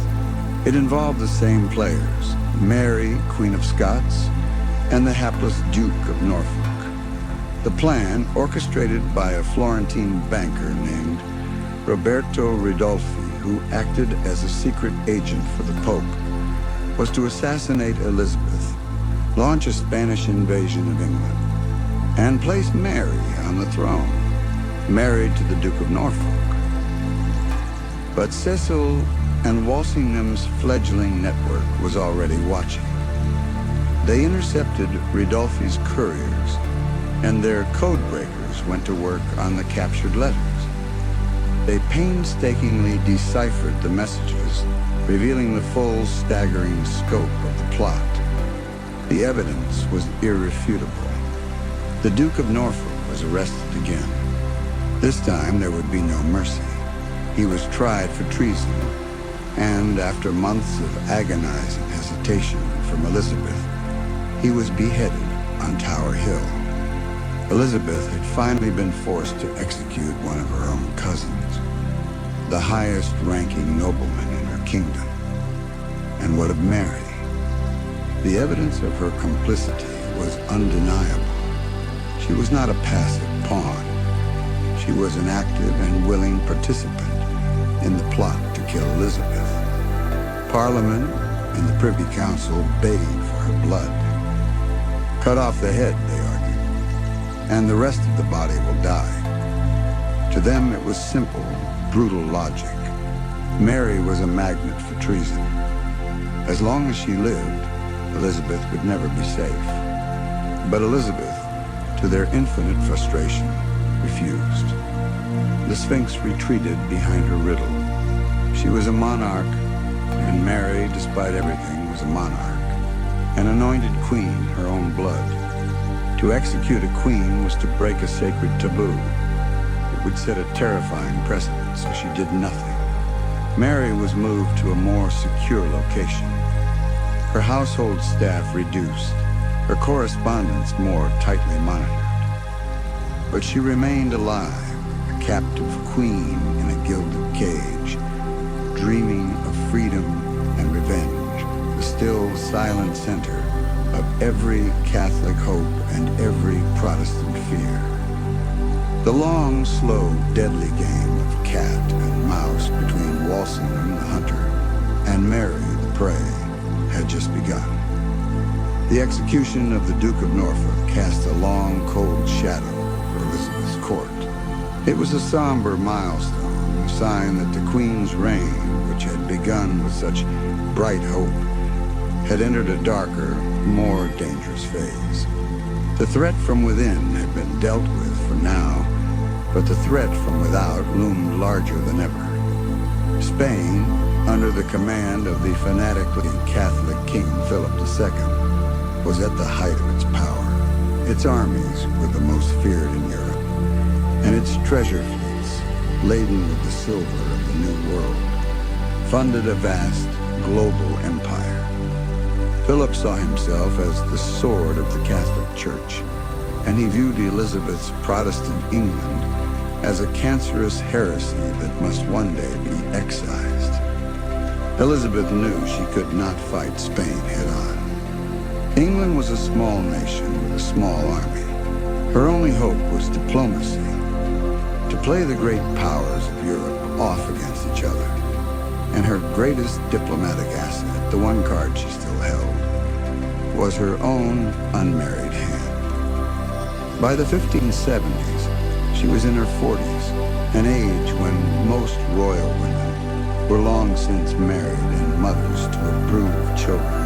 It involved the same players, Mary, Queen of Scots, and the hapless Duke of Norfolk. The plan, orchestrated by a Florentine banker named Roberto Ridolfi, who acted as a secret agent for the Pope, was to assassinate Elizabeth, launch a Spanish invasion of England, and place Mary on the throne, married to the Duke of Norfolk. But Cecil and Walsingham's fledgling network was already watching. They intercepted Ridolfi's couriers, and their code breakers went to work on the captured letters. They painstakingly deciphered the messages, revealing the full, staggering scope of the plot. The evidence was irrefutable. The Duke of Norfolk was arrested again. This time there would be no mercy. He was tried for treason, and after months of agonizing hesitation from Elizabeth, he was beheaded on Tower Hill. Elizabeth had finally been forced to execute one of her own cousins, the highest-ranking nobleman in her kingdom. And what of Mary? The evidence of her complicity was undeniable. She was not a passive pawn. She was an active and willing participant in the plot to kill Elizabeth. Parliament and the Privy Council begged for her blood. Cut off the head, they argued, and the rest of the body will die. To them, it was simple, brutal logic. Mary was a magnet for treason. As long as she lived, Elizabeth would never be safe. But Elizabeth, to their infinite frustration, refused. The Sphinx retreated behind her riddle. She was a monarch, and Mary, despite everything, was a monarch. An anointed queen, her own blood. To execute a queen was to break a sacred taboo. It would set a terrifying precedent, so she did nothing. Mary was moved to a more secure location. Her household staff reduced, her correspondence more tightly monitored. But she remained alive, a captive queen in a gilded cage, dreaming of freedom and revenge, the still silent center of every Catholic hope and every Protestant fear. The long, slow, deadly game of cat and mouse between Walsingham, the hunter, and Mary, the prey, had just begun. The execution of the Duke of Norfolk cast a long, cold shadow over Elizabeth's court. It was a somber milestone, a sign that the Queen's reign, which had begun with such bright hope, had entered a darker, more dangerous phase. The threat from within had been dealt with for now, but the threat from without loomed larger than ever. Spain, under the command of the fanatically Catholic King Philip II, was at the height of its power. Its armies were the most feared in Europe, and its treasure fleets, laden with the silver of the New World, funded a vast global empire. Philip saw himself as the sword of the Catholic Church, and he viewed Elizabeth's Protestant England as a cancerous heresy that must one day be excised. Elizabeth knew she could not fight Spain head-on. England was a small nation with a small army. Her only hope was diplomacy, to play the great powers of Europe off against each other. And her greatest diplomatic asset, the one card she still held, was her own unmarried hand. By the 1570s, she was in her 40s, an age when most royal women were long since married and mothers to a brood of children.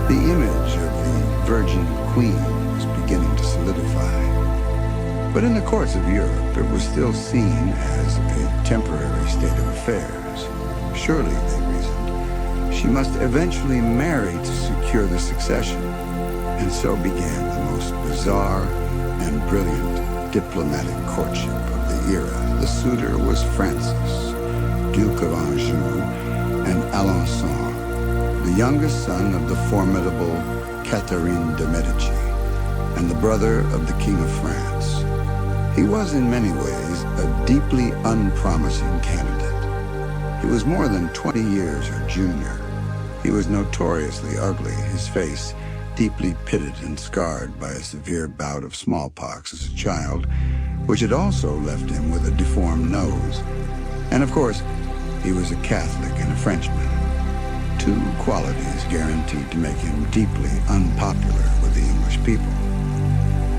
The image of the Virgin Queen was beginning to solidify. But in the courts of Europe, it was still seen as a temporary state of affairs. Surely, they reasoned, she must eventually marry to secure the succession. And so began the most bizarre and brilliant diplomatic courtship of the era. The suitor was Francis, Duke of Anjou and Alençon, the youngest son of the formidable Catherine de' Medici and the brother of the King of France. He was in many ways a deeply unpromising candidate. He was more than 20 years her junior. He was notoriously ugly, his face deeply pitted and scarred by a severe bout of smallpox as a child, which had also left him with a deformed nose. And of course, he was a Catholic and a Frenchman. Two qualities guaranteed to make him deeply unpopular with the English people.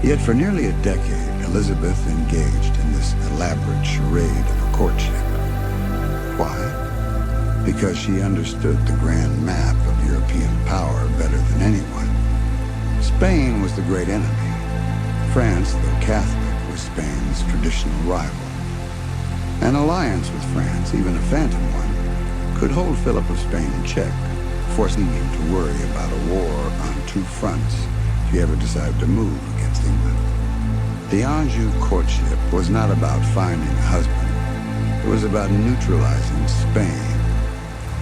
Yet for nearly a decade, Elizabeth engaged in this elaborate charade of a courtship. Why? Because she understood the grand map of European power better than anyone. Spain was the great enemy. France, though Catholic, was Spain's traditional rival. An alliance with France, even a phantom one, could hold Philip of Spain in check, forcing him to worry about a war on two fronts if he ever decided to move against England. The Anjou courtship was not about finding a husband. It was about neutralizing Spain.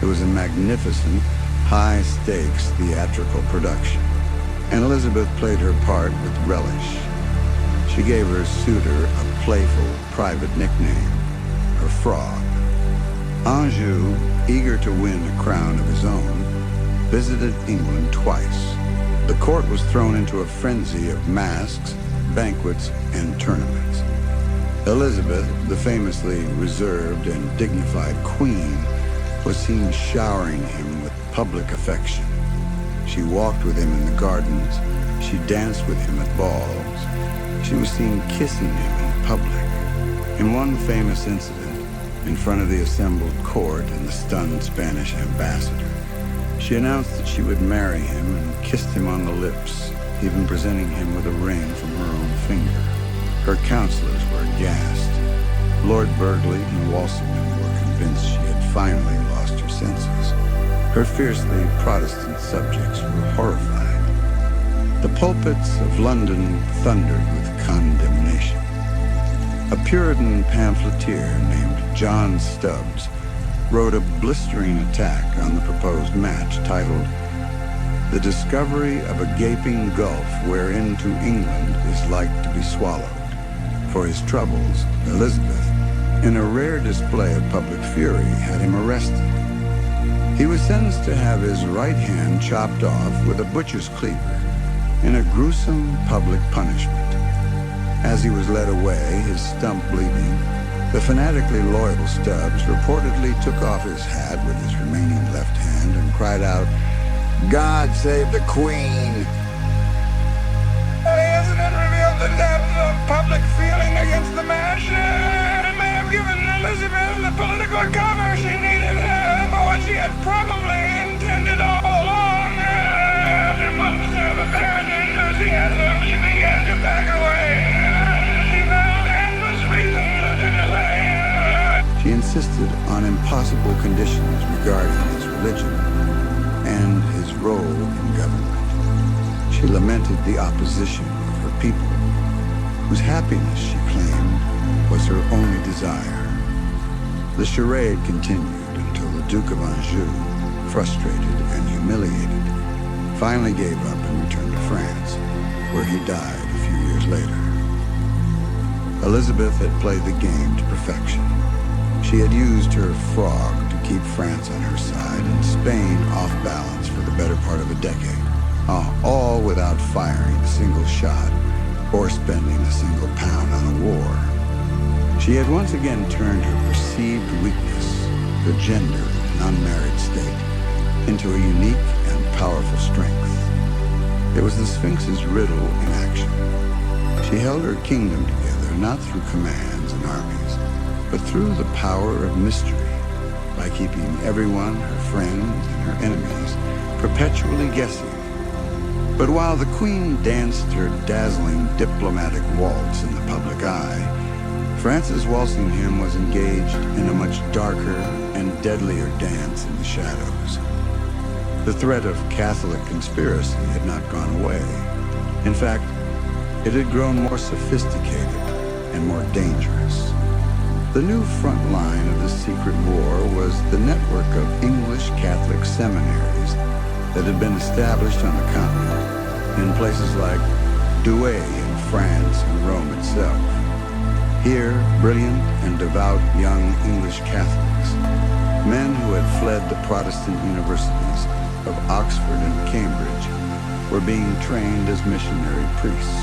It was a magnificent, high-stakes theatrical production, and Elizabeth played her part with relish. She gave her suitor a playful, private nickname, her Frog. Anjou, eager to win a crown of his own, visited England twice. The court was thrown into a frenzy of masques, banquets, and tournaments. Elizabeth, the famously reserved and dignified queen, was seen showering him with public affection. She walked with him in the gardens. She danced with him at balls. She was seen kissing him in public. In one famous incident, in front of the assembled court and the stunned Spanish ambassador, she announced that she would marry him and kissed him on the lips, even presenting him with a ring from her own finger. Her counselors were aghast. Lord Burghley and Walsingham were convinced she had finally lost her senses. Her fiercely Protestant subjects were horrified. The pulpits of London thundered with condemnation. A Puritan pamphleteer named John Stubbs wrote a blistering attack on the proposed match titled, "The Discovery of a Gaping Gulf Whereinto England is Like to be Swallowed." For his troubles, Elizabeth, in a rare display of public fury, had him arrested. He was sentenced to have his right hand chopped off with a butcher's cleaver in a gruesome public punishment. As he was led away, his stump bleeding, the fanatically loyal Stubbs reportedly took off his hat with his remaining left hand and cried out, "God save the Queen!" Hasn't it revealed the depth of public feeling against the match? It may have given Elizabeth the political cover she needed, but what she had probably intended all along. After months of apparent enthusiasm, she began to back away. She found endless reasons to delay. She insisted on impossible conditions regarding his religion and his role in government. She lamented the opposition of her people, whose happiness, she claimed, was her only desire. The charade continued until the Duke of Anjou, frustrated and humiliated, finally gave up and returned to France, where he died a few years later. Elizabeth had played the game to perfection. She had used her frog to keep France on her side and Spain off balance for the better part of a decade, all without firing a single shot or spending a single pound on a war. She had once again turned her perceived weakness, her gender and unmarried state, into a unique and powerful strength. It was the Sphinx's riddle in action. She held her kingdom together not through commands and armies, but through the power of mystery, by keeping everyone, her friends and her enemies, perpetually guessing. But while the Queen danced her dazzling diplomatic waltz in the public eye, Francis Walsingham was engaged in a much darker and deadlier dance in the shadows. The threat of Catholic conspiracy had not gone away. In fact, it had grown more sophisticated and more dangerous. The new front line of the secret war was the network of English Catholic seminaries that had been established on the continent in places like Douai in France and Rome itself. Here, brilliant and devout young English Catholics, men who had fled the Protestant universities of Oxford and Cambridge, were being trained as missionary priests.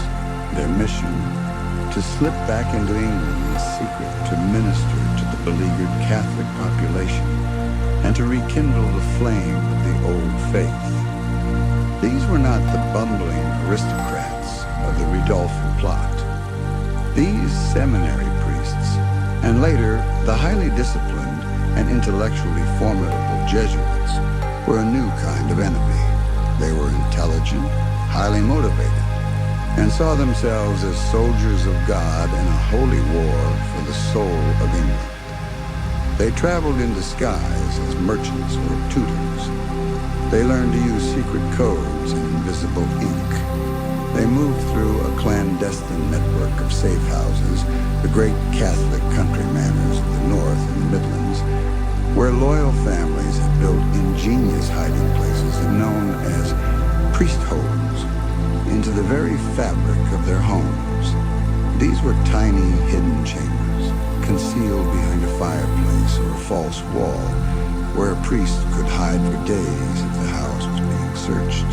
Their mission, to slip back into England in secret to minister to the beleaguered Catholic population and to rekindle the flame of the old faith. These were not the bumbling aristocrats of the Ridolfi plot. These seminary priests, and later the highly disciplined and intellectually formidable Jesuits, were a new kind of enemy. They were intelligent, highly motivated, and saw themselves as soldiers of God in a holy war for the soul of England. They traveled in disguise as merchants or tutors. They learned to use secret codes and invisible ink. They moved through a clandestine network of safe houses, the great Catholic country manors of the North and the Midlands, where loyal families had built ingenious hiding places known as priest holes into the very fabric of their homes. These were tiny hidden chambers, concealed behind a fireplace or a false wall, where a priest could hide for days if the house was being searched.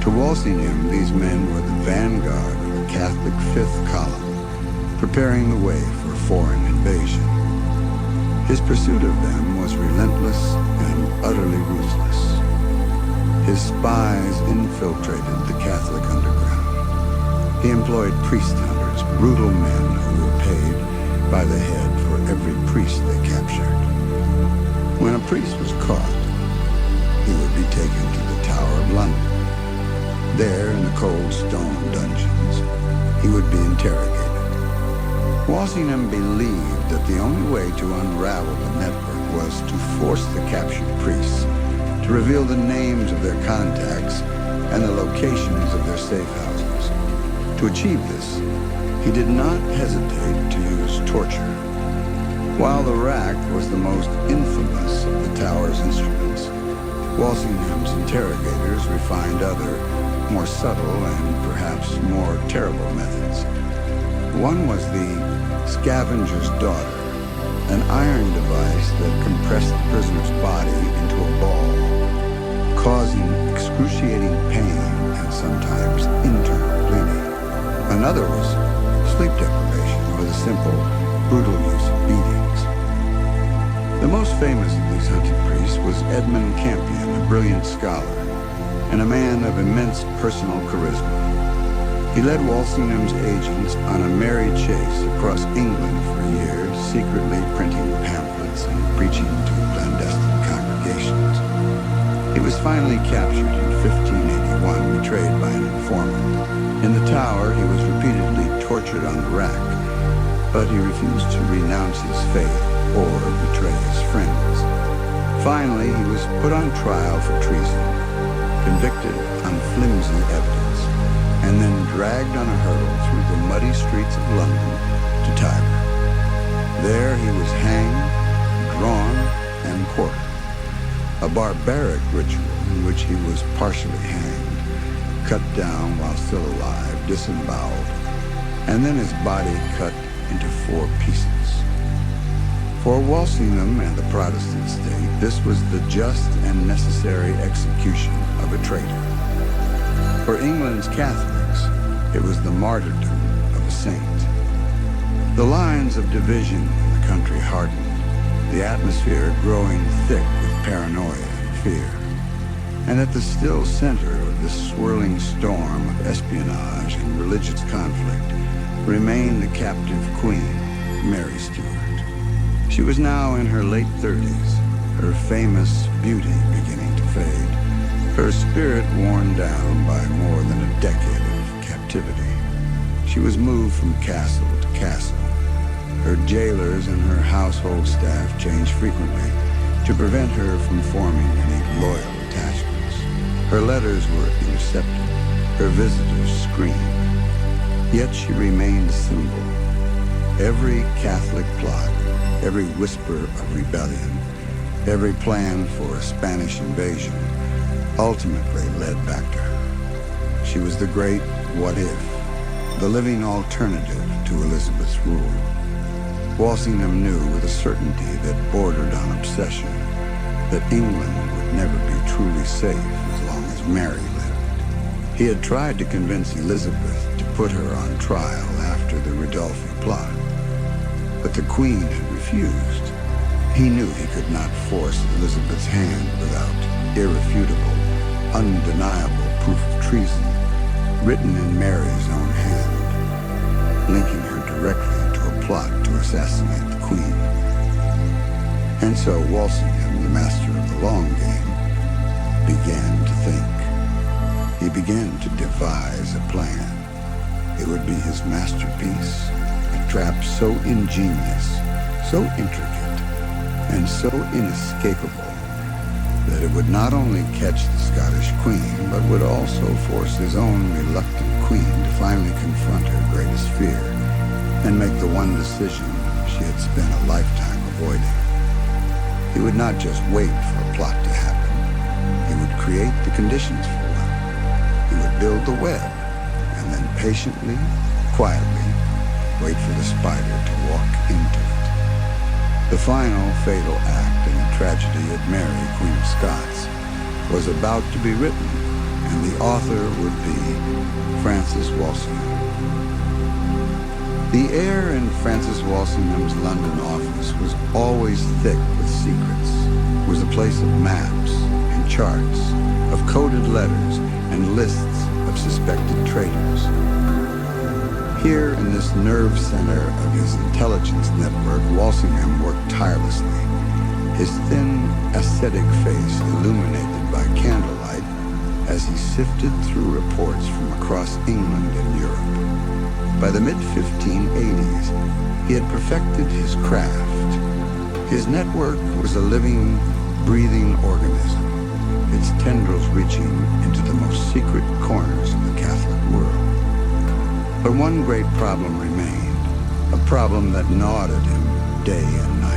To Walsingham, these men were the vanguard of the Catholic Fifth Column, preparing the way for foreign invasion. His pursuit of them was relentless and utterly ruthless. His spies infiltrated the Catholic underground. He employed priest hunters, brutal men who were paid by the head for every priest they captured. When a priest was caught, he would be taken to the Tower of London. There, in the cold stone dungeons, he would be interrogated. Walsingham believed that the only way to unravel the network was to force the captured priests to reveal the names of their contacts and the locations of their safe houses. To achieve this, he did not hesitate to use torture. While the rack was the most infamous of the Tower's instruments, Walsingham's interrogators refined other, more subtle and perhaps more terrible methods. One was the scavenger's daughter, an iron device that compressed the prisoner's body into a ball, causing excruciating pain and sometimes internal bleeding. Another was sleep deprivation, or the simple, brutal use of beatings. The most famous of these hunted priests was Edmund Campion, a brilliant scholar, and a man of immense personal charisma. He led Walsingham's agents on a merry chase across England for years, secretly printing pamphlets and preaching to clandestine congregations. He was finally captured in 1581, betrayed by an informant. In the Tower, he was repeatedly tortured on the rack, but he refused to renounce his faith or betray his friends. Finally, he was put on trial for treason, convicted on flimsy evidence, and then dragged on a hurdle through the muddy streets of London to Tyburn. There he was hanged, drawn, and quartered, a barbaric ritual in which he was partially hanged, cut down while still alive, disemboweled, and then his body cut into 4 pieces. For Walsingham and the Protestant state, this was the just and necessary execution of a traitor. For England's Catholics, it was the martyrdom of a saint. The lines of division in the country hardened, the atmosphere growing thick with paranoia and fear. And at the still center of this swirling storm of espionage and religious conflict remained the captive queen, Mary Stuart. She was now in her late 30s, her famous beauty beginning to fade, her spirit worn down by more than a decade of captivity. She was moved from castle to castle. Her jailers and her household staff changed frequently to prevent her from forming any loyal attachments. Her letters were intercepted. Her visitors screamed. Yet she remained a symbol. Every Catholic plot, every whisper of rebellion, every plan for a Spanish invasion ultimately led back to her. She was the great what if, the living alternative to Elizabeth's rule. Walsingham knew with a certainty that bordered on obsession that England would never be truly safe as long as Mary lived. He had tried to convince Elizabeth to put her on trial after the Riddle plot, but the Queen had refused. He knew he could not force Elizabeth's hand without irrefutable, undeniable proof of treason written in Mary's own hand, linking her directly to a plot to assassinate the Queen. And so Walsingham, the master of the long game, began to think. He began to devise a plan. It would be his masterpiece, a trap so ingenious, so intricate, and so inescapable that it would not only catch the Scottish Queen, but would also force his own reluctant Queen to finally confront her greatest fear and make the one decision she had spent a lifetime avoiding. He would not just wait for a plot to happen. He would create the conditions for one. He would build the web, and then patiently, quietly, wait for the spider to walk into it. The final fatal act in the tragedy of Mary, Queen of Scots, was about to be written, and the author would be Francis Walsingham. The air in Francis Walsingham's London office was always thick with secrets. It was a place of maps and charts, of coded letters and lists of suspected traitors. Here in this nerve center of his intelligence network, Walsingham worked tirelessly, his thin, ascetic face illuminated by candlelight as he sifted through reports from across England and Europe. By the mid-1580s, he had perfected his craft. His network was a living, breathing organism, its tendrils reaching into the most secret corners of the Catholic world. But one great problem remained, a problem that gnawed at him day and night.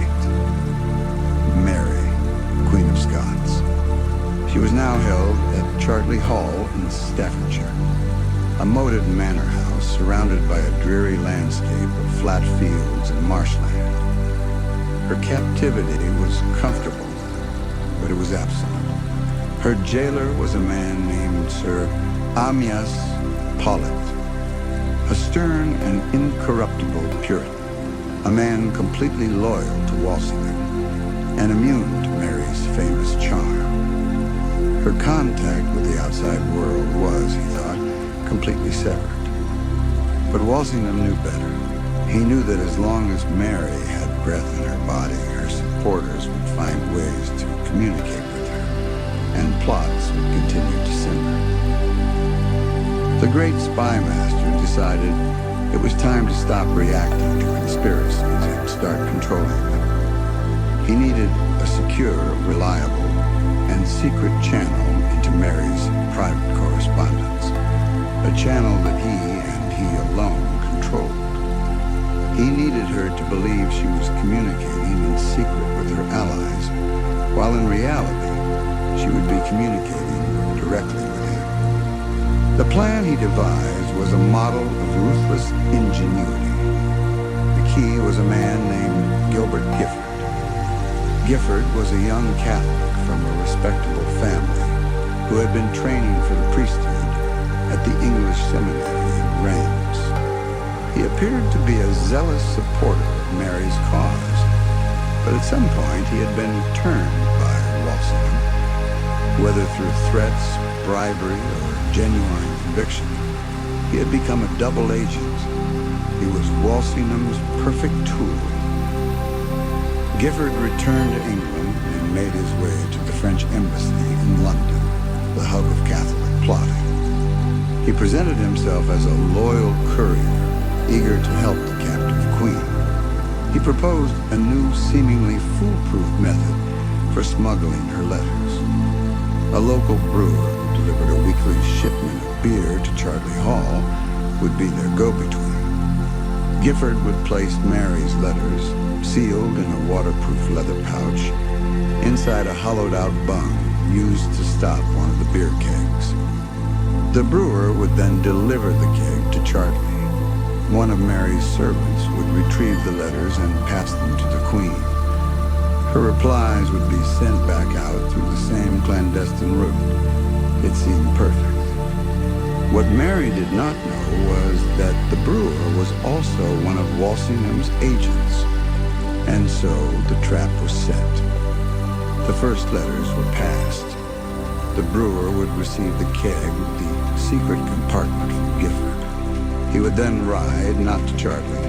Mary, Queen of Scots. She was now held at Chartley Hall in Staffordshire, a moated manor house surrounded by a dreary landscape of flat fields and marshland. Her captivity was comfortable, but it was absolute. Her jailer was a man named Sir Amyas Paulet, a stern and incorruptible Puritan, a man completely loyal to Walsingham and immune to Mary's famous charm. Her contact with the outside world was, he thought, completely severed. But Walsingham knew better. He knew that as long as Mary had breath in her body, her supporters would find ways to communicate with her, and plots would continue to simmer. The great spymaster decided it was time to stop reacting to conspiracies and start controlling them. He needed a secure, reliable, and secret channel into Mary's private correspondence, a channel that he and he alone controlled. He needed her to believe she was communicating in secret with her allies, while in reality, she would be communicating directly with him. The plan he devised was a model of ruthless ingenuity. The key was a man named Gilbert Gifford. Gifford was a young Catholic from a respectable family who had been training for the priesthood at the English seminary in Reims. He appeared to be a zealous supporter of Mary's cause, but at some point he had been turned by Walsingham. Whether through threats, bribery, or genuine conviction, he had become a double agent. He was Walsingham's perfect tool. Gifford returned to England and made his way to the French embassy in London, the hub of Catholic plotting. He presented himself as a loyal courier, eager to help the captive queen. He proposed a new, seemingly foolproof method for smuggling her letters. A local brewer who delivered a weekly shipment of beer to Chartley Hall would be their go-between. Gifford would place Mary's letters, sealed in a waterproof leather pouch, inside a hollowed-out bung used to stop one of the beer kegs. The brewer would then deliver the keg to Chartley. One of Mary's servants would retrieve the letters and pass them to the Queen. Her replies would be sent back out through the same clandestine route. It seemed perfect. What Mary did not know was that the brewer was also one of Walsingham's agents, and so the trap was set. The first letters were passed. The brewer would receive the keg with the secret compartment from Gifford. He would then ride not to Chartley,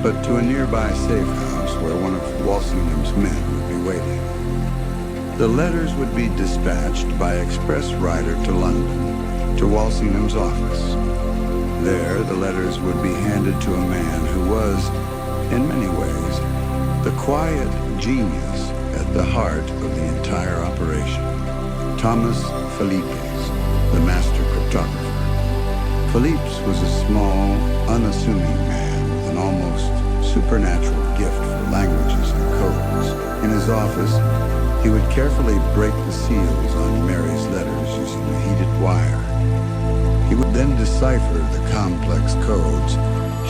but to a nearby safe house where one of Walsingham's men would be waiting. The letters would be dispatched by express rider to London, to Walsingham's office. There, the letters would be handed to a man who was, in many ways, the quiet genius at the heart of the entire operation. Thomas Philippes, the master cryptographer. Philippes was a small, unassuming man with an almost supernatural gift for languages and codes. In his office, he would carefully break the seals on Mary's letters using a heated wire. He would then decipher the complex codes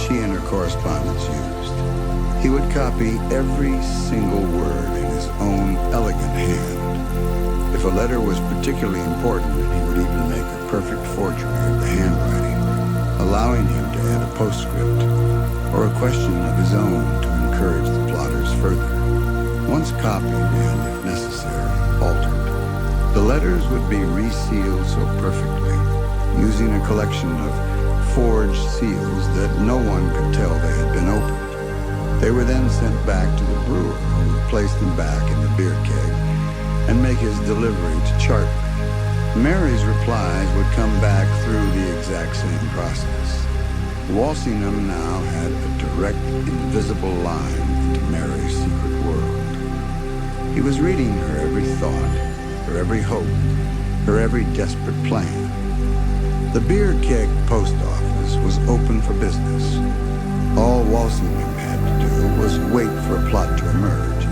she and her correspondents used. He would copy every single word in his own elegant hand. If a letter was particularly important, he would even make a perfect forgery of the handwriting, allowing him to add a postscript or a question of his own to encourage the plotters further. Once copied and, if necessary, altered, the letters would be resealed so perfectly, using a collection of forged seals that no one could tell they had been opened. They were then sent back to the brewer, who would place them back in the beer keg and make his delivery to Chartley. Mary's replies would come back through the exact same process. Walsingham now had a direct, invisible line into Mary's secret world. He was reading her every thought, her every hope, her every desperate plan. The beer keg post office was open for business. All Walsingham had to do was wait for a plot to emerge,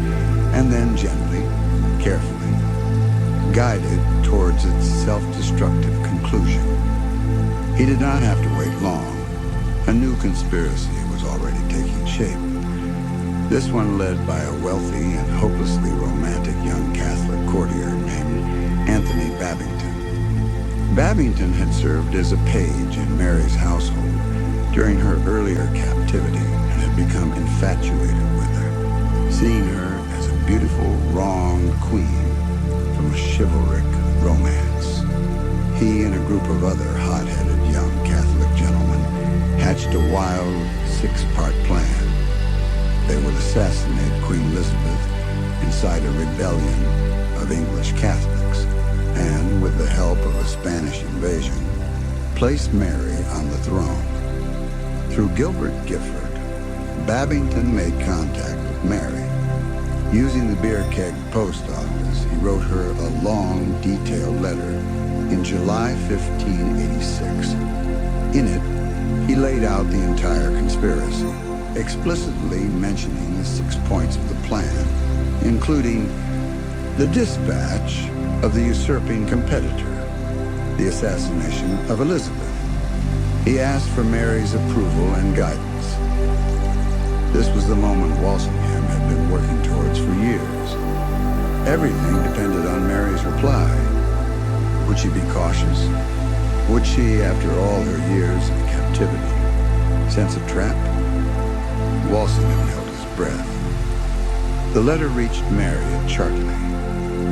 and then gently, carefully, guide it towards its self-destructive conclusion. He did not have to wait long. A new conspiracy was already taking shape. This one led by a wealthy and hopelessly romantic young Catholic courtier named Anthony Babington. Babington had served as a page in Mary's household during her earlier captivity and had become infatuated with her, seeing her as a beautiful, wronged queen from a chivalric romance. He and a group of other hot-headed young Catholic gentlemen hatched a wild, six-part plan. They would assassinate Queen Elizabeth, incite a rebellion of English Catholics, and, with the help of a Spanish invasion, place Mary on the throne. Through Gilbert Gifford, Babington made contact with Mary. Using the beer keg post office, he wrote her a long, detailed letter in July 1586. In it, he laid out the entire conspiracy, explicitly mentioning the 6 points of the plan, including the dispatch of the usurping competitor, the assassination of Elizabeth. He asked for Mary's approval and guidance. This was the moment Walsingham had been working towards for years. Everything depended on Mary's reply. Would she be cautious? Would she, after all her years of captivity, sense a trap? Walsingham held his breath. The letter reached Mary at Chartley.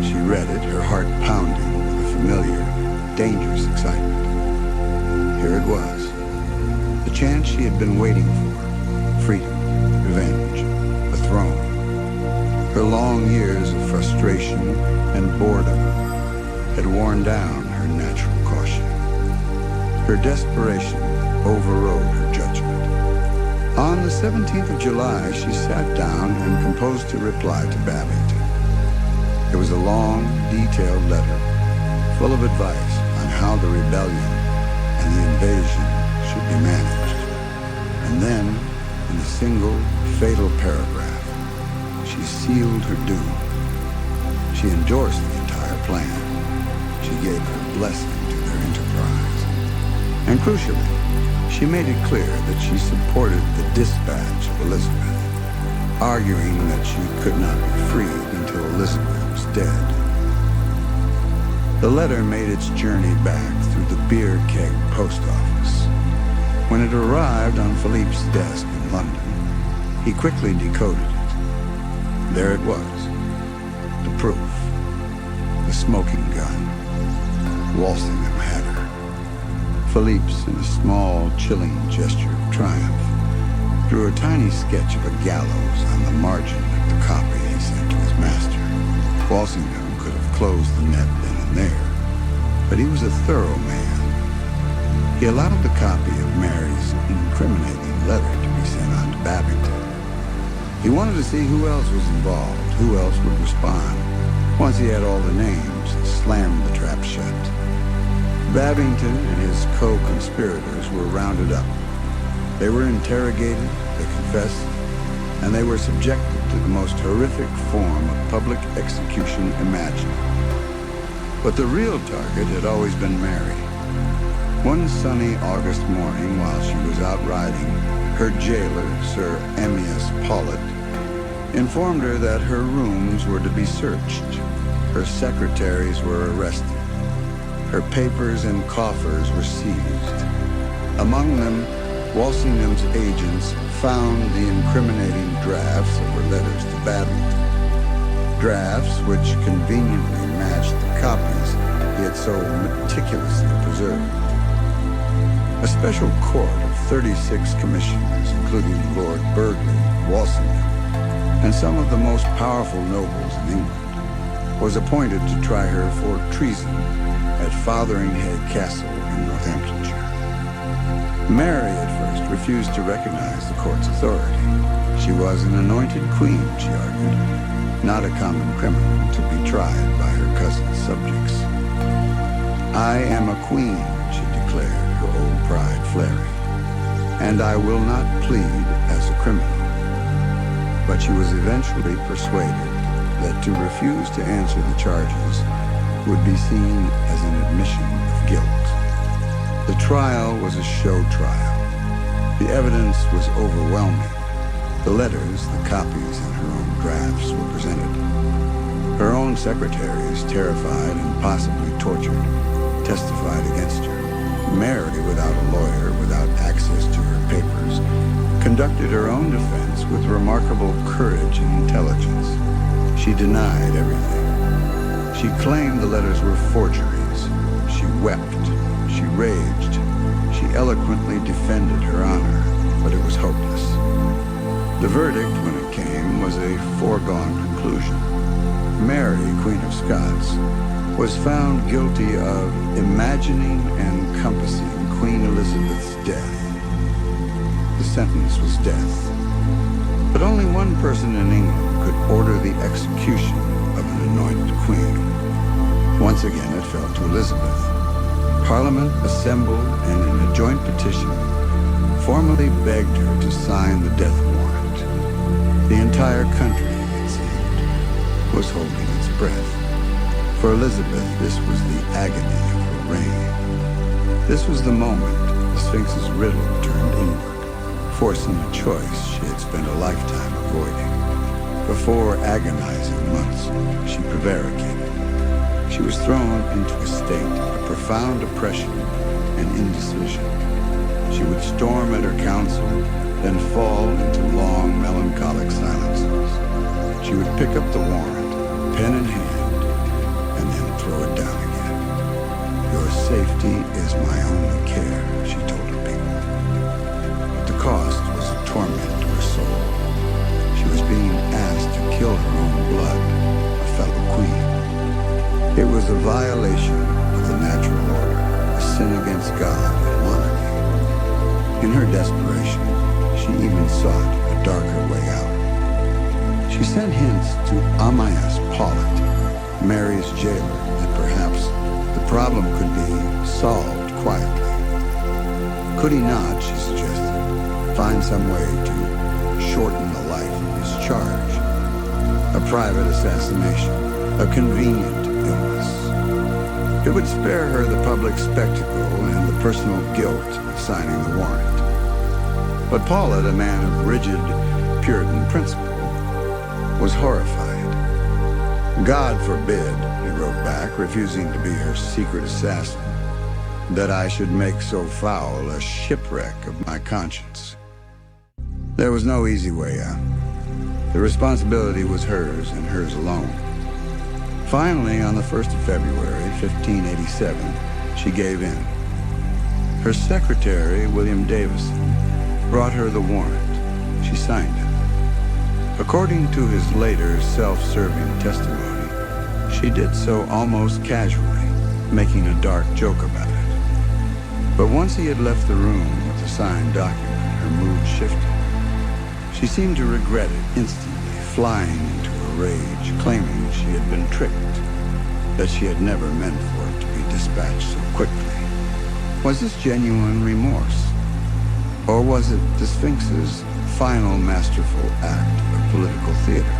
She read it, her heart pounding with a familiar, dangerous excitement. Here it was, the chance she had been waiting for: freedom, revenge, a throne. Her long years of frustration and boredom had worn down her natural caution. Her desperation overrode her judgment. On the 17th of July, she sat down and composed a reply to Babington. It was a long, detailed letter, full of advice on how the rebellion and the invasion should be managed. And then, in a single, fatal paragraph, she sealed her doom. She endorsed the entire plan. She gave her blessing to their enterprise. And crucially, she made it clear that she supported the dispatch of Elizabeth, arguing that she could not be freed until Elizabeth was dead. The letter made its journey back through the beer keg post office. When it arrived on Philippe's desk in London, he quickly decoded it. There it was, the proof, the smoking gun. Walsingham had her. Philippe's, in a small, chilling gesture of triumph, drew a tiny sketch of a gallows on the margin of the copy he sent to his master. Walsingham could have closed the net then and there, but he was a thorough man. He allowed the copy of Mary's incriminating letter to be sent on to Babington. He wanted to see who else was involved, who else would respond. Once he had all the names, he slammed the trap shut. Babington and his co-conspirators were rounded up. They were interrogated, they confessed, and they were subjected to the most horrific form of public execution imaginable. But the real target had always been Mary. One sunny August morning, while she was out riding, her jailer, Sir Amyas Paulet, informed her that her rooms were to be searched. Her secretaries were arrested. Her papers and coffers were seized. Among them, Walsingham's agents found the incriminating drafts of her letters to Babington. Drafts which conveniently matched the copies he had so meticulously preserved. A special court of 36 commissioners, including Lord Burghley, Walsingham, and some of the most powerful nobles in England, was appointed to try her for treason at Fotheringhay Castle in Northamptonshire. Mary at first refused to recognize the court's authority. She was an anointed queen, she argued, not a common criminal to be tried by her cousin's subjects. I am a queen, she declared, her old pride flaring, and I will not plead as a criminal. But she was eventually persuaded that to refuse to answer the charges would be seen as an admission of guilt. The trial was a show trial. The evidence was overwhelming. The letters, the copies, and her own drafts were presented. Her own secretaries, terrified and possibly tortured, testified against her. Mary, without a lawyer, without access to her papers, conducted her own defense with remarkable courage and intelligence. She denied everything. She claimed the letters were forgeries. She wept. She raged. She eloquently defended her honor, but it was hopeless. The verdict, when it came, was a foregone conclusion. Mary, Queen of Scots, was found guilty of imagining and compassing Queen Elizabeth's death. The sentence was death. But only one person in England could order the execution of an anointed queen. Once again, it fell to Elizabeth. Parliament assembled and in a joint petition formally begged her to sign the death warrant. The entire country, it seemed, was holding its breath. For Elizabeth, this was the agony of her reign. This was the moment the Sphinx's riddle turned inward, forcing a choice she had spent a lifetime avoiding. For agonizing months, she prevaricated. She was thrown into a state of profound oppression and indecision. She would storm at her counsel, then fall into long, melancholic silences. She would pick up the warrant, pen in hand, and then throw it down again. Your safety is my only care, she told her people. But the cost was a torment to her soul. She was being asked to kill her own blood, a fellow queen. It was a violation of the natural order, a sin against God and monarchy. In her desperation, she even sought a darker way out. She sent hints to Amyas Paulet, Mary's jailer, that perhaps the problem could be solved quietly. Could he not, she suggested, find some way to shorten the life of his charge? A private assassination, a convenient illness. It would spare her the public spectacle and the personal guilt of signing the warrant. But Paulette, a man of rigid Puritan principle, was horrified. God forbid, he wrote back, refusing to be her secret assassin, that I should make so foul a shipwreck of my conscience. There was no easy way out. The responsibility was hers and hers alone. Finally, on the 1st of February, 1587, she gave in. Her secretary, William Davison, brought her the warrant. She signed it. According to his later self-serving testimony, she did so almost casually, making a dark joke about it. But once he had left the room with the signed document, her mood shifted. She seemed to regret it instantly, flying into a rage, claiming she had been tricked, that she had never meant for it to be dispatched so quickly. Was this genuine remorse? Or was it the Sphinx's final masterful act of political theater?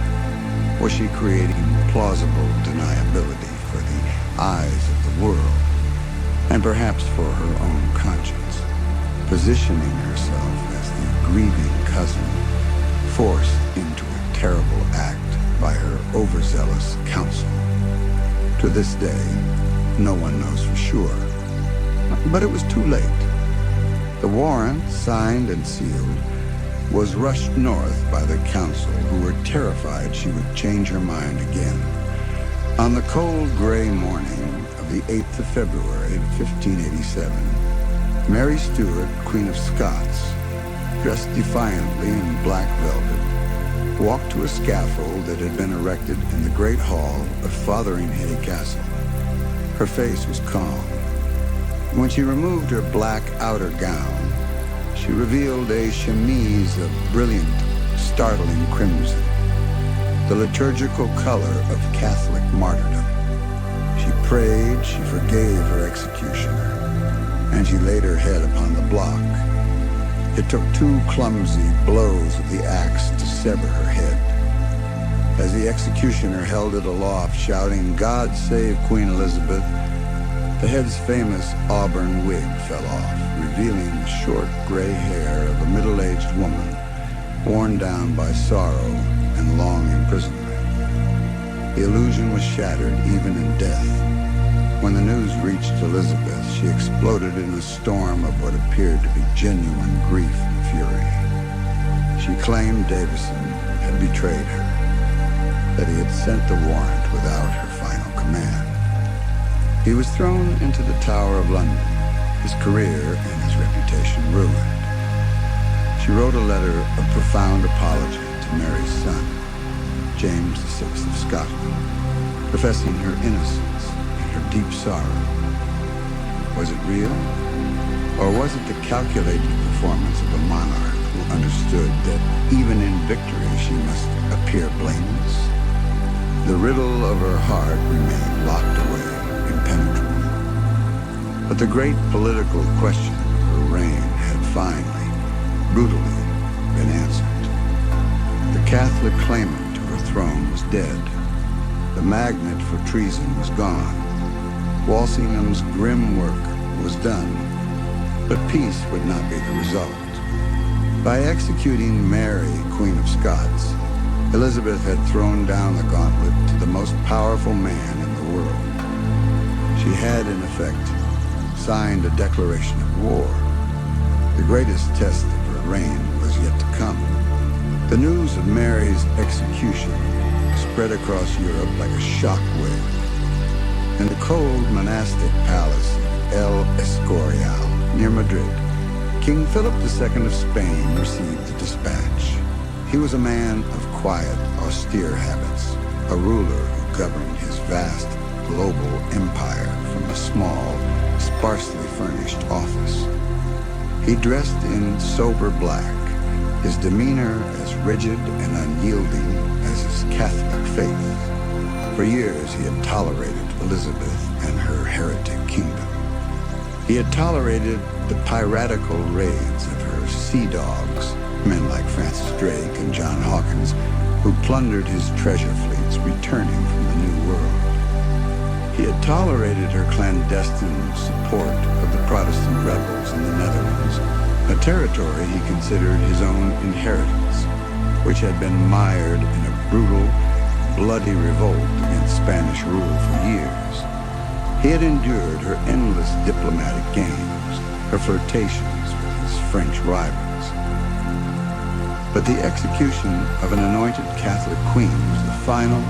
Was she creating plausible deniability for the eyes of the world, and perhaps for her own conscience, positioning herself as the grieving cousin forced into a terrible act by her overzealous counsel? To this day, no one knows for sure. But it was too late. The warrant, signed and sealed, was rushed north by the council, who were terrified she would change her mind again. On the cold, gray morning of the 8th of February, 1587, Mary Stuart, Queen of Scots, dressed defiantly in black velvet, walked to a scaffold that had been erected in the great hall of Fotheringhay Castle. Her face was calm. When she removed her black outer gown, she revealed a chemise of brilliant, startling crimson, the liturgical color of Catholic martyrdom. She prayed, she forgave her executioner, and she laid her head upon the block. It took 2 clumsy blows of the axe to sever her head. As the executioner held it aloft, shouting, "God save Queen Elizabeth," the head's famous auburn wig fell off, revealing the short gray hair of a middle-aged woman, worn down by sorrow and long imprisonment. The illusion was shattered even in death. When the news reached Elizabeth, she exploded in a storm of what appeared to be genuine grief and fury. She claimed Davison had betrayed her, that he had sent the warrant without her final command. He was thrown into the Tower of London, his career and his reputation ruined. She wrote a letter of profound apology to Mary's son, James VI of Scotland, professing her innocence and her deep sorrow. Was it real? Or was it the calculated performance of a monarch who understood that even in victory she must appear blameless? The riddle of her heart remained locked away, impenetrable. But the great political question of her reign had finally, brutally, been answered. The Catholic claimant to her throne was dead. The magnet for treason was gone. Walsingham's grim work was done. But peace would not be the result. By executing Mary, Queen of Scots, Elizabeth had thrown down the gauntlet to the most powerful man in the world. She had, in effect, signed a declaration of war. The greatest test of her reign was yet to come. The news of Mary's execution spread across Europe like a shock wave. In the cold monastic palace of El Escorial, near Madrid, King Philip II of Spain received the dispatch. He was a man of quiet, austere habits, a ruler who governed his vast global empire from a small, sparsely furnished office. He dressed in sober black, his demeanor as rigid and unyielding as his Catholic faith. For years he had tolerated Elizabeth and her heretic kingdom. He had tolerated the piratical raids of her sea dogs, men like Francis Drake and John Hawkins, who plundered his treasure fleets returning from the New World. He had tolerated her clandestine support of the Protestant rebels in the Netherlands, a territory he considered his own inheritance, which had been mired in a brutal, bloody revolt against Spanish rule for years. He had endured her endless diplomatic games, her flirtations with his French rivals. But the execution of an anointed Catholic queen was the final,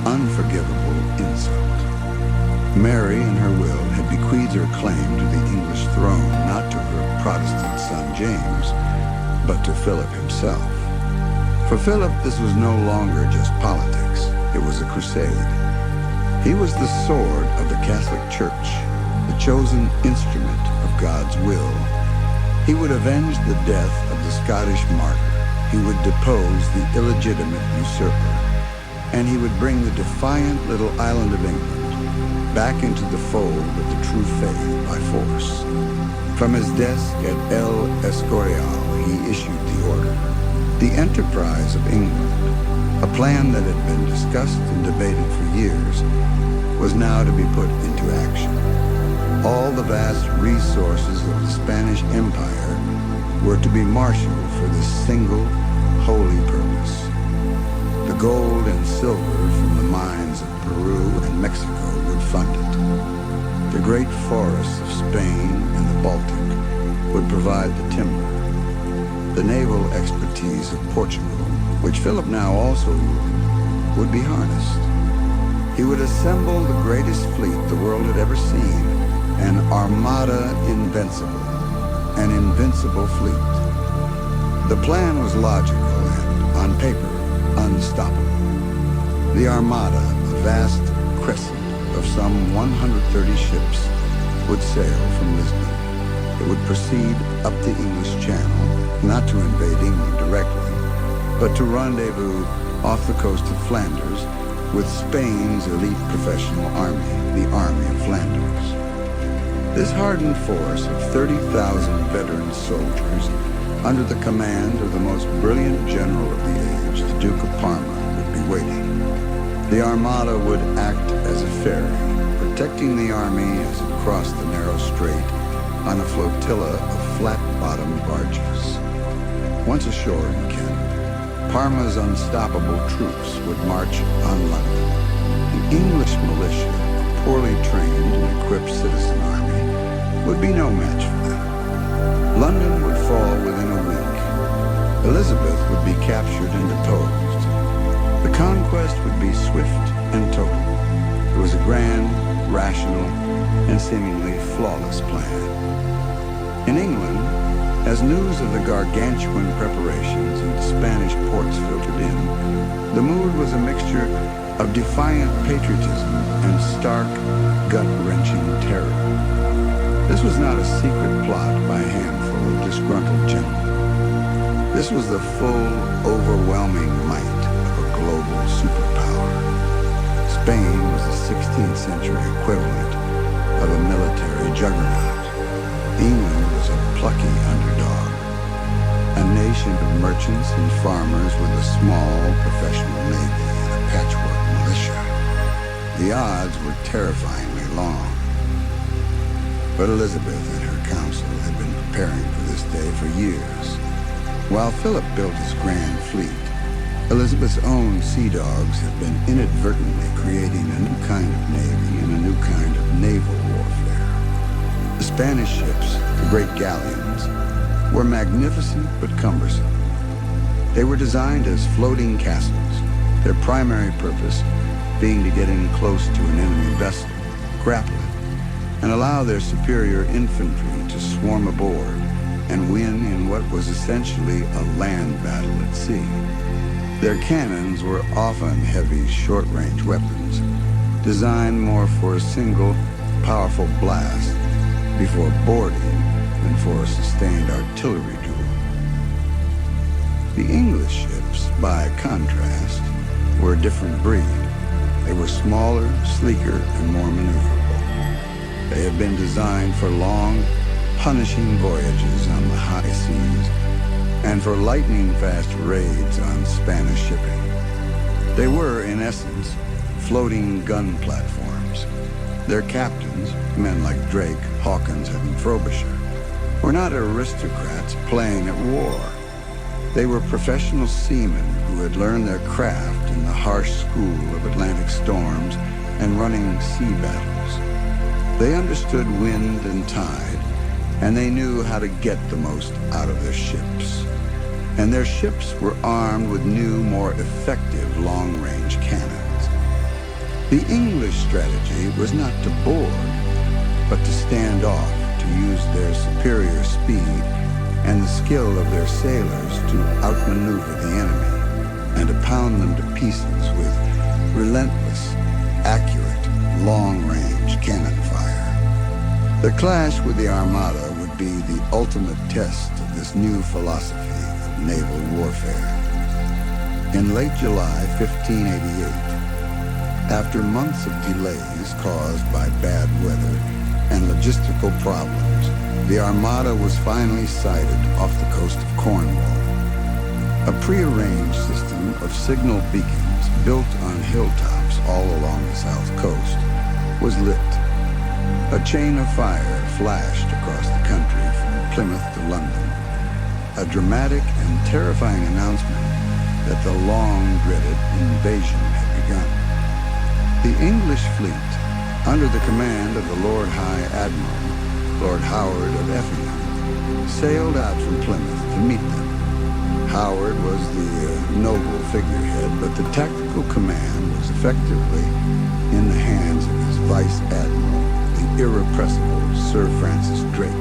unforgivable insult. Mary, in her will, had bequeathed her claim to the English throne not to her Protestant son James, but to Philip himself. For Philip, this was no longer just politics. It was a crusade. He was the sword of the Catholic Church, the chosen instrument of God's will. He would avenge the death of the Scottish martyr. He would depose the illegitimate usurper. And he would bring the defiant little island of England back into the fold of the true faith by force. From his desk at El Escorial, he issued the order. The enterprise of England, a plan that had been discussed and debated for years, was now to be put into action. All the vast resources of the Spanish Empire were to be marshaled for this single, holy purpose. The gold and silver from the mines of Peru and Mexico would fund it. The great forests of Spain and the Baltic would provide the timber. The naval expertise of Portugal, which Philip now also ruled, would be harnessed. He would assemble the greatest fleet the world had ever seen, an armada invincible, an invincible fleet. The plan was logical and, on paper, unstoppable. The Armada, a vast crescent of some 130 ships, would sail from Lisbon. It would proceed up the English Channel, not to invade England directly, but to rendezvous off the coast of Flanders with Spain's elite professional army, the Army of Flanders. This hardened force of 30,000 veteran soldiers under the command of the most brilliant general of the age, the Duke of Parma, would be waiting. The Armada would act as a ferry, protecting the army as it crossed the narrow strait on a flotilla of flat-bottomed barges. Once ashore in Kent, Parma's unstoppable troops would march on London. The English militia, a poorly trained and equipped citizen army, would be no match for them. London would fall within a week. Elizabeth would be captured and deposed. The conquest would be swift and total. It was a grand, rational, and seemingly flawless plan. In England, as news of the gargantuan preparations in Spanish ports filtered in, the mood was a mixture of defiant patriotism and stark, gut-wrenching terror. This was not a secret plot by a handful of disgruntled gentlemen. This was the full, overwhelming might of a global superpower. Spain was the 16th century equivalent of a military juggernaut. England was a plucky underdog, a nation of merchants and farmers with a small professional navy and a patchwork militia. The odds were terrifyingly long. But Elizabeth and her council had been preparing for this day for years. While Philip built his grand fleet, Elizabeth's own sea dogs had been inadvertently creating a new kind of navy and a new kind of naval warfare. The Spanish ships, the great galleons, were magnificent but cumbersome. They were designed as floating castles, their primary purpose being to get in close to an enemy vessel, grapple it, and allow their superior infantry to swarm aboard and win in what was essentially a land battle at sea. Their cannons were often heavy, short-range weapons, designed more for a single, powerful blast before boarding than for a sustained artillery duel. The English ships, by contrast, were a different breed. They were smaller, sleeker, and more maneuverable. They had been designed for long, punishing voyages on the high seas and for lightning-fast raids on Spanish shipping. They were, in essence, floating gun platforms, Their captains, men like Drake, Hawkins, and Frobisher, were not aristocrats playing at war. They were professional seamen who had learned their craft in the harsh school of Atlantic storms and running sea battles. They understood wind and tide, and they knew how to get the most out of their ships. And their ships were armed with new, more effective long-range cannons. The English strategy was not to board, but to stand off, to use their superior speed and the skill of their sailors to outmaneuver the enemy and to pound them to pieces with relentless, accurate, long-range cannon fire. The clash with the Armada would be the ultimate test of this new philosophy of naval warfare. In late July 1588, after months of delays caused by bad weather and logistical problems, the Armada was finally sighted off the coast of Cornwall. A prearranged system of signal beacons built on hilltops all along the south coast was lit. A chain of fire flashed across the country from Plymouth to London, a dramatic and terrifying announcement that the long-dreaded invasion had begun. The English fleet, under the command of the Lord High Admiral, Lord Howard of Effingham, sailed out from Plymouth to meet them. Howard was the noble figurehead, but the tactical command was effectively in the hands of his Vice Admiral, the irrepressible Sir Francis Drake.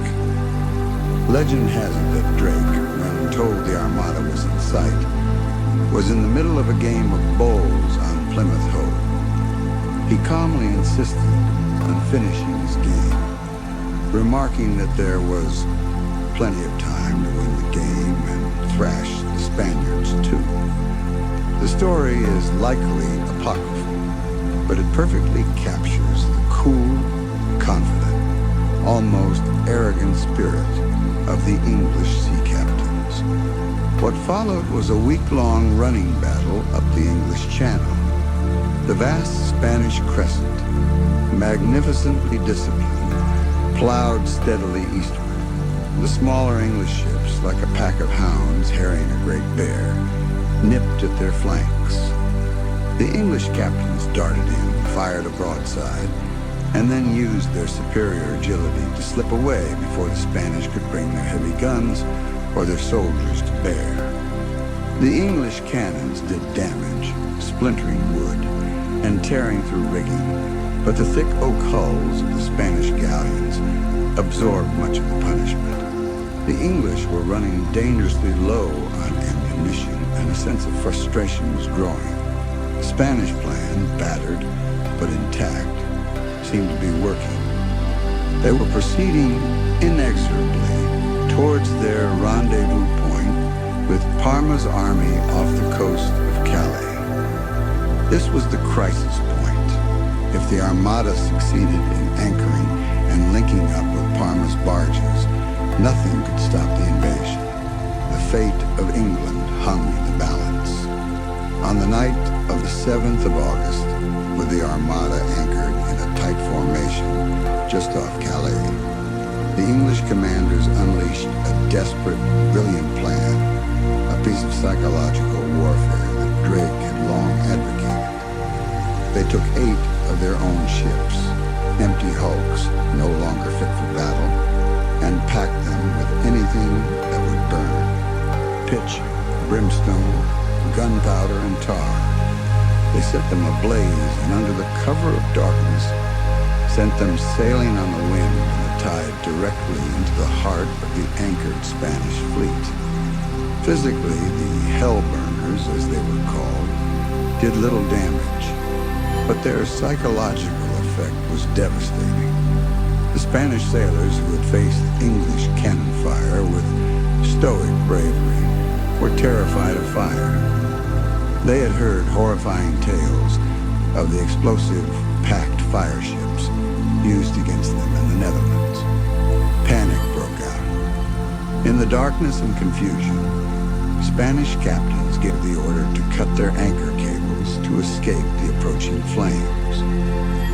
Legend has it that Drake, when told the Armada was in sight, was in the middle of a game of bowls on Plymouth Hoe. He calmly insisted on finishing his game, remarking that there was plenty of time to win the game and thrash the Spaniards too. The story is likely apocryphal, but it perfectly captures the cool, confident, almost arrogant spirit of the English sea captains. What followed was a week-long running battle up the English Channel. The vast Spanish crescent, magnificently disciplined, plowed steadily eastward. The smaller English ships, like a pack of hounds harrying a great bear, nipped at their flanks. The English captains darted in, fired a broadside, and then used their superior agility to slip away before the Spanish could bring their heavy guns or their soldiers to bear. The English cannons did damage, splintering wood and tearing through rigging, but the thick oak hulls of the Spanish galleons absorbed much of the punishment. The English were running dangerously low on ammunition, and a sense of frustration was growing. The Spanish plan, battered but intact, seemed to be working. They were proceeding inexorably towards their rendezvous point with Parma's army off the coast of Calais. This was the crisis point. If the Armada succeeded in anchoring and linking up with Parma's barges, nothing could stop the invasion. The fate of England hung in the balance. On the night of the 7th of August, with the Armada anchored in a tight formation just off Calais, the English commanders unleashed a desperate, brilliant plan, a piece of psychological warfare that Drake had long advocated. They took 8 of their own ships, empty hulks no longer fit for battle, and packed them with anything that would burn: pitch, brimstone, gunpowder, and tar. They set them ablaze, and under the cover of darkness, sent them sailing on the wind and the tide directly into the heart of the anchored Spanish fleet. Physically, the hellburners, as they were called, did little damage, but their psychological effect was devastating. The Spanish sailors who had faced English cannon fire with stoic bravery were terrified of fire. They had heard horrifying tales of the explosive, packed fire ships used against them in the Netherlands. Panic broke out. In the darkness and confusion, Spanish captains gave the order to cut their anchor cables to escape the approaching flames.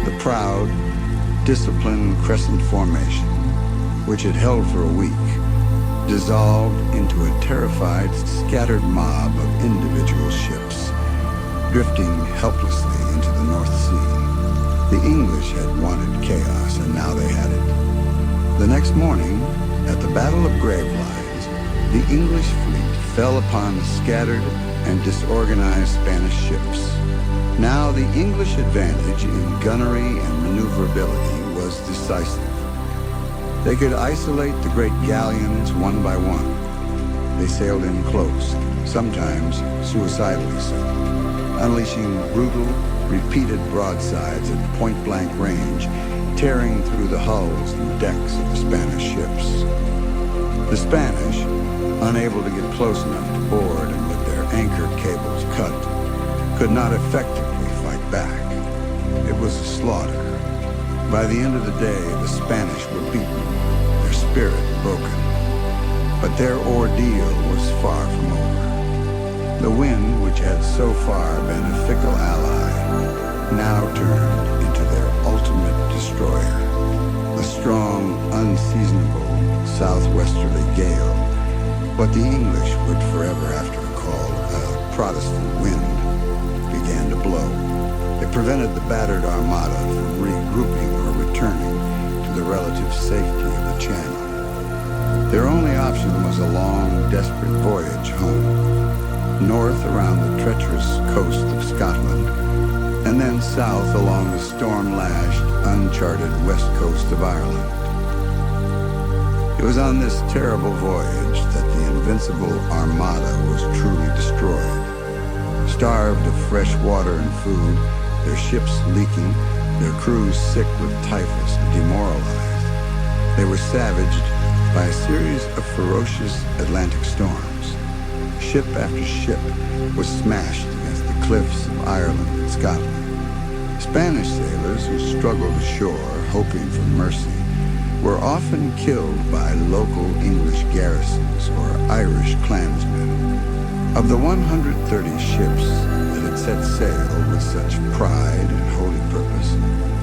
The proud, disciplined crescent formation, which had held for a week, dissolved into a terrified, scattered mob of individual ships, drifting helplessly into the North Sea. The English had wanted chaos, and now they had it. The next morning, at the Battle of Gravelines, the English fleet fell upon the scattered and disorganized Spanish ships. Now the English advantage in gunnery and maneuverability was decisive. They could isolate the great galleons one by one. They sailed in close, sometimes suicidally so, unleashing brutal, repeated broadsides at point-blank range, tearing through the hulls and decks of the Spanish ships. The Spanish, unable to get close enough to board and with their anchor cables cut, could not effectively fight back. It was a slaughter. By the end of the day, the Spanish were beaten, their spirit broken. But their ordeal was far from over. The wind, which had so far been a fickle ally, now turned into their ultimate destroyer. A strong, unseasonable, southwesterly gale, what the English would forever after call a Protestant wind, began to blow. It prevented the battered armada from regrouping or returning to the relative safety of the channel. Their only option was a long, desperate voyage home, north around the treacherous coast of Scotland, and then south along the storm-lashed, uncharted west coast of Ireland. It was on this terrible voyage that the invincible Armada was truly destroyed. Starved of fresh water and food, their ships leaking, their crews sick with typhus and demoralized, they were savaged by a series of ferocious Atlantic storms. Ship after ship was smashed against the cliffs of Ireland and Scotland. Spanish sailors who struggled ashore, hoping for mercy, were often killed by local English garrisons or Irish clansmen. Of the 130 ships that had set sail with such pride and holy purpose,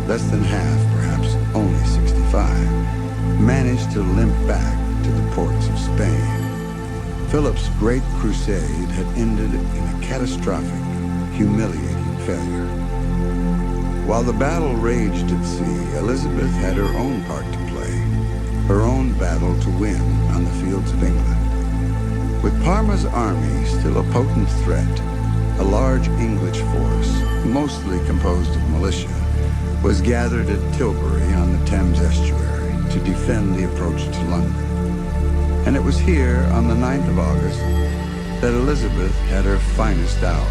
less than half, perhaps only 65, managed to limp back to the ports of Spain. Philip's great crusade had ended in a catastrophic, humiliating failure. While the battle raged at sea, Elizabeth had her own part to play, her own battle to win on the fields of England. With Parma's army still a potent threat, a large English force, mostly composed of militia, was gathered at Tilbury on the Thames estuary to defend the approach to London. And it was here, on the 9th of August, that Elizabeth had her finest hour.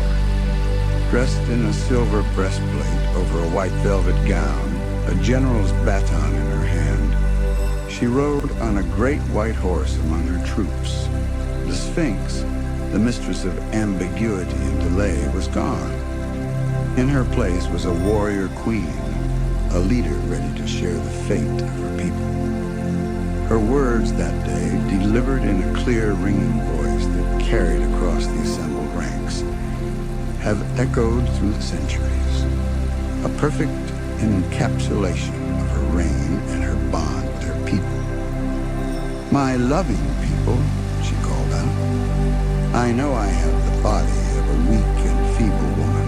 Dressed in a silver breastplate over a white velvet gown, a general's baton in her hand, she rode on a great white horse among her troops. The Sphinx, the mistress of ambiguity and delay, was gone. In her place was a warrior queen, a leader ready to share the fate of her people. Her words that day, delivered in a clear, ringing voice that carried across the assembled ranks, have echoed through the centuries, a perfect encapsulation of her reign and her bond with her people. My loving people, she called out, I know I have the body of a weak and feeble woman,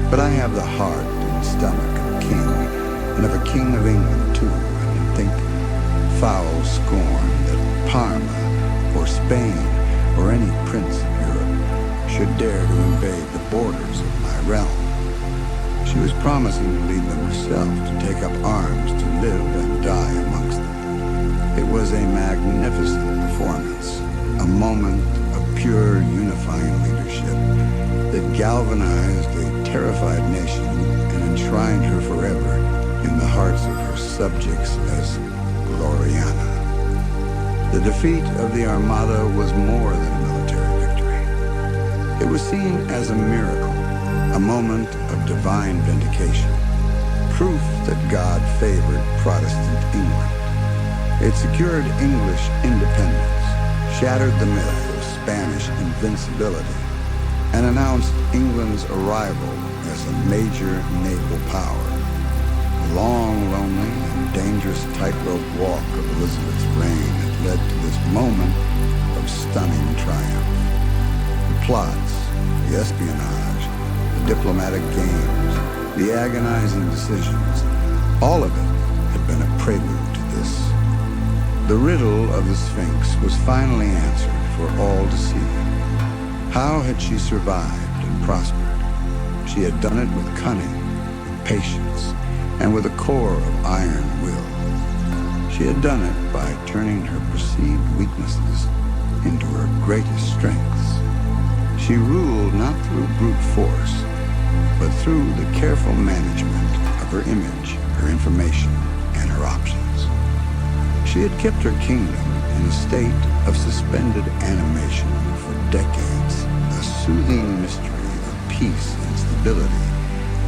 but I have the heart and stomach of a king, and of a king of England too, and think foul scorn that Parma, or Spain, or any prince of Europe should dare to invade the borders of my realm. She was promising to lead them herself, to take up arms, to live and die amongst them. It was a magnificent performance, a moment of pure unifying leadership that galvanized a terrified nation and enshrined her forever in the hearts of her subjects as Gloriana. The defeat of the Armada was more than a military victory. It was seen as a miracle, a moment of divine vindication, proof that God favored Protestant England. It secured English independence, shattered the myth of Spanish invincibility, and announced England's arrival as a major naval power. The long, lonely, and dangerous tightrope walk of Elizabeth's reign had led to this moment of stunning triumph. The plots, the espionage, the diplomatic games, the agonizing decisions, all of it had been a prelude to this. The riddle of the Sphinx was finally answered for all to see. How had she survived and prospered? She had done it with cunning, with patience, and with a core of iron will. She had done it by turning her perceived weaknesses into her greatest strengths. She ruled not through brute force, but through the careful management of her image, her information, and her options. She had kept her kingdom in a state of suspended animation for decades, a soothing mystery of peace and stability,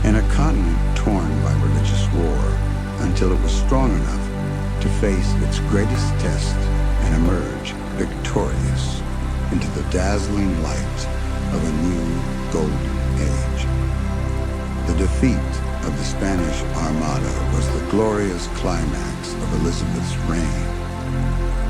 and a continent torn by religious war, until it was strong enough to face its greatest test and emerge victorious into the dazzling light of a new golden age. The defeat of the Spanish Armada was the glorious climax of Elizabeth's reign.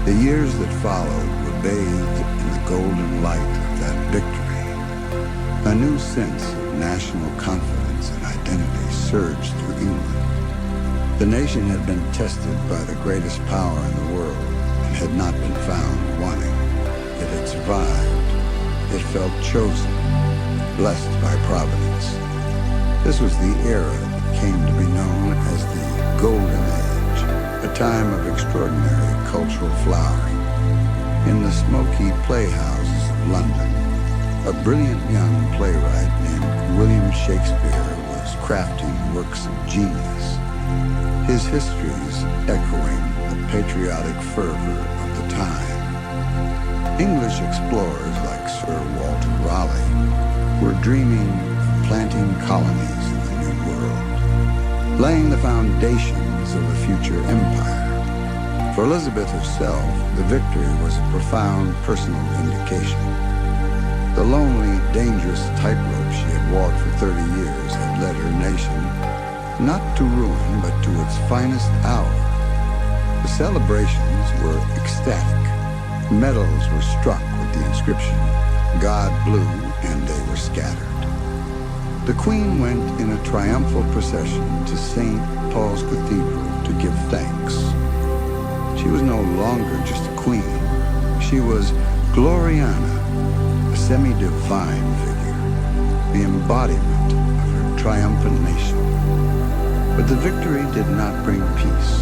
The years that followed were bathed in the golden light of that victory. A new sense of national confidence and identity surged through England. The nation had been tested by the greatest power in the world and had not been found wanting. It had survived. It felt chosen, blessed by Providence. This was the era that came to be known as the Golden Age, a time of extraordinary cultural flowering. In the smoky playhouses of London, a brilliant young playwright named William Shakespeare was crafting works of genius, his histories echoing the patriotic fervor of the time. English explorers like Sir Walter Raleigh were dreaming of planting colonies in the New World, laying the foundations of a future empire. For Elizabeth herself, the victory was a profound personal vindication. The lonely, dangerous tightrope she had walked for 30 years had led her nation not to ruin, but to its finest hour. The celebrations were ecstatic. Medals were struck with the inscription, "God blew and they were scattered." The Queen went in a triumphal procession to St. Paul's Cathedral to give thanks. She was no longer just a queen. She was Gloriana, a semi-divine figure, the embodiment of her triumphant nation. But the victory did not bring peace.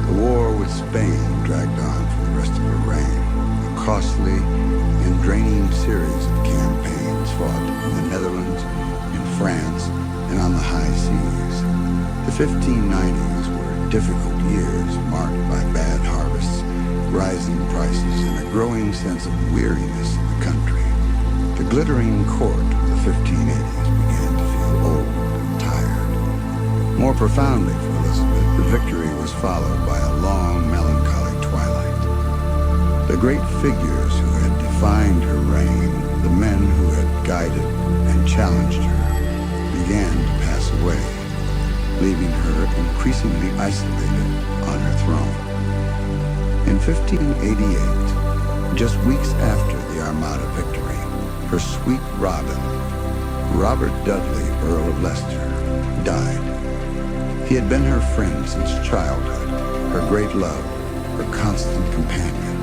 The war with Spain dragged on for the rest of her reign, a costly and draining series of campaigns fought in the Netherlands, in France, and on the high seas. The 1590s were difficult years marked by bad harvests, rising prices, and a growing sense of weariness in the country. The glittering court of the 1580s began to feel old and tired. More profoundly for Elizabeth, the victory was followed by a long, melancholy twilight. The great figures who had defined her reign, the men who had guided and challenged her, began to pass away, leaving her increasingly isolated on her throne. In 1588, just weeks after the Armada victory, her sweet Robin, Robert Dudley, Earl of Leicester, died. He had been her friend since childhood, her great love, her constant companion.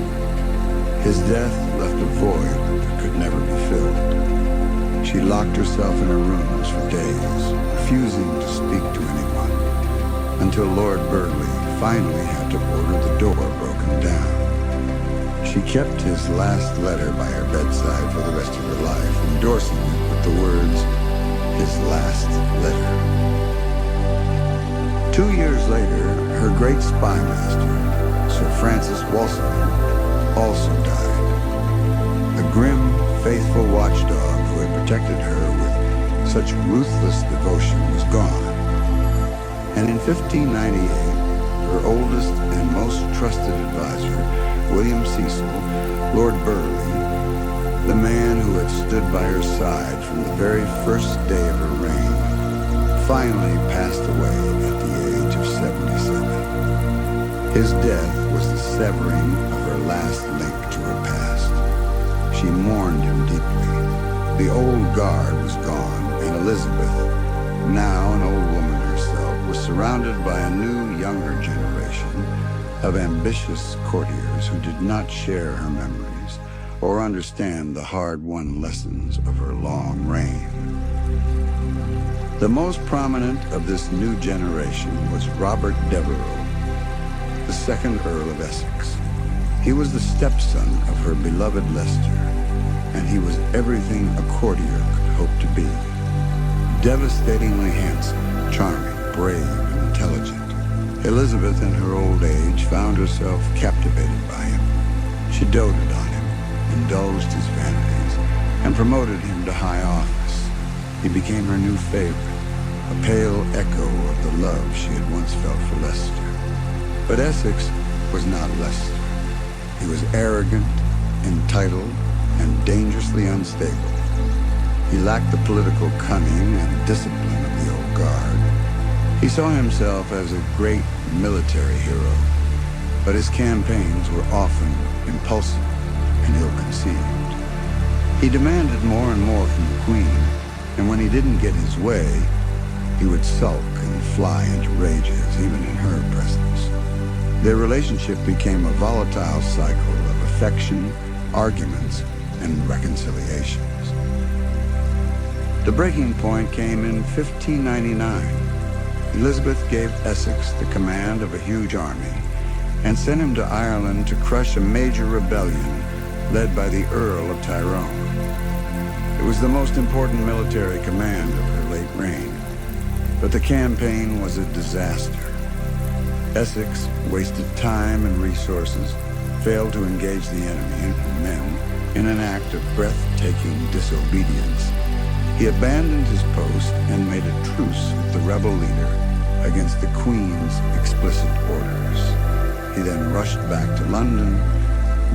His death left a void that could never be filled. She locked herself in her rooms for days, refusing to speak to anyone, until Lord Burghley finally had to order the door broken down. She kept his last letter by her bedside for the rest of her life, endorsing it with the words, "His last letter." 2 years later, her great spymaster, Sir Francis Walsingham, also died. The grim, faithful watchdog who had protected her with such ruthless devotion was gone. And in 1598, her oldest and most trusted advisor, William Cecil, Lord Burghley, the man who had stood by her side from the very first day of her reign, finally passed away at the age of 77. His death was the severing of her last link to her past. She mourned him deeply. The old guard was gone, and Elizabeth, now an old woman herself, was surrounded by a new, younger generation of ambitious courtiers who did not share her memories or understand the hard-won lessons of her long reign. The most prominent of this new generation was Robert Devereux, the second Earl of Essex. He was the stepson of her beloved Leicester, and he was everything a courtier could hope to be. Devastatingly handsome, charming, brave, and intelligent, Elizabeth in her old age found herself captivated by him. She doted on him, indulged his vanities, and promoted him to high office. He became her new favorite, a pale echo of the love she had once felt for Leicester. But Essex was not Leicester. He was arrogant, entitled, and dangerously unstable. He lacked the political cunning and discipline of the old guard. He saw himself as a great military hero, but his campaigns were often impulsive and ill-conceived. He demanded more and more from the Queen, and when he didn't get his way, he would sulk and fly into rages, even in her presence. Their relationship became a volatile cycle of affection, arguments, and reconciliations. The breaking point came in 1599. Elizabeth gave Essex the command of a huge army and sent him to Ireland to crush a major rebellion led by the Earl of Tyrone. It was the most important military command of her late reign, but the campaign was a disaster. Essex wasted time and resources, failed to engage the enemy and her men in an act of breathtaking disobedience. He abandoned his post and made a truce with the rebel leader against the Queen's explicit orders. He then rushed back to London,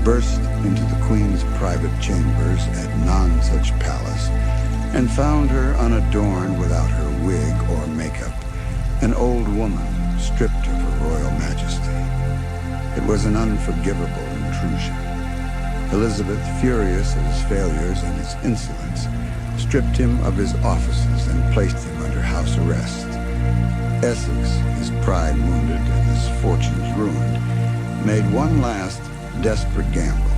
burst into the Queen's private chambers at Nonsuch Palace, and found her unadorned without her wig or makeup, an old woman stripped of her royal majesty. It was an unforgivable intrusion. Elizabeth, furious at his failures and his insolence, stripped him of his offices and placed him under house arrest. Essex, his pride wounded and his fortunes ruined, made one last desperate gamble.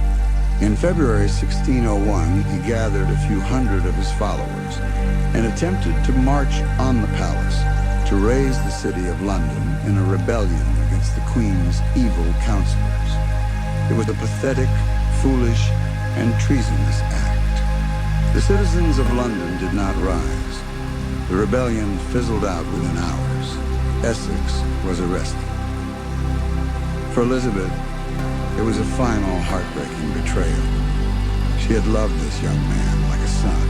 In February 1601, he gathered a few hundred of his followers and attempted to march on the palace to raise the city of London in a rebellion against the Queen's evil counselors. It was a pathetic, foolish, and treasonous act. The citizens of London did not rise. The rebellion fizzled out within hours. Essex was arrested. For Elizabeth, it was a final heartbreaking betrayal. She had loved this young man like a son,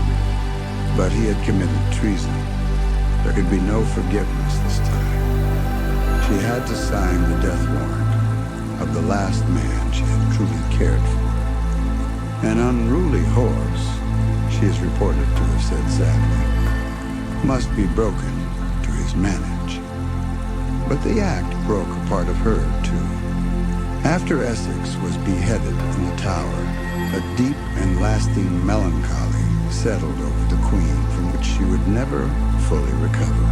but he had committed treason. There could be no forgiveness this time. She had to sign the death warrant of the last man she had truly cared for. An unruly horse, she is reported to have said sadly, must be broken to his manage. But the act broke a part of her, too. After Essex was beheaded in the Tower, a deep and lasting melancholy settled over the Queen from which she would never fully recover.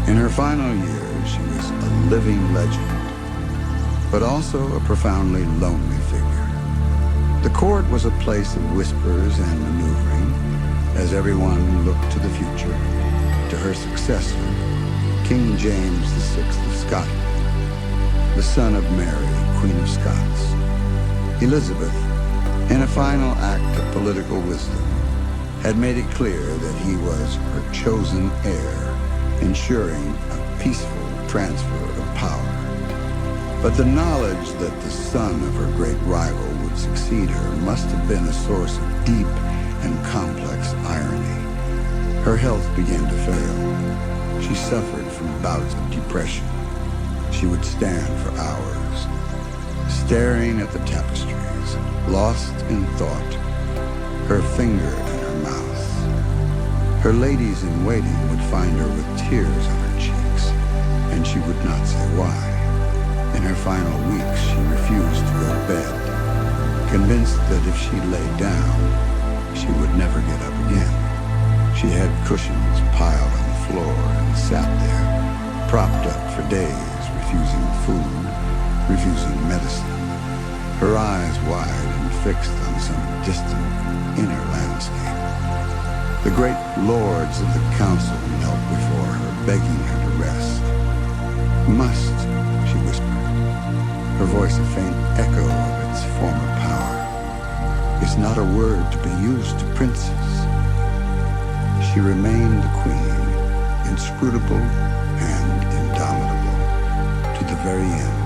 In her final years, she was a living legend, but also a profoundly lonely figure. The court was a place of whispers and maneuvering, as everyone looked to the future, to her successor, King James VI of Scotland, the son of Mary, Queen of Scots. Elizabeth, in a final act of political wisdom, had made it clear that he was her chosen heir, ensuring a peaceful transfer of power. But the knowledge that the son of her great rival would succeed her must have been a source of deep and complex irony. Her health began to fail. She suffered from bouts of depression. She would stand for hours, staring at the tapestries, lost in thought, her finger in her mouth. Her ladies-in-waiting would find her with tears on her cheeks, and she would not say why. In her final weeks, she refused to go to bed, convinced that if she lay down, she would never get up again. She had cushions piled on the floor and sat there, propped up for days, refusing food, refusing medicine, her eyes wide and fixed on some distant inner landscape. The great lords of the council knelt before her, begging her to rest. "Must," she whispered, her voice a faint echo of its former power, "is not a word to be used to princes." She remained the queen, inscrutable and indomitable, to the very end.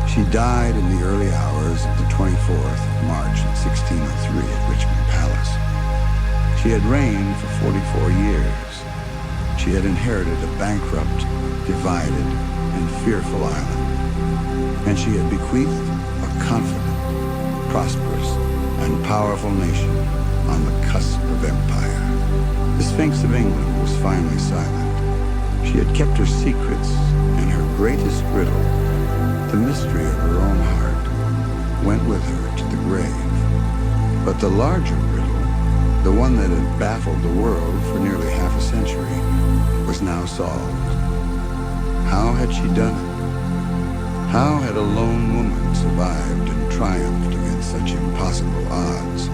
She died in the early hours of the 24th of March in 1603 at Richmond Palace. She had reigned for 44 years. She had inherited a bankrupt, divided, and fearful island. And she had bequeathed a confident, prosperous, and powerful nation on the cusp of empire. The Sphinx of England was finally silent. She had kept her secrets, and her greatest riddle, the mystery of her own heart, went with her to the grave. But the larger riddle, the one that had baffled the world for nearly half a century, was now solved. How had she done it? How had a lone woman survived and triumphed against such impossible odds?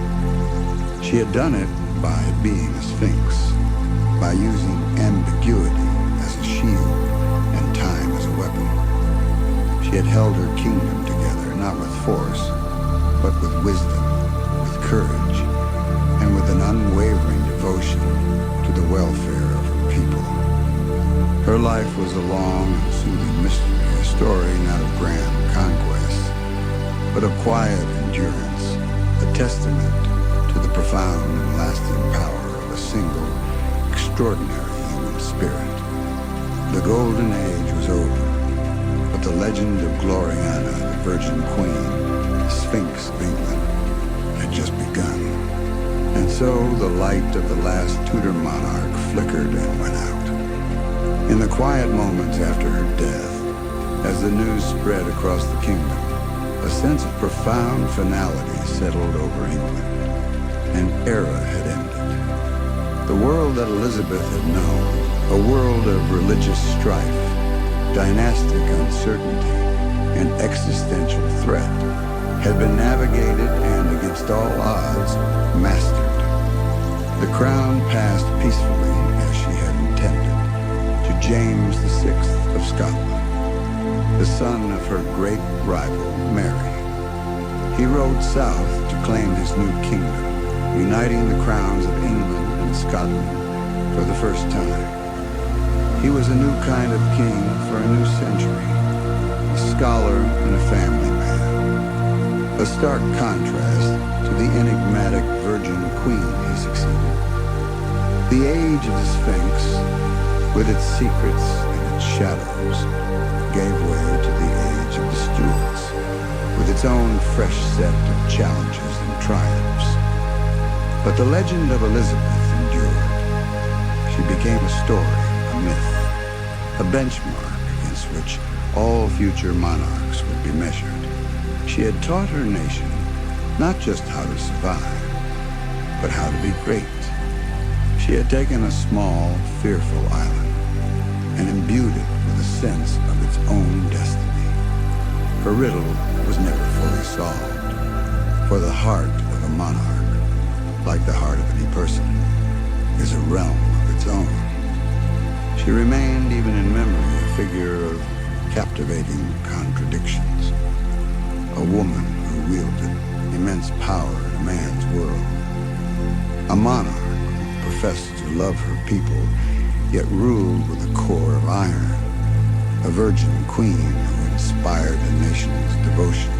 She had done it by being a sphinx, by using ambiguity as a shield and time as a weapon. She had held her kingdom together, not with force, but with wisdom, with courage, and with an unwavering devotion to the welfare of her people. Her life was a long and soothing mystery, a story not of grand conquest, but of quiet endurance, a testament to the profound and lasting power of a single, extraordinary human spirit. The golden age was over, but the legend of Gloriana, the Virgin Queen, the Sphinx of England, had just begun. And so the light of the last Tudor monarch flickered and went out. In the quiet moments after her death, as the news spread across the kingdom, a sense of profound finality settled over England. An era had ended. The world that Elizabeth had known, a world of religious strife, dynastic uncertainty, and existential threat, had been navigated and, against all odds, mastered. The crown passed peacefully, as she had intended, to James VI of Scotland, the son of her great rival, Mary. He rode south to claim his new kingdom, uniting the crowns of England and Scotland for the first time. He was a new kind of king for a new century, a scholar and a family man, a stark contrast to the enigmatic Virgin Queen he succeeded. The age of the Sphinx, with its secrets and its shadows, gave way to the age of the Stuarts, with its own fresh set of challenges and triumphs. But the legend of Elizabeth endured. She became a story, a myth, a benchmark against which all future monarchs would be measured. She had taught her nation not just how to survive, but how to be great. She had taken a small, fearful island and imbued it with a sense of its own destiny. Her riddle was never fully solved, for the heart of a monarch, like the heart of any person, is a realm of its own. She remained, even in memory, a figure of captivating contradictions, a woman who wielded immense power in a man's world, a monarch who professed to love her people, yet ruled with a core of iron, a virgin queen who inspired the nation's devotion.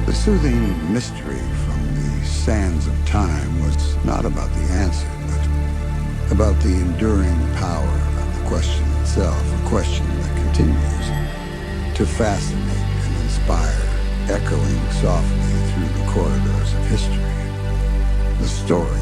The soothing mystery from the sands of time was not about the answer, but about the enduring power of the question itself, a question that continues to fascinate and inspire, echoing softly through the corridors of history. The story